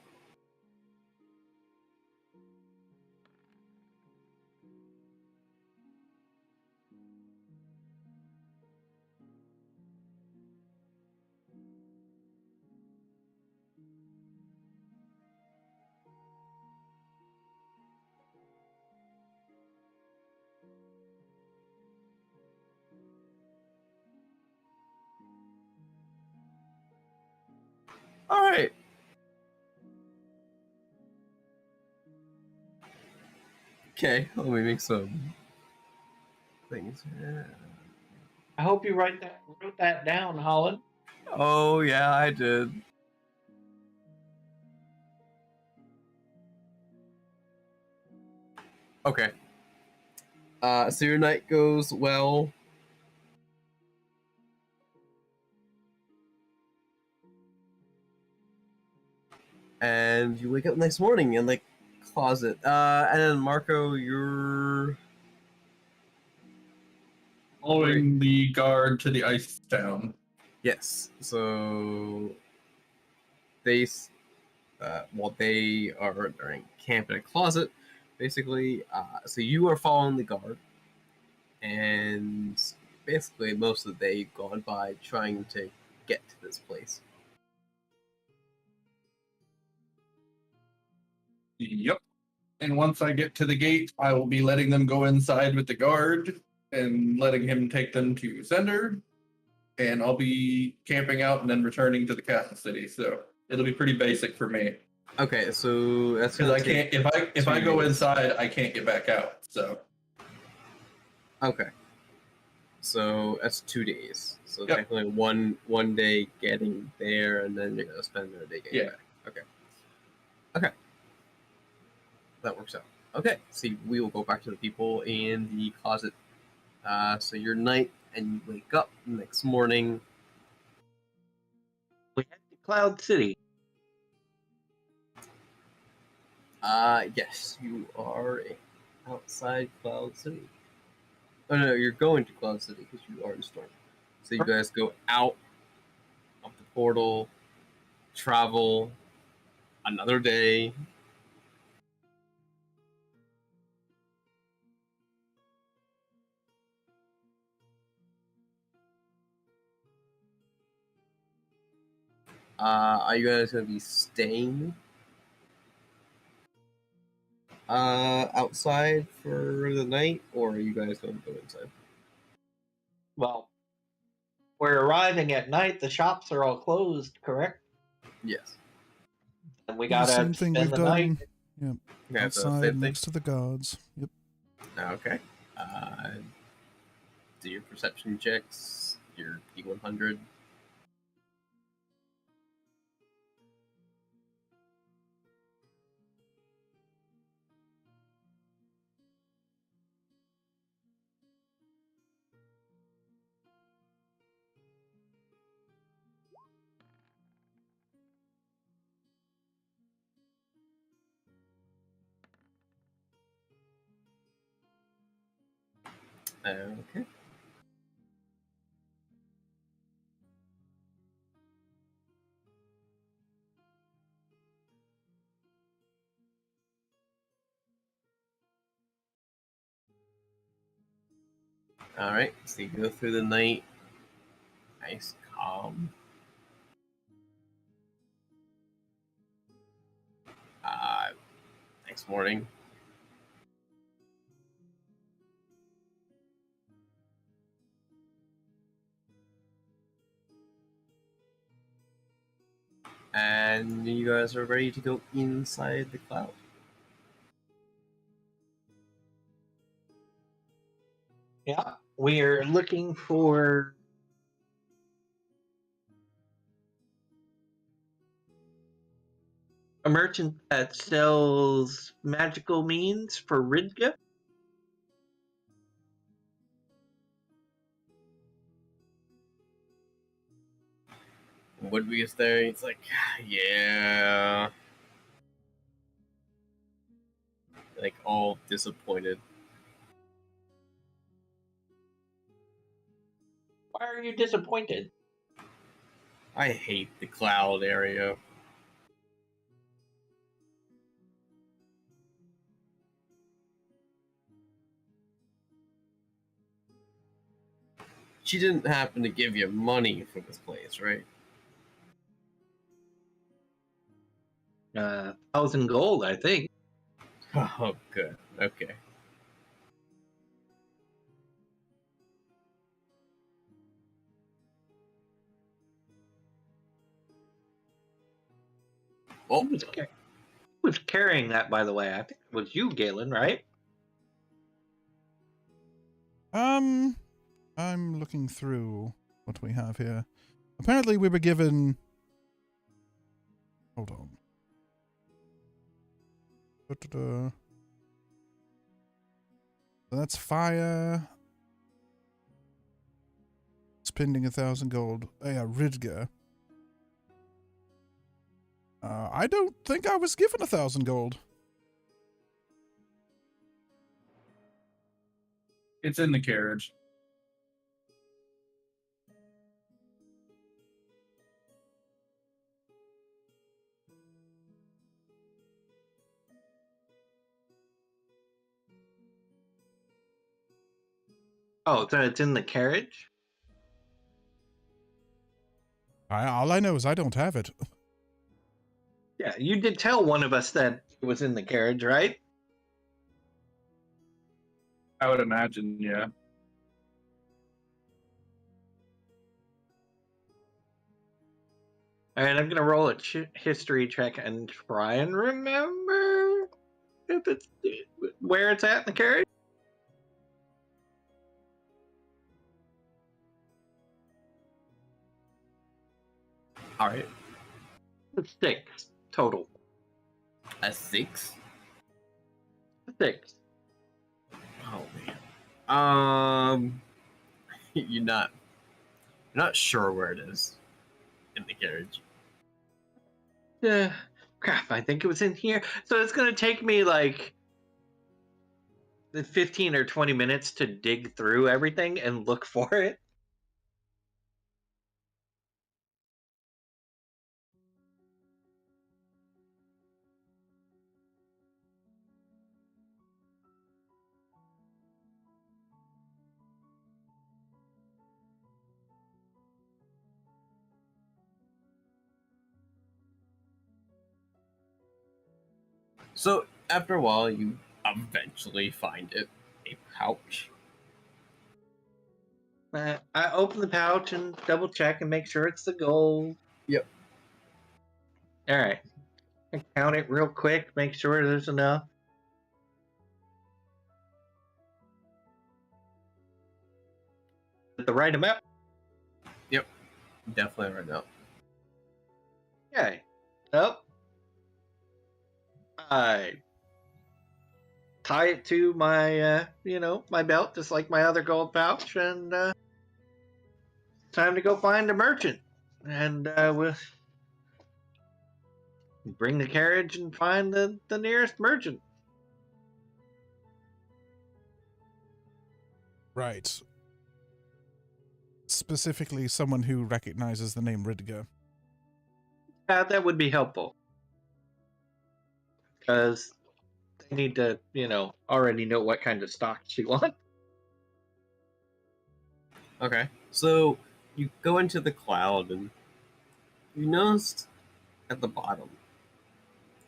Alright. Okay, let me make some things. I hope you wrote that down, Holland. Oh, yeah, I did. Okay. So your night goes well. And you wake up next morning in the closet. And then Marco, you're Following the guard to the ice town. yes. So they, they are during camp in a closet, basically. So you are following the guard, and basically most of the day gone by trying to get to this place. Yep. And once I get to the gate, I will be letting them go inside with the guard and letting him take them to Sender. And I'll be camping out and then returning to the castle city. So it'll be pretty basic for me. Okay, so that's Because gonna I can't if I go inside, I can't get back out. So Okay. So that's 2 days. So Yep. technically one day getting there, and then you're gonna spend another day getting back. Okay. That works out. Okay. So we will go back to the people in the closet. So your night, and you wake up the next morning. We head to Cloud City. Yes, you are outside Cloud City. Oh no, you're going to Cloud City because you are in Storm. So you guys go out of the portal, travel another day. Are you guys gonna be staying outside for the night, or are you guys gonna go inside? Well, we're arriving at night. The shops are all closed, correct? Yes. And we The gotta same thing spend we've the night. done. Yep. Okay, so Outside same thing. next to the guards. Yep. Okay. Do your perception checks. Your P100. Okay. All right. So you go through the night, nice, calm. Uh, next morning, and you guys are ready to go inside the cloud. Yeah, we are looking for a merchant that sells magical means for Ridga. Woodby is there. He's like, yeah, like all disappointed. Why are you disappointed? I hate the cloud area. She didn't happen to give you money for this place, right? 1,000 gold, I think. Oh, good. Okay. Oh, Who was carrying that, by the way? I think it was you, Galen, right? I'm looking through what we have here. Apparently we were given... Hold on. Da-da-da. So that's fire. Spending 1,000 gold. Oh yeah, Ridga. I don't think I was given 1,000 gold. It's in the carriage. Oh, so it's in the carriage? All I know is I don't have it. Yeah, you did tell one of us that it was in the carriage, right? I would imagine, yeah. All right, I'm gonna roll a history check and try and remember if it's where it's at in the carriage. all right. 6 total. A 6? 6. Oh man. You're not sure where it is in the carriage. Crap, I think it was in here. So it's gonna take me like 15 or 20 minutes to dig through everything and look for it. So after a while, you eventually find it. A pouch. I open the pouch and double check and make sure it's the gold. Yep. All right. I count it real quick, make sure there's enough. The right amount. Yep. Definitely right now. Okay. Oh. I tie it to my, my belt, just like my other gold pouch, and time to go find a merchant. And we'll bring the carriage and find the nearest merchant. Right. Specifically, someone who recognizes the name Ridger. That would be helpful. Because they need to, already know what kind of stock she wants. Okay. So you go into the cloud and you noticed at the bottom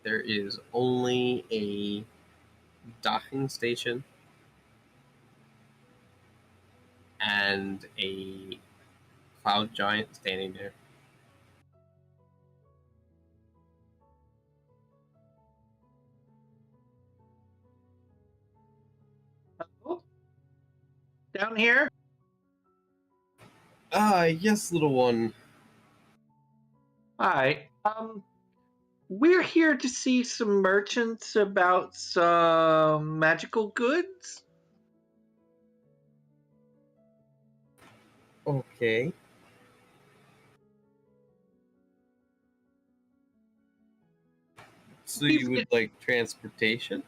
there is only a docking station and a cloud giant standing there. Oh, down here? Yes, little one. Hi. We're here to see some merchants about some magical goods. Okay. So you would like transportation?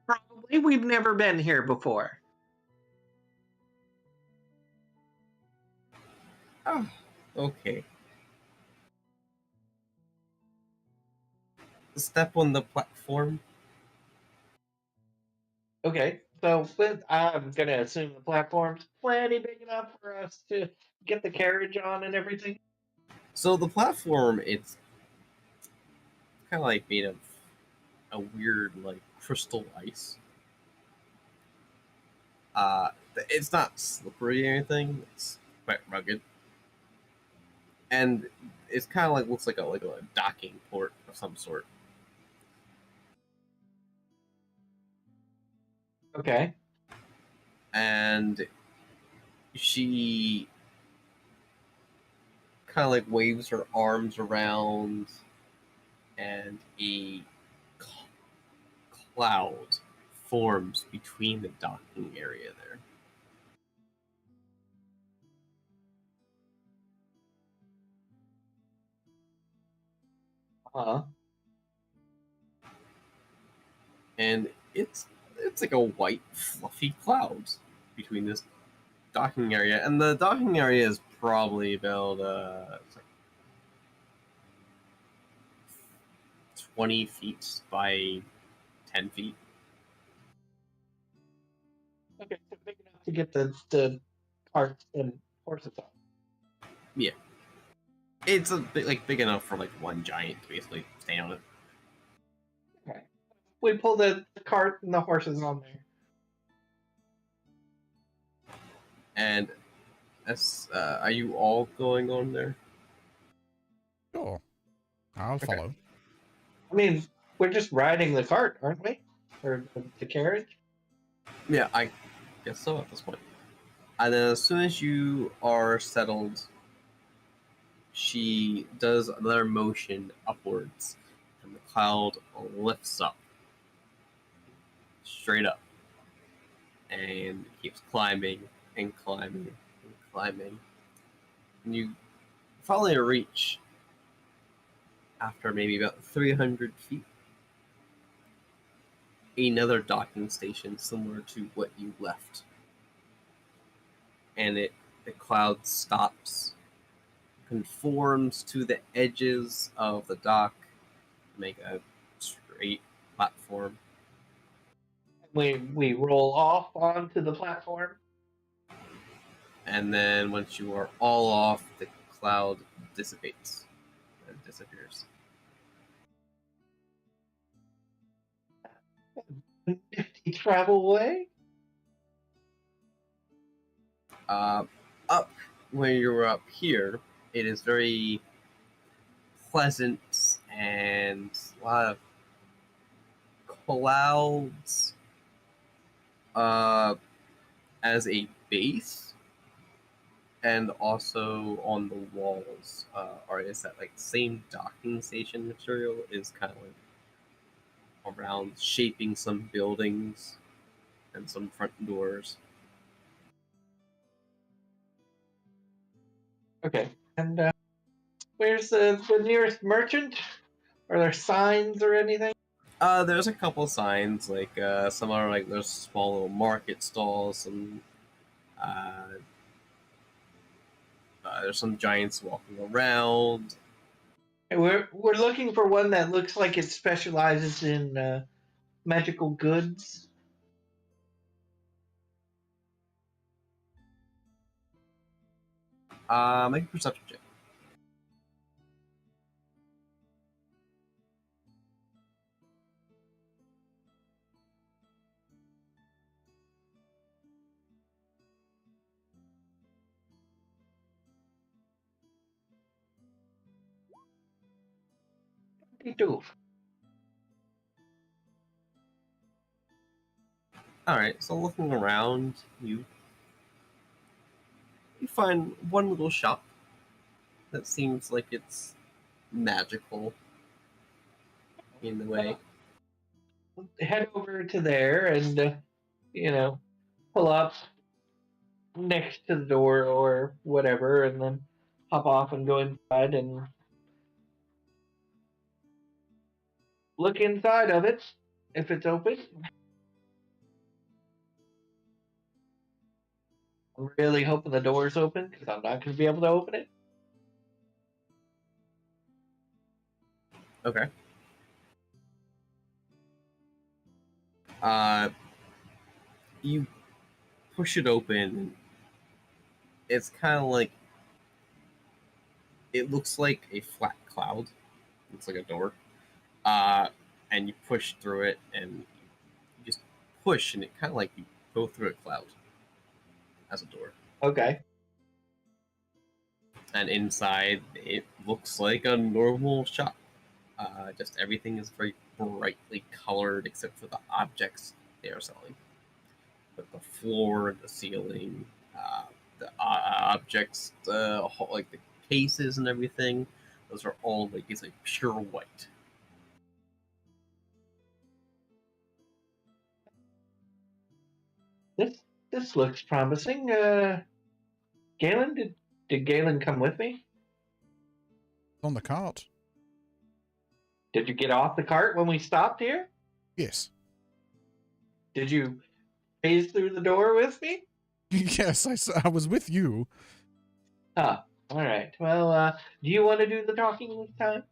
Probably. We've never been here before. Oh, okay. Step on the platform. Okay, so I'm gonna assume the platform's plenty big enough for us to get the carriage on and everything. So the platform, it's kind of like made of a weird like crystal ice. Uh, it's not slippery or anything. It's quite rugged, and it's kind of like looks like a docking port of some sort. Okay. And she kind of like waves her arms around, and a cloud forms between the docking area there. Uh-huh. And it's like a white fluffy cloud between this docking area, and the docking area is probably about it's like 20 feet by 10 feet. Okay, so big enough to get the carts and horses on. Yeah, it's a bit like big enough for like one giant to basically stand on it. Okay. We pull the cart and the horses on there. And are you all going on there? Sure. I'll Okay. follow. I mean, we're just riding the cart, aren't we? Or the carriage? Yeah, I guess so at this point. And then as soon as you are settled, she does another motion upwards, and the cloud lifts up, straight up, and keeps climbing and climbing and climbing. And you finally reach, after maybe about 300 feet, another docking station similar to what you left. And the cloud stops, conforms to the edges of the dock, make a straight platform. We roll off onto the platform. And then once you are all off, the cloud dissipates and disappears. Nifty travel way. Up when you're up here, it is very pleasant and a lot of clouds as a base, and also on the walls is that like same docking station material is kind of like around shaping some buildings and some front doors. Okay. And where's the nearest merchant? Are there signs or anything? There's a couple signs, like some are like there's small little market stalls, some There's some giants walking around. And we're looking for one that looks like it specializes in magical goods. Make a perception check. They do. All right. So looking around, you find one little shop that seems like it's magical in a way. Head over to there and pull up next to the door or whatever, and then hop off and go inside and look inside of it if it's open. I'm really hoping the door's open because I'm not going to be able to open it. Okay. You push it open. It's kind of like it looks like a flat cloud. Looks like a door. And you push through it, and you just push, and it kind of like you go through a cloud as a door. Okay. And inside, it looks like a normal shop. Just everything is very brightly colored, except for the objects they are selling. But the floor, the ceiling, the objects, like the cases and everything, those are all like it's like pure white. This looks promising. Galen, did Galen come with me? On the cart. Did you get off the cart when we stopped here? Yes. Did you phase through the door with me? Yes, I was with you. Ah, all right. Well, do you want to do the talking this time?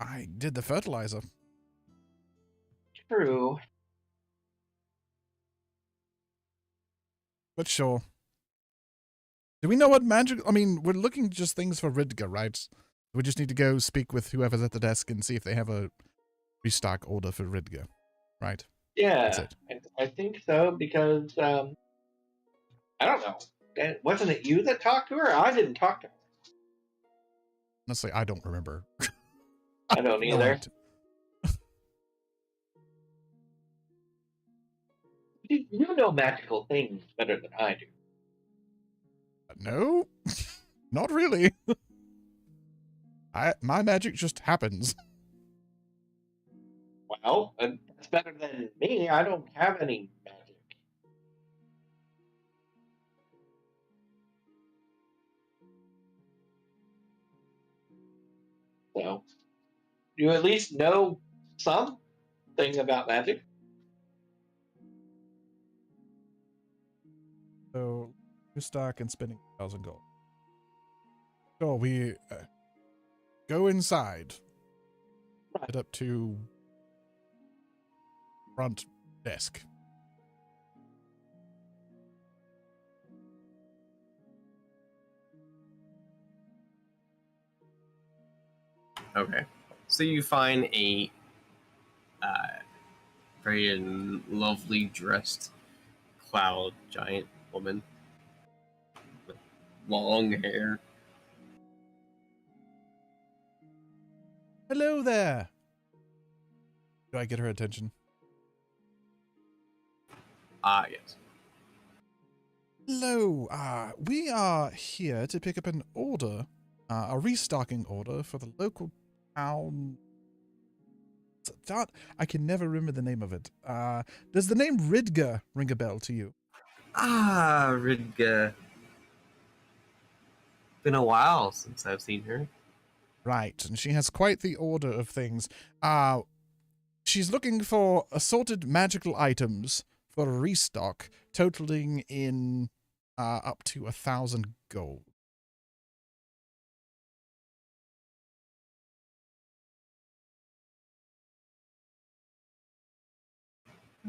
I did the fertilizer. True. But sure. Do we know what magic... I mean, we're looking just things for Ridga, right? We just need to go speak with whoever's at the desk and see if they have a restock order for Ridga, right? Yeah, That's it. I think so because I don't know. Wasn't it you that talked to her? I didn't talk to her. Honestly, I don't remember. I don't either. You know magical things better than I do. No, not really. My magic just happens. Well, that's better than me. I don't have any magic. So, you at least know something about magic. So, restock and spending 1,000 gold. So we go inside. Head up to front desk. Okay. So you find a very lovely dressed cloud giant woman with long hair. Hello there. Do I get her attention? Yes. Hello. We are here to pick up an order, a restocking order for the local town. I can never remember the name of it. Does the name Ridga ring a bell to you? Ridga. Been a while since I've seen her. Right, and she has quite the order of things. She's looking for assorted magical items for restock, totaling in up to 1,000 gold.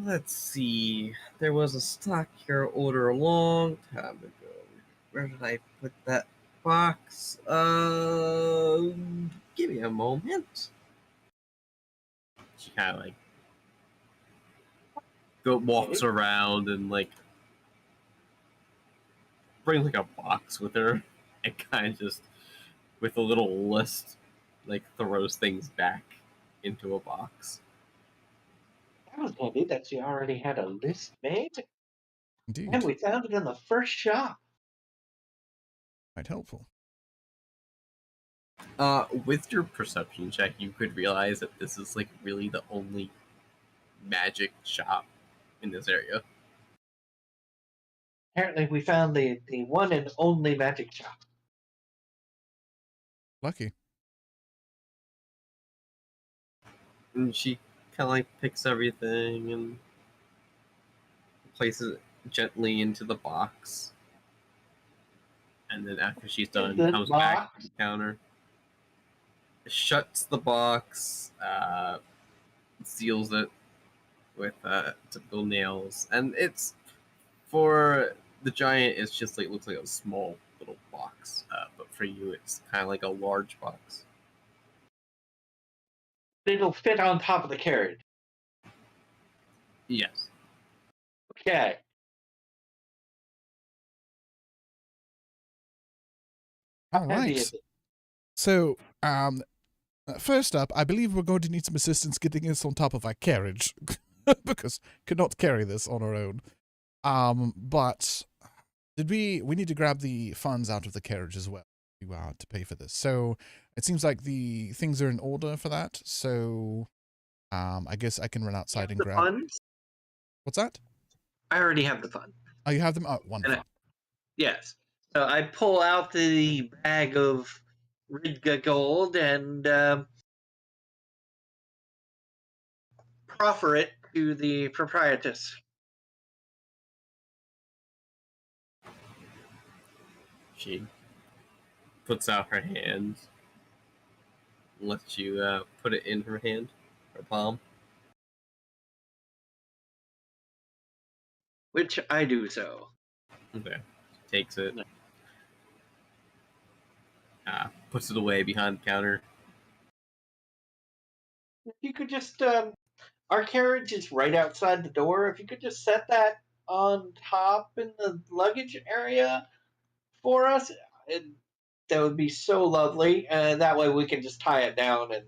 Let's see. There was a stockyard order a long time ago. Where did I put that box? Give me a moment. She kind of like walks around and like brings like a box with her and kind of just with a little list like throws things back into a box. That was handy that she already had a list made. Indeed. And we found it in the first shop. Quite helpful. With your perception check, you could realize that this is like really the only magic shop in this area. Apparently, we found the one and only magic shop. Lucky. And she kind of like picks everything and places it gently into the box. And then after she's done, comes back to the counter, shuts the box, seals it with typical nails, and it's for the giant. It's just like looks like a small little box, but for you, it's kind of like a large box. It'll fit on top of the carriage. Yes. Okay. All right. So, first up, I believe we're going to need some assistance getting this on top of our carriage because could not carry this on our own. But we need to grab the funds out of the carriage as well to pay for this. So it seems like the things are in order for that. So, I guess I can run outside and grab funds. What's that? I already have the funds. Oh, you have them? Oh, wonderful. Yes. So I pull out the bag of Ridga gold and proffer it to the proprietress. She puts out her hand, lets you put it in her hand, her palm. Which I do so. Okay. Takes it. Puts it away behind the counter. If you could just, our carriage is right outside the door. If you could just set that on top in the luggage area for us, that would be so lovely. And that way we can just tie it down and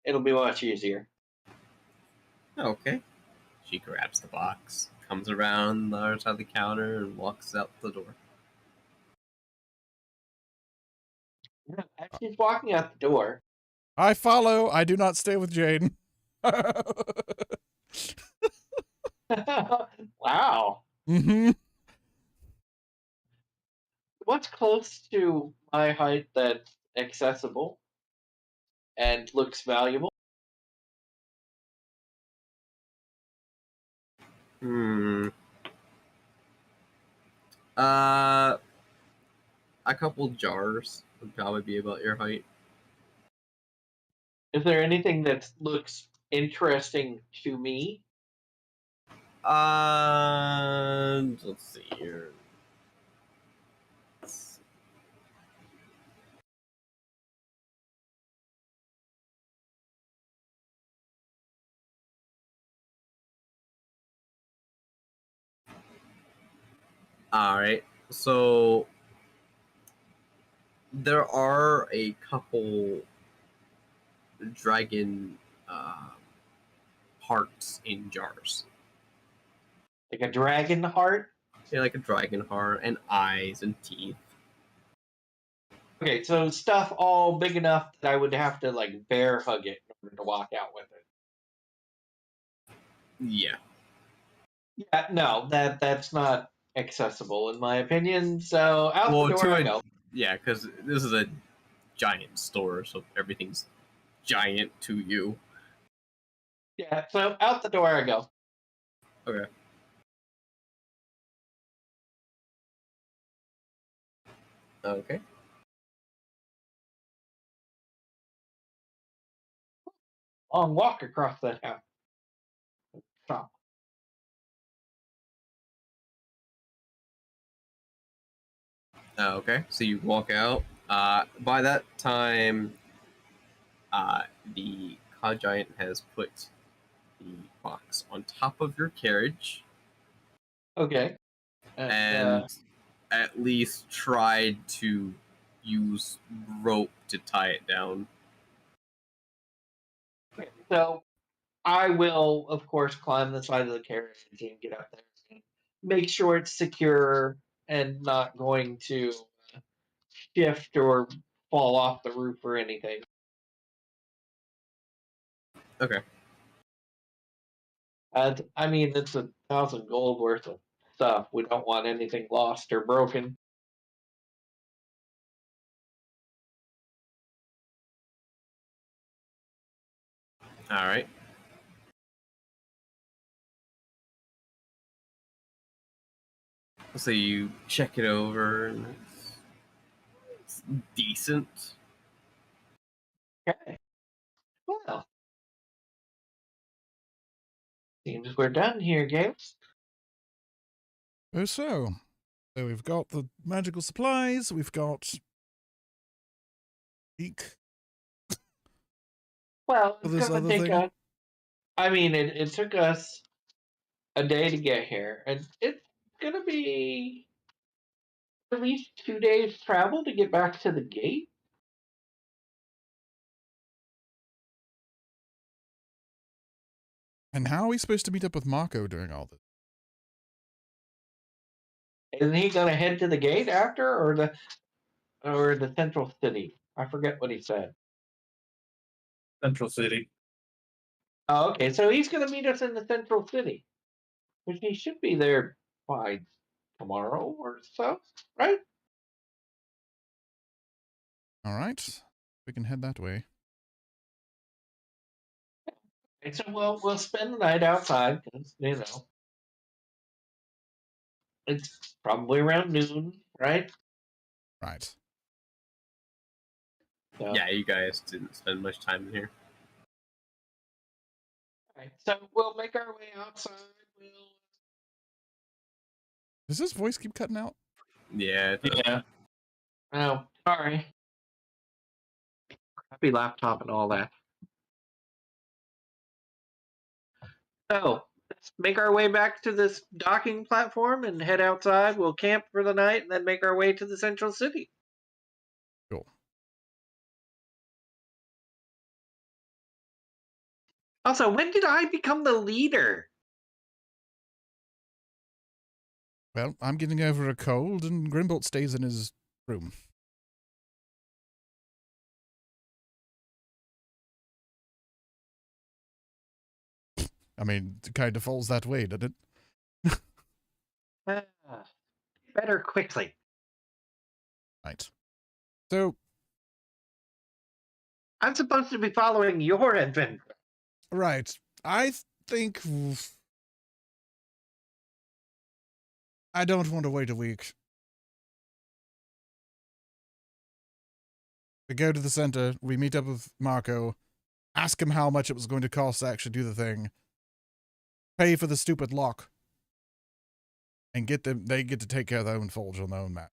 it'll be much easier. Okay. She grabs the box, comes around the other side of the counter, and walks out the door. As she's walking out the door, I follow. I do not stay with Jane. wow. Mm-hmm. What's close to my height that's accessible and looks valuable? A couple jars would probably be about your height. Is there anything that looks interesting to me? Let's see here. Alright, so there are a couple dragon hearts in jars. Like a dragon heart? Yeah, like a dragon heart and eyes and teeth. Okay, so stuff all big enough that I would have to like bear hug it in order to walk out with it. Yeah. Yeah, no, that's not accessible in my opinion. So out the door I go. Yeah, because this is a giant store, so everything's giant to you. Yeah, so out the door I go. Okay. Okay. Long walk across the town. Stop. Okay. So you walk out. By that time, the cod giant has put the box on top of your carriage Okay. and at least tried to use rope to tie it down. So I will, of course, climb the side of the carriage and get up there and make sure it's secure and not going to shift or fall off the roof or anything. Okay. And I mean, it's 1,000 gold worth of stuff. We don't want anything lost or broken. All right. So you check it over, and it's decent. Okay. Well, seems we're done here, Games. Oh, so we've got the magical supplies. We've got eek Well, for it's this gonna other take thing. us. I mean, it took us a day to get here, and it's gonna be at least 2 days travel to get back to the gate. And how are we supposed to meet up with Marco during all this? Isn't he gonna head to the gate after, or the central city? I forget what he said. Central City. Oh, okay, so he's gonna meet us in the central city, which he should be there by tomorrow or so, right? All right, we can head that way. And so we'll spend the night outside because it's probably around noon, right? Right. So, Yeah, you guys didn't spend much time in here. right, so we'll make our way outside. Does his voice keep cutting out? Yeah. It does. Yeah. Oh, sorry. Crappy laptop and all that. So let's make our way back to this docking platform and head outside. We'll camp for the night and then make our way to the central city. Cool. Also, when did I become the leader? Well, I'm getting over a cold, and Grimbolt stays in his room. I mean, it kind of falls that way, doesn't it? Ah, better quickly. Right. So, I'm supposed to be following your adventure. right. I think I don't want to wait a week. We go to the center, we meet up with Marco, ask him how much it was going to cost to actually do the thing, pay for the stupid lock, and they get to take care of their own forge on their own map.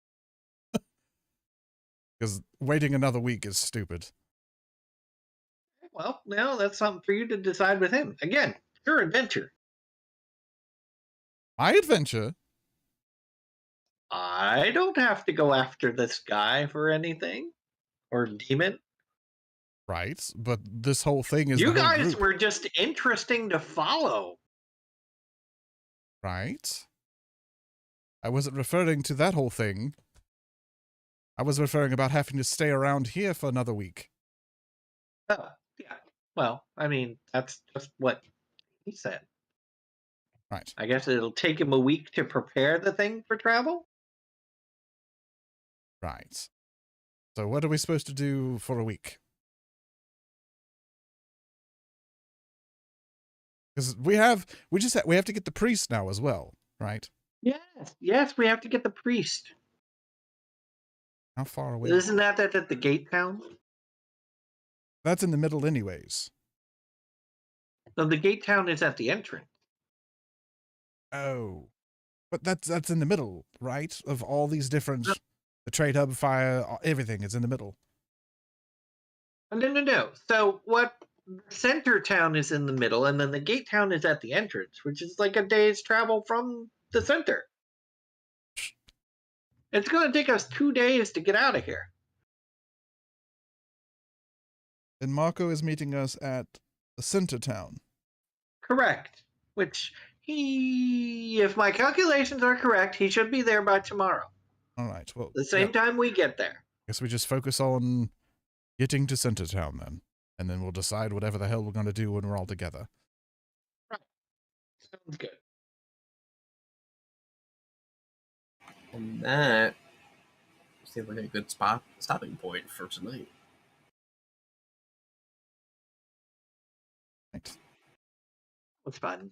Because waiting another week is stupid. Well, now that's something for you to decide with him. Again, your adventure. My adventure? I don't have to go after this guy for anything. Or demon. Right, but this whole thing is You the whole guys group. were just interesting to follow. Right? I wasn't referring to that whole thing. I was referring about having to stay around here for another week. Yeah. Well, I mean, that's just what he said. Right. I guess it'll take him a week to prepare the thing for travel. Right. So what are we supposed to do for a week? Because we have to get the priest now as well, right? Yes, we have to get the priest. How far away? Isn't that at the gate town? That's in the middle, anyways. No, the gate town is at the entrance. Oh, but that's in the middle, right? Of all these different, the trade hub, fire, everything is in the middle. No. So what? Center town is in the middle, and then the gate town is at the entrance, which is like a day's travel from the center. It's going to take us 2 days to get out of here. And Marco is meeting us at the center town. Correct. Which if my calculations are correct, he should be there by tomorrow. All right. Well, The same time we get there. Guess we just focus on getting to center town then, and then we'll decide whatever the hell we're going to do when we're all together. Sounds good. And that seems like a good stopping point for tonight. Right. That's fun.